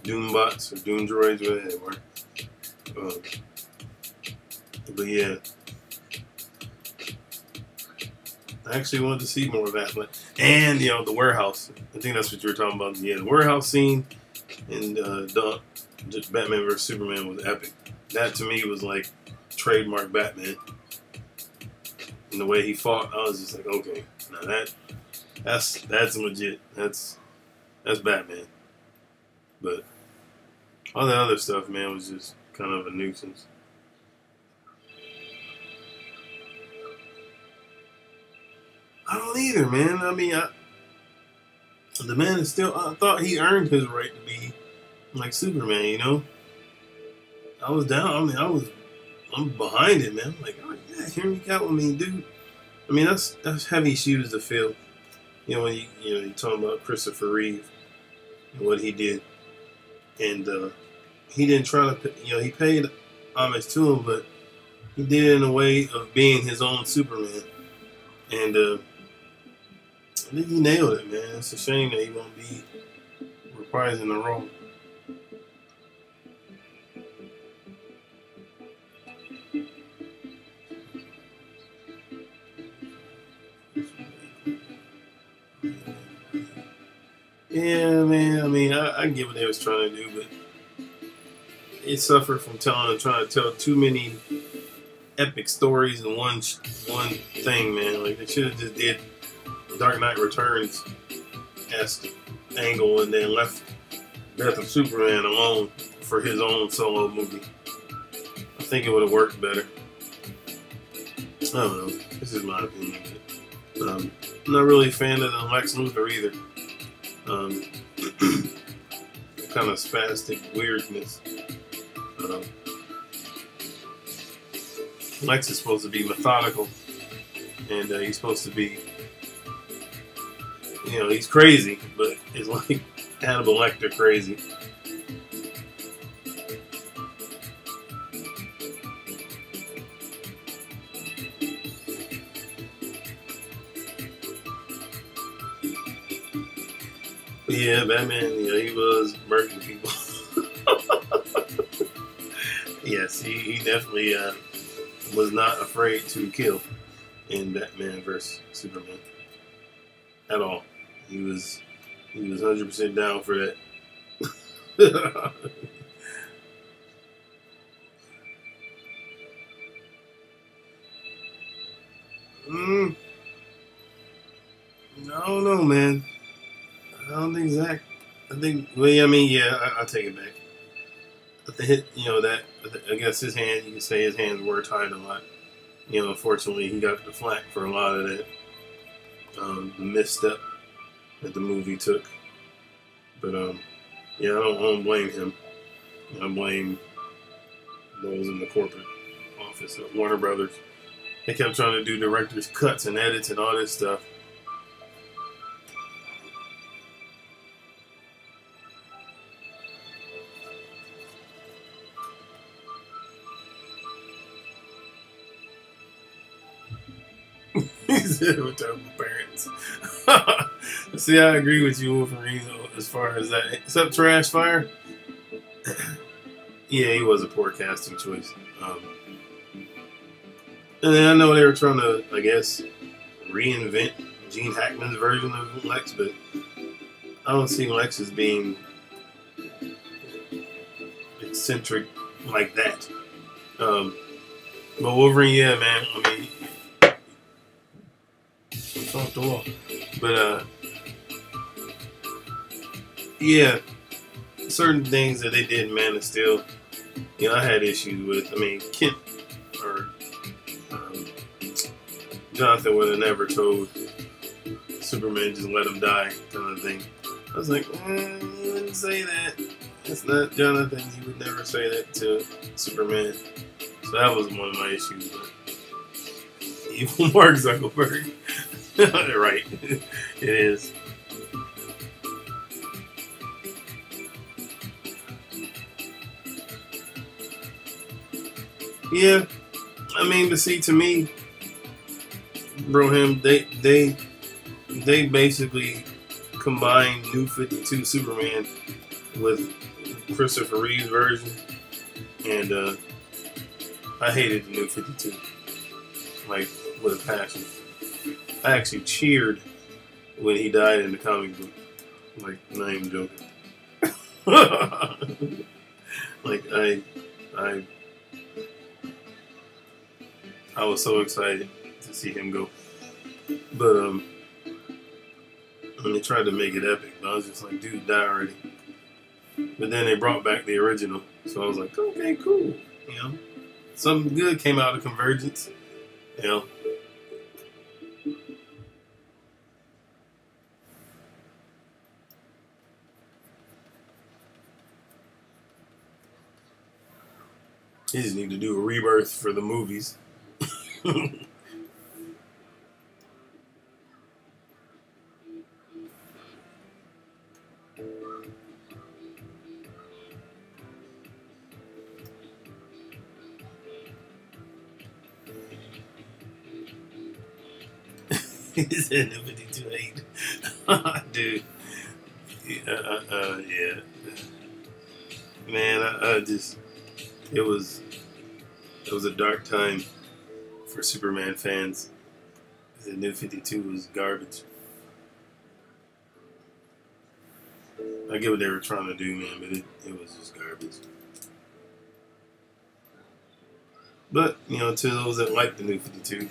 Doom bots or Doom droids, whatever they were. But yeah, I actually wanted to see more of that. But, and, you know, the warehouse. I think that's what you were talking about. Yeah, the warehouse scene and just Batman vs. Superman was epic. That to me was like trademark Batman. And the way he fought, I was just like, okay, now that's legit. That's Batman. But all the other stuff, man, was just kind of a nuisance. I don't either, man. I mean, the man is still. I thought he earned his right to be like Superman. You know, I was down. I mean, I'm behind it, man. I'm like, oh yeah, Henry Cavill, I mean, dude. I mean, that's heavy shoes to fill. You know, when you talking about Christopher Reeve and what he did, and he didn't try to, he paid homage to him, but he did it in a way of being his own Superman, and I think he nailed it, man. It's a shame that he won't be reprising the role. Yeah, man. I mean, I get what they was trying to do, but it suffered from trying to tell too many epic stories in one thing, man. Like they should have just did Dark Knight Returns esque angle and then left Death of Superman alone for his own solo movie. I think it would have worked better. I don't know. This is my opinion. But, I'm not really a fan of the Lex Luthor either. Kind of spastic weirdness. Lex is supposed to be methodical, and he's supposed to be, he's crazy, but it's like Hannibal Lecter crazy. But yeah, Batman, he was murdering people. Yes, he definitely was not afraid to kill in Batman vs. Superman at all. He was 100% down for that. I don't know, man. I don't think Zach. I think. Well, I mean, yeah, I'll take it back. The hit, I guess his hand. You can say his hands were tied a lot. Unfortunately, he got the flack for a lot of that misstep that the movie took. But yeah, I don't blame him. I blame those in the corporate office at Warner Brothers. They kept trying to do director's cuts and edits and all this stuff. He said with terrible parents. See, I agree with you, Wolverine, as far as that. Except Trash Fire. Yeah, he was a poor casting choice. And then I know they were trying to, I guess, reinvent Gene Hackman's version of Lex, but I don't see Lex as being eccentric like that. But Wolverine, yeah, man. I mean, it's off the wall. But yeah, certain things that they did in Man of Steel, I had issues with. I mean, Kent or Jonathan would have never told Superman just let him die, kind of thing. I was like, you wouldn't say that. It's not Jonathan. He would never say that to Superman. So that was one of my issues. But evil Mark Zuckerberg. Right. It is. Yeah. I mean, but see, to me, bro, they basically combined New 52 Superman with Christopher Reeve's version, and I hated the New 52, like with a passion. I actually cheered when he died in the comic book. Like, not even joking. Like I was so excited to see him go. But when they tried to make it epic, I was just like, dude, die already. But then they brought back the original, so I was like, okay, cool. You know, something good came out of Convergence. You know. They just need to do a rebirth for the movies. He said 52-8. Dude. Yeah. Man, I just... It was a dark time for Superman fans. The New 52 was garbage. I get what they were trying to do, man, but it was just garbage. But, you know, to those that like the New 52,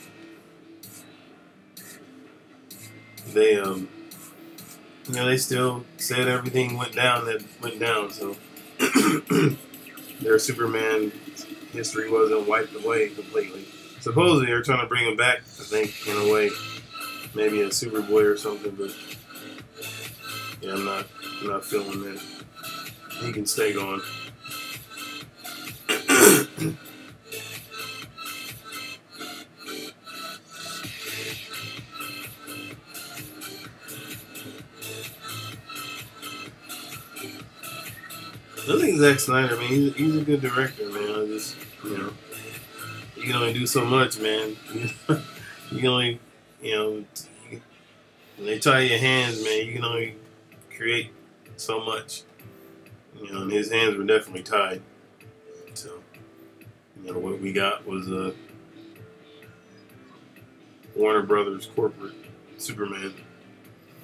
they, you know, they still said everything went down that went down, so their Superman history wasn't wiped away completely. Supposedly they're trying to bring him back, I think, in a way. Maybe a Superboy or something, but yeah, I'm not feeling that. He can stay gone. I think Zack Snyder, I mean, he's a good director, man. I just, you know, you can only do so much, man. You can only, you know, when they tie your hands, man, you can only create so much. You know, and his hands were definitely tied. So, you know, what we got was a Warner Brothers corporate Superman,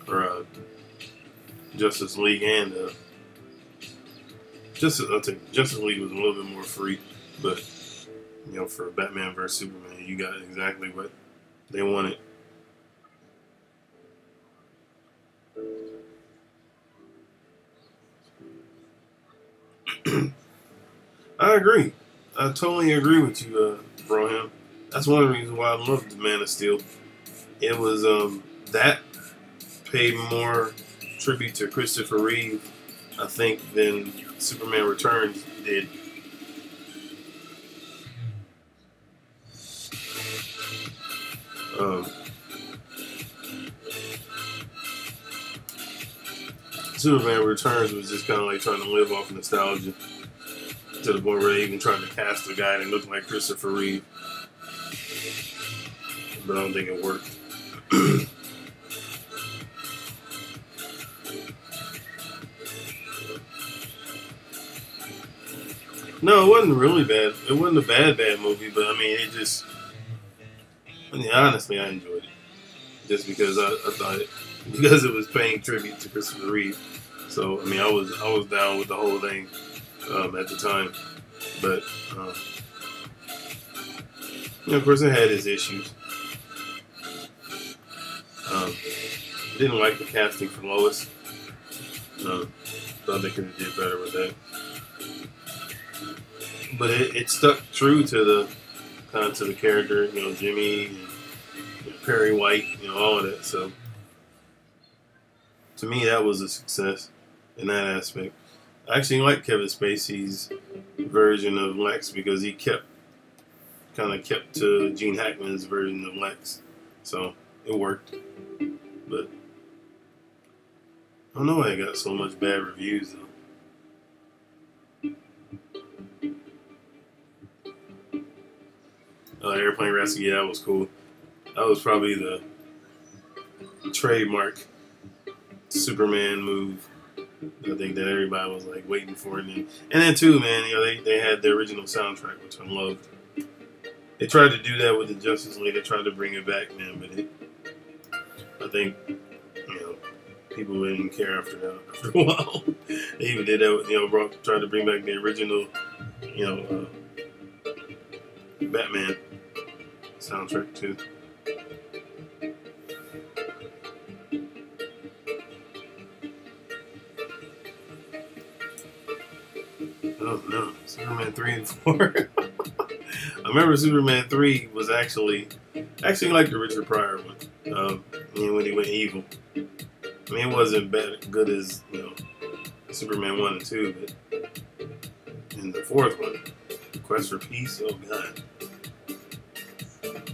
or Justice League, and Justice League was a little bit more free, but you know, for Batman vs Superman, you got exactly what they wanted. I agree. I totally agree with you, Broham. That's one of the reasons why I loved the Man of Steel. It was that paid more tribute to Christopher Reeve, I think, than Superman Returns did. Superman Returns was just kind of like trying to live off nostalgia to the point where they even tried to cast a guy that looked like Christopher Reeve. But I don't think it worked. No, it wasn't really bad. It wasn't a bad movie, but I mean, it just... I mean, honestly, I enjoyed it. Just because I thought it... Because it was paying tribute to Christopher Reeve. So, I mean, I was down with the whole thing at the time. But, you know, of course, it had its issues. Didn't like the casting for Lois. Thought they could have did better with that. But it stuck true to the kind of to the character, you know, Jimmy, and, you know, Perry White, you know, all of that. So to me, that was a success in that aspect. I actually like Kevin Spacey's version of Lex because he kind of kept to Gene Hackman's version of Lex, so it worked. But I don't know why I got so much bad reviews though. Airplane Rescue, yeah, that was cool. That was probably the trademark Superman move. I think that everybody was like waiting for it. And then too, man, you know, they had the original soundtrack, which I loved. They tried to do that with the Justice League. They tried to bring it back, man, but I think, you know, people didn't care after that. After a while, they even did that with, you know, tried to bring back the original, you know, Batman soundtrack too. Oh no, Superman 3 and 4. I remember Superman 3 was actually like the Richard Pryor one. When he went evil. I mean, it wasn't good as, you know, Superman 1 and 2, but in the fourth one, Quest for Peace, oh god.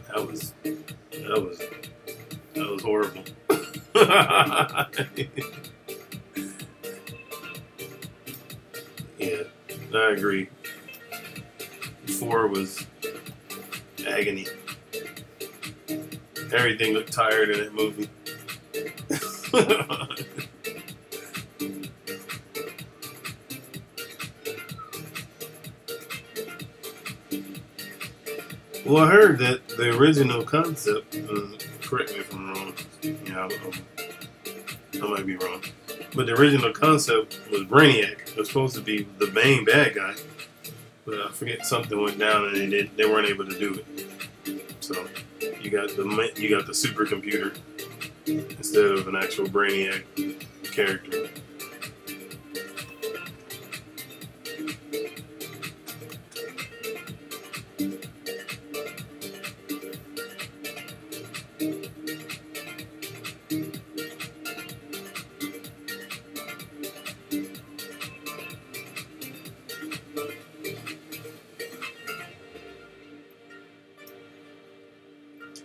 That was horrible. Yeah, I agree. 4 was agony. Everything looked tired in that movie. Well, I heard that the original concept, correct me if I'm wrong, yeah, I might be wrong, but the original concept was Brainiac. It was supposed to be the main bad guy, but I forget something went down and they weren't able to do it. So you got the supercomputer instead of an actual Brainiac character.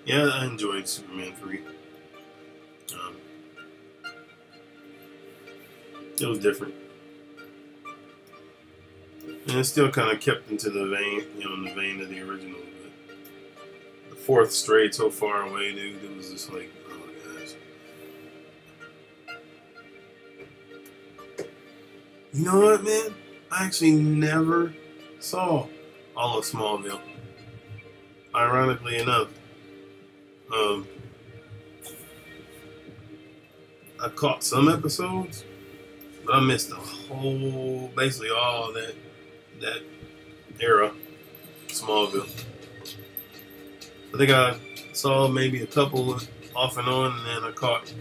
Yeah, I enjoyed Superman 3. It was different. And it still kind of kept into the vein, you know, in the vein of the original. But the fourth strayed so far away, dude, it was just like, oh my gosh. You know what, man? I actually never saw all of Smallville. Ironically enough. I caught some episodes, but I missed basically all that era, Smallville. I think I saw maybe a couple off and on, and then I caught,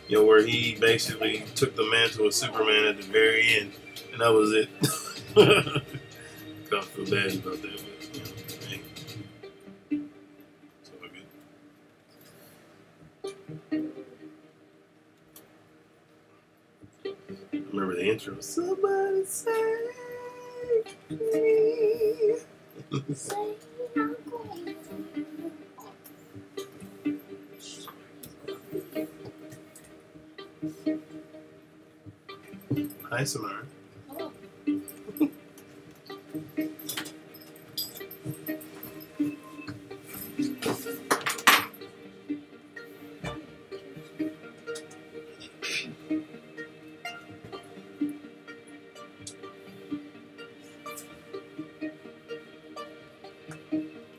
you know, where he basically took the mantle of Superman at the very end, and that was it. I feel bad about that, but, you know, hey. It's all good. Remember the intro? Somebody save me. Hi, Samara.
Hello.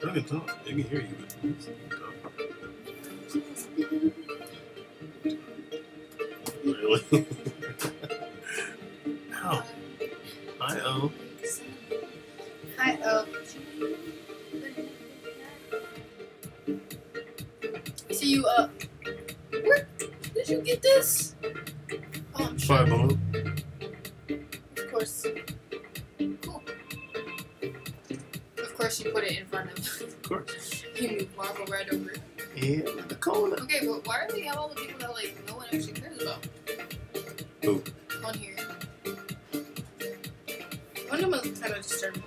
I can talk. They can hear you, but really? Ow. Hi-oh.
Hi-oh. So you, where did you get this? Oh, I'm sure.
5 below.
Of course. Cool. Of course you put it in front of.
Of course.
You moved Marvel right over it.
Yeah, the corner.
Okay, but why do they have all the people that, like, no one actually cares about?
Who?
On here. One of them looks kind of disturbing.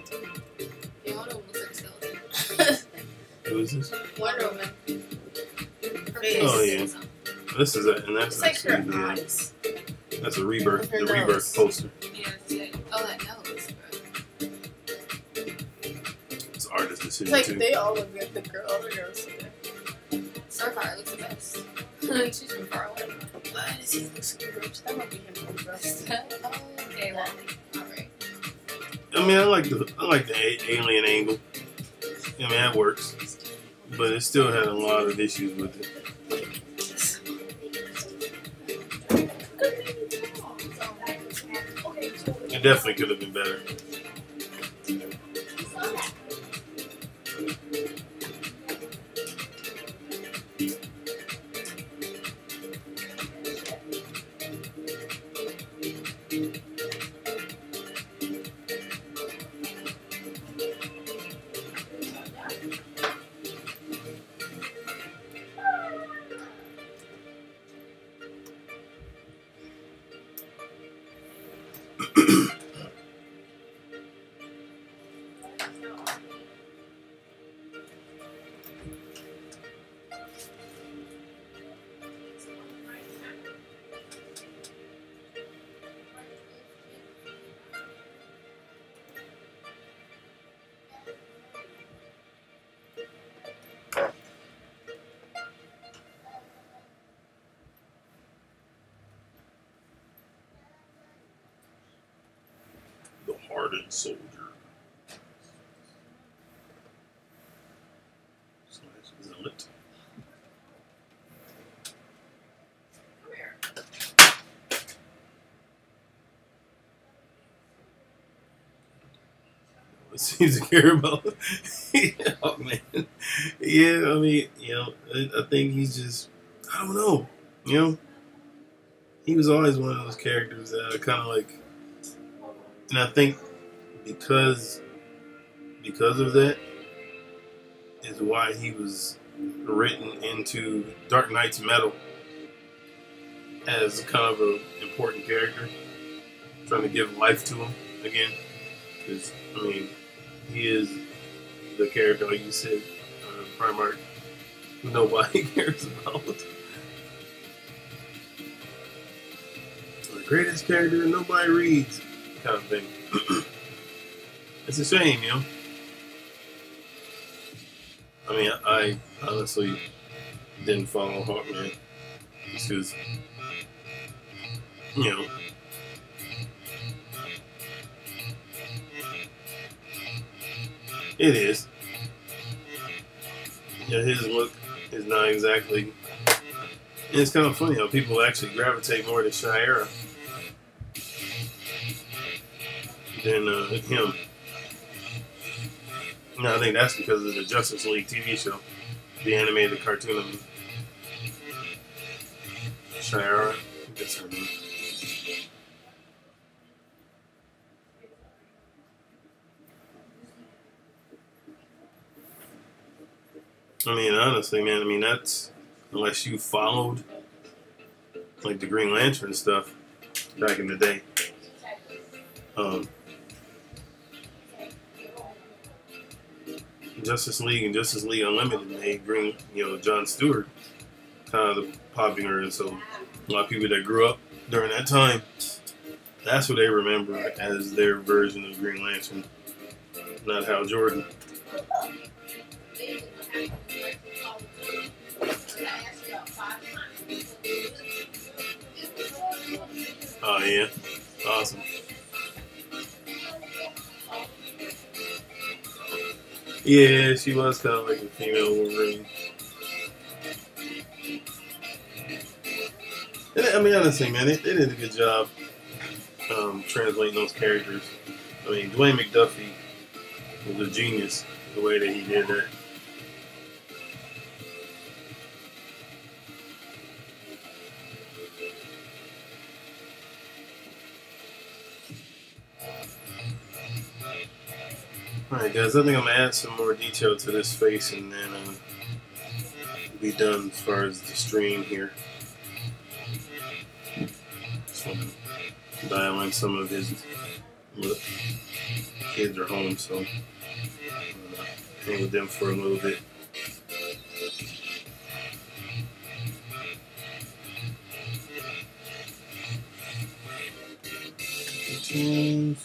Yeah, one of them looks like a skeleton.
Who is this?
Wonder Woman. Her face.
Oh, yeah. This is it, and that's
It's like
actually
her
the,
eyes.
that's a rebirth,
Her
the
nose.
rebirth poster.
Yeah, yeah. Oh, that nose.
It's an artist
It's
decision
like
too.
they all look good. The girls look good. Starfire looks the best. She's from far away.
Why does he look so rich? That might be him from Breast.
Okay, well, alright.
I mean, I like the alien angle. I mean, that works. But it still had a lot of issues with it. It definitely could have been better. The hardened soldier. Zealot. What seems to care about? Oh man, yeah. I mean, I think he's just. I don't know. He was always one of those characters that I kind of like, and I think because of that is why he was written into Dark Knight's Metal as kind of an important character, trying to give life to him again. Because I mean, he is the character, like you said, Primarch, who nobody cares about. The greatest character nobody reads, kind of thing. It's a shame, I mean, I honestly didn't follow Hawkman just because, it is. His look is not exactly. And it's kind of funny how people actually gravitate more to Shira than him. No, I think that's because of the Justice League TV show, the animated cartoon of Shira. That's her name. I mean, honestly, man, that's, unless you followed, like, the Green Lantern stuff back in the day. Justice League and Justice League Unlimited made John Stewart kind of the popular, and so a lot of people that grew up during that time, that's what they remember as their version of Green Lantern, not Hal Jordan. Oh yeah, awesome. Yeah, she was kind of like a female Wolverine. And, I mean, honestly, man, they did a good job translating those characters. I mean, Dwayne McDuffie was a genius the way that he did that. Alright guys, I think I'm going to add some more detail to this face and then we'll be done as far as the stream here. Just want to dial in some of his look. Kids are home, so hang with them for a little bit. Change.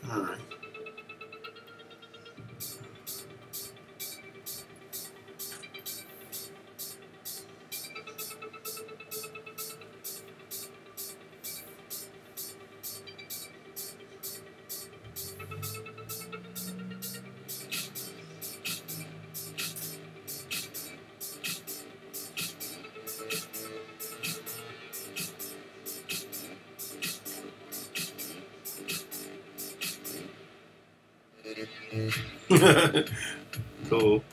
All right. Cool.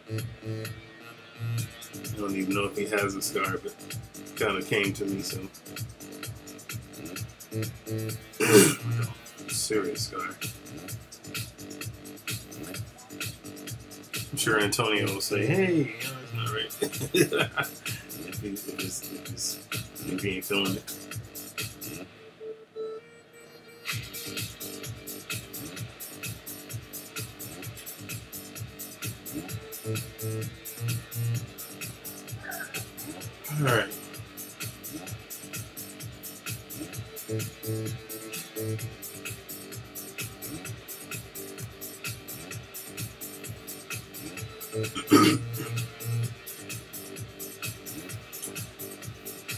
I don't even know if he has a scar, but it kind of came to me, so. Serious scar. I'm sure Antonio will say, hey, that's not right. if he ain't feeling it. All right.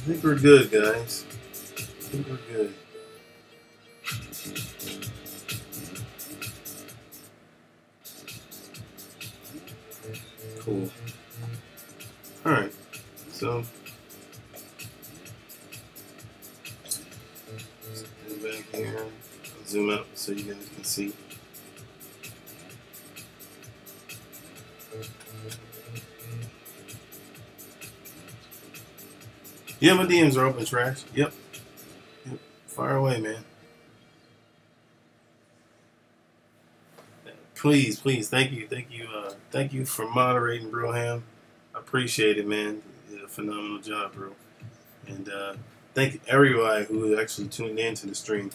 I think we're good, guys. I think we're good. Cool. All right. So, back here. I'll zoom out so you guys can see. Yeah, my DMs are open, Trash. Yep. Fire away, man. Please, thank you for moderating, Broham. I appreciate it, man. You did a phenomenal job, bro. And thank everybody who actually tuned in to the stream.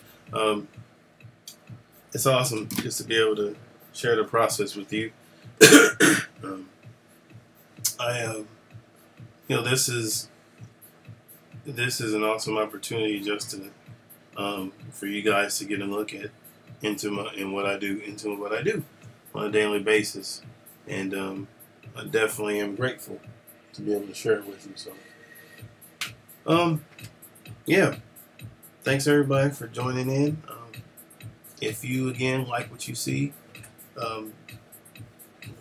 It's awesome just to be able to share the process with you. This is an awesome opportunity just to for you guys to get a look at into what I do on a daily basis, and I definitely am grateful to be able to share it with you. So, yeah, thanks everybody for joining in. If you again like what you see, Guy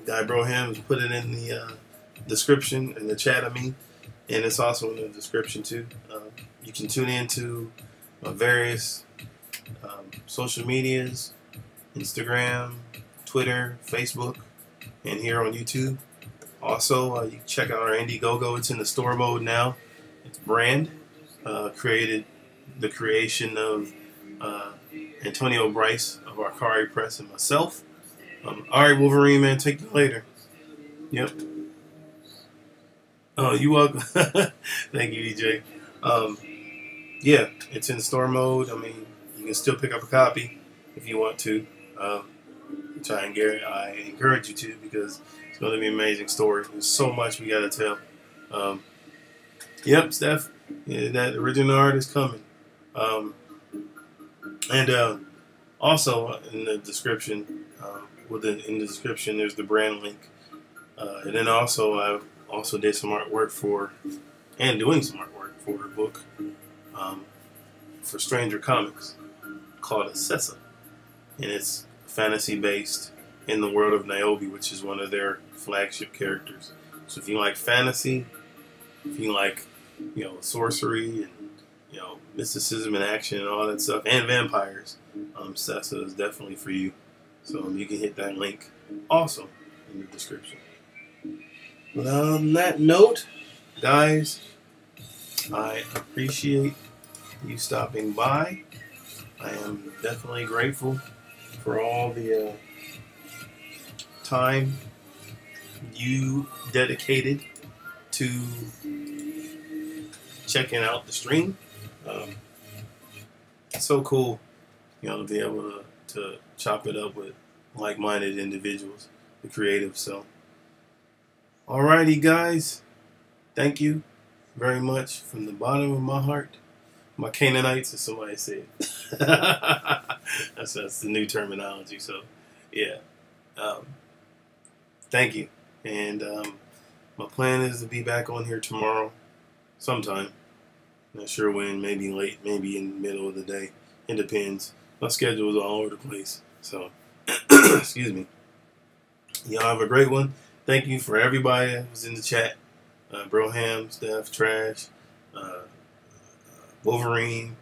Broham has put it in the description in the chat. And it's also in the description too. You can tune in to various social medias, Instagram, Twitter, Facebook, and here on YouTube. Also, you can check out our Indiegogo. It's in the store mode now. It's brand created the creation of Antonio Bryce of Arcari Press and myself. All right, Wolverine man, take you later. Yep. Oh, you welcome. Thank you, EJ. Yeah, it's in store mode. You can still pick up a copy if you want to. Which I encourage you to, because it's going to be an amazing story. There's so much we got to tell. Yep, Steph. Yeah, that original art is coming. And also in the description, in the description, there's the brand link. And then also, I also did some artwork doing some artwork for a book for Stranger Comics called ESSESSA. And it's fantasy based in the world of Niobe, which is one of their flagship characters. So if you like fantasy, if you like, sorcery and, mysticism and action and all that stuff, and vampires, ESSESSA is definitely for you. So you can hit that link also in the description. But on that note, guys, I appreciate you stopping by. I am definitely grateful for all the time you dedicated to checking out the stream. It's so cool, to be able to chop it up with like-minded individuals, the creatives. So, alrighty, guys, thank you very much from the bottom of my heart. My Canaanites, as somebody said. that's the new terminology. So, yeah. Thank you. And my plan is to be back on here tomorrow sometime. Not sure when, maybe late, maybe in the middle of the day. It depends. My schedule is all over the place. So, excuse me. Y'all have a great one. Thank you for everybody that was in the chat. Broham, Steph, Trash, Wolverine,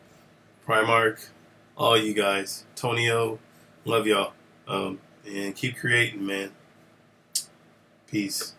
Primark, all you guys. Tonio, love y'all. And keep creating, man. Peace.